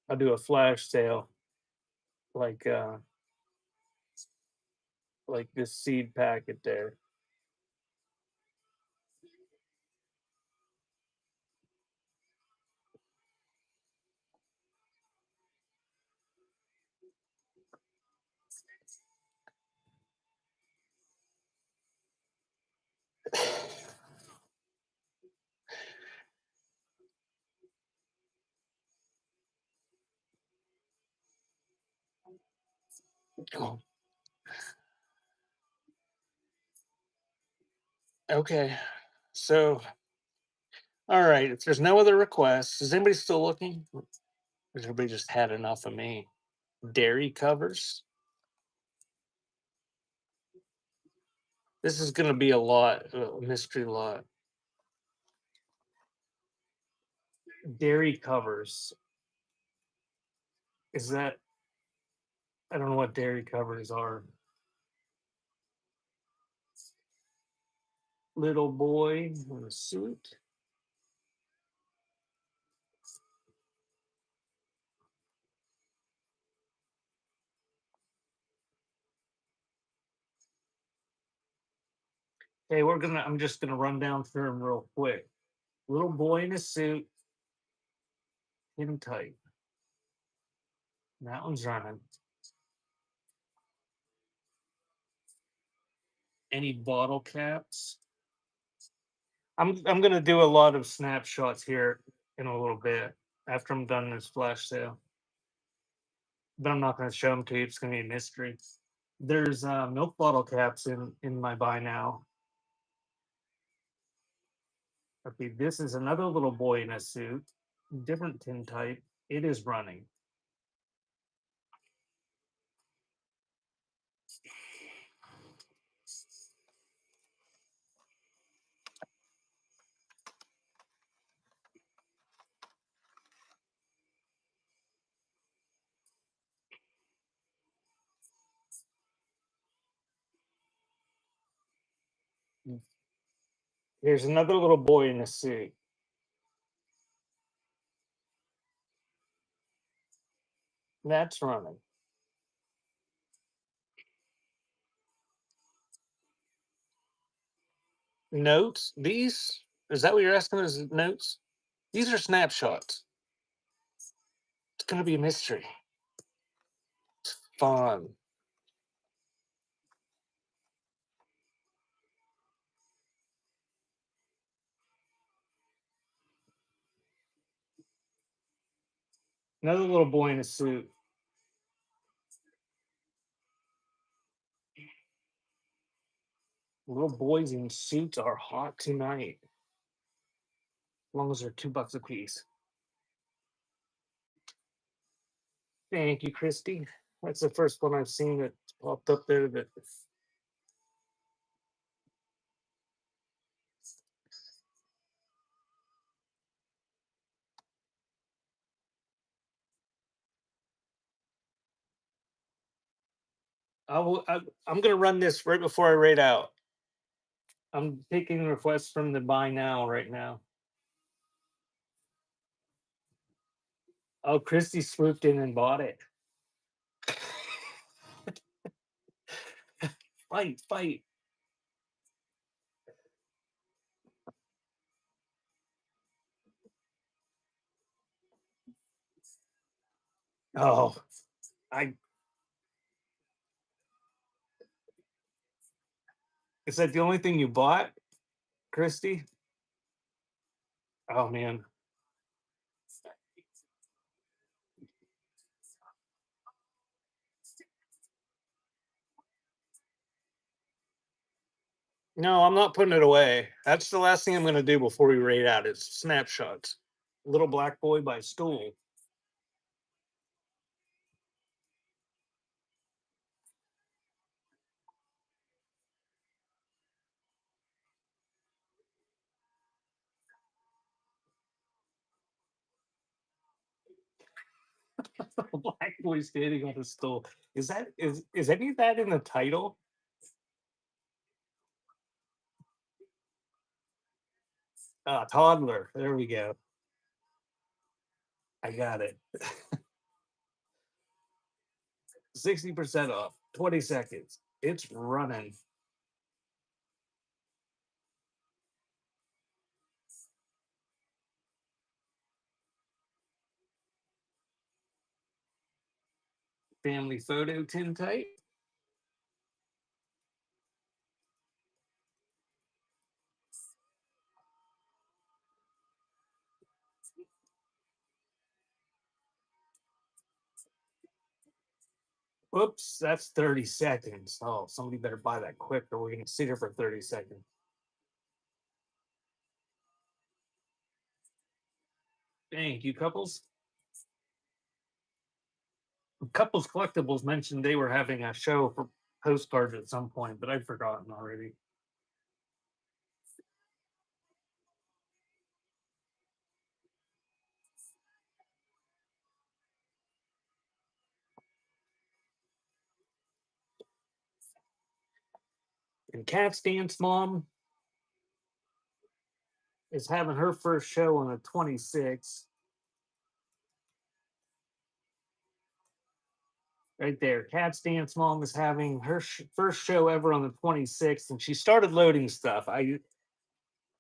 I'll do a flash sale like like this seed packet there. Oh, okay. So all right, if there's no other requests, is anybody still looking? Or has everybody just had enough of me? Dairy covers. This is gonna be a lot, a mystery lot. Dairy covers. Is that I don't know what dairy covers are. Little boy in a suit. Hey, I'm just gonna run down through them real quick. Little boy in a suit, hidden tight. That one's running. Any bottle caps? I'm gonna do a lot of snapshots here in a little bit after I'm done this flash sale. But I'm not gonna show them to you. It's gonna be a mystery. There's milk bottle caps in my buy now. Okay, this is another little boy in a suit. different tin type. It is running. There's another little boy in a suit. That's running. Notes. These, is that what you're asking? Is notes? These are snapshots. It's gonna be a mystery. Fun. Another little boy in a suit. Little boys in suits are hot tonight. As long as they're $2 a piece. Thank you, Christy. That's the first one I've seen that popped up there. That I will. I'm gonna run this right before I rate out. I'm taking requests from the buy now right now. Oh, Christy swooped in and bought it. Fight, fight. Oh, I is that the only thing you bought, Christy? Oh man. No, I'm not putting it away. That's the last thing I'm gonna do before we rate out is snapshots. Little Black Boy by Stool. Black Boy standing on a stool. Is any of that in the title? Toddler. There we go. I got it. 60% off. 20 seconds. It's running. Family photo tintype. Oops, that's 30 seconds. Oh, somebody better buy that quick or we're gonna sit here for 30 seconds. Thank you, couples. Couples Collectibles mentioned they were having a show for postcards at some point, but I've forgotten already. And Cat's Dance Mom is having her first show on the 26th. Right there. Cat's Dance Mom is having her first show ever on the 26th, and she started loading stuff.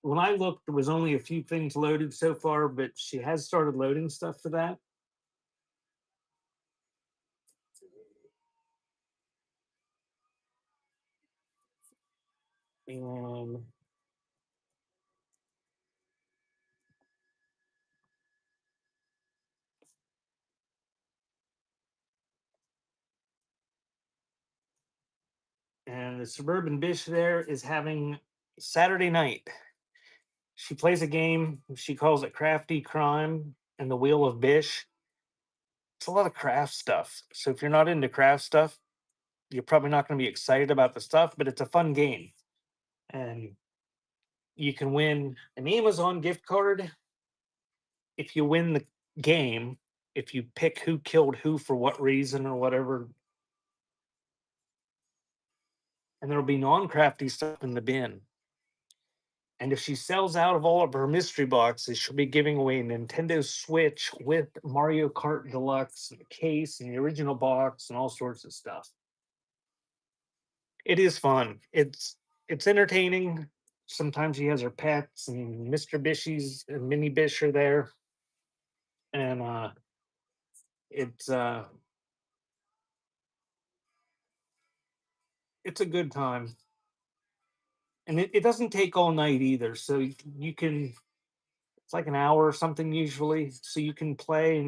When I looked, there was only a few things loaded so far, but she has started loading stuff for that. And the Suburban Bish there is having Saturday night. She plays a game. She calls it Crafty Crime, and the Wheel of Bish. It's a lot of craft stuff. So if you're not into craft stuff, you're probably not going to be excited about the stuff, but it's a fun game. And you can win an Amazon gift card if you win the game, if you pick who killed who for what reason or whatever. And there'll be non-crafty stuff in the bin. And if she sells out of all of her mystery boxes, she'll be giving away a Nintendo Switch with Mario Kart Deluxe, and the case, and the original box, and all sorts of stuff. It is fun. It's entertaining. Sometimes she has her pets, and Mr. Bishies and Mini Bish are there, and it's uh, it's a good time. And it doesn't take all night either, so you can. It's like an hour or something usually, so you can play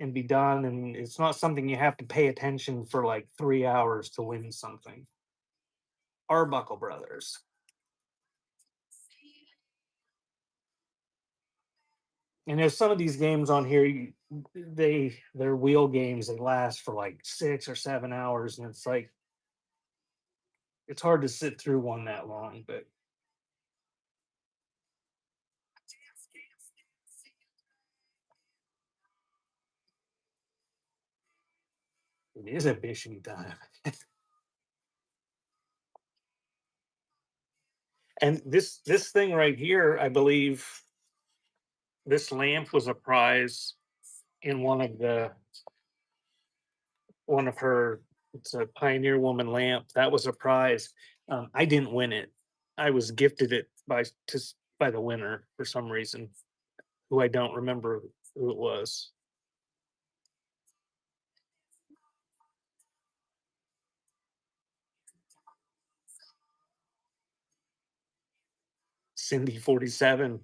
and be done, and it's not something you have to pay attention for like 3 hours to win something. Arbuckle Brothers. And there's some of these games on here, they're wheel games that last for like 6 or 7 hours, and it's like it's hard to sit through one that long, but it is a fishing time. And this thing right here, I believe this lamp was a prize in one of her, it's a Pioneer Woman lamp. That was a prize. I didn't win it. I was gifted it by the winner for some reason, who I don't remember who it was. Cindy 47.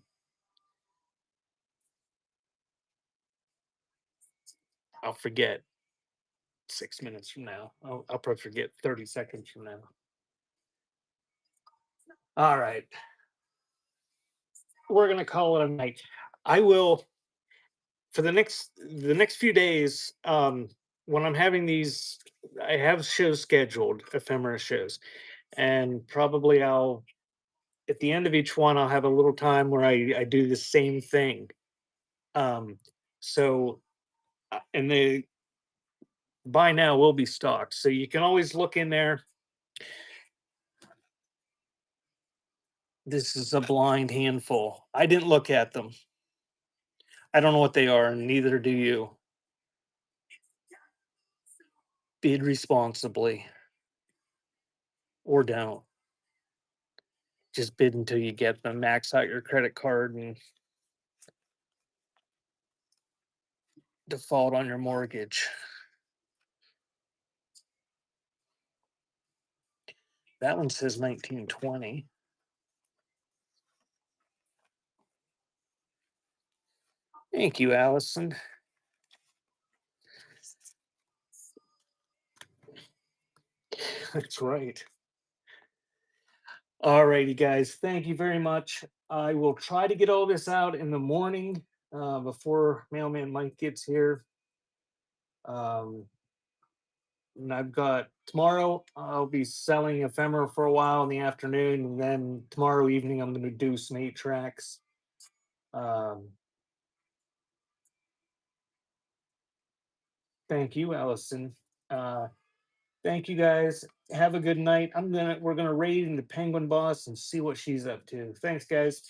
I'll forget 6 minutes from now. I'll probably forget 30 seconds from now. All right. We're gonna call it a night. I will for the next few days, when I'm having these, I have shows scheduled, ephemera shows, and probably I'll at the end of each one I'll have a little time where I do the same thing. Um, so and the by now will be stocked, so you can always look in there. This is a blind handful. I didn't look at them. I don't know what they are, and neither do you. Bid responsibly or don't. Just bid until you get them. Max out your credit card and default on your mortgage. That one says 1920. Thank you, Allison. That's right. All righty, guys. Thank you very much. I will try to get all this out in the morning before Mailman Mike gets here. Um, and I've got tomorrow, I'll be selling ephemera for a while in the afternoon. And then tomorrow evening, I'm going to do some 8 tracks. Um, thank you, Allison. Uh, Thank you guys. Have a good night. We're gonna raid into Penguin Boss and see what she's up to. Thanks, guys.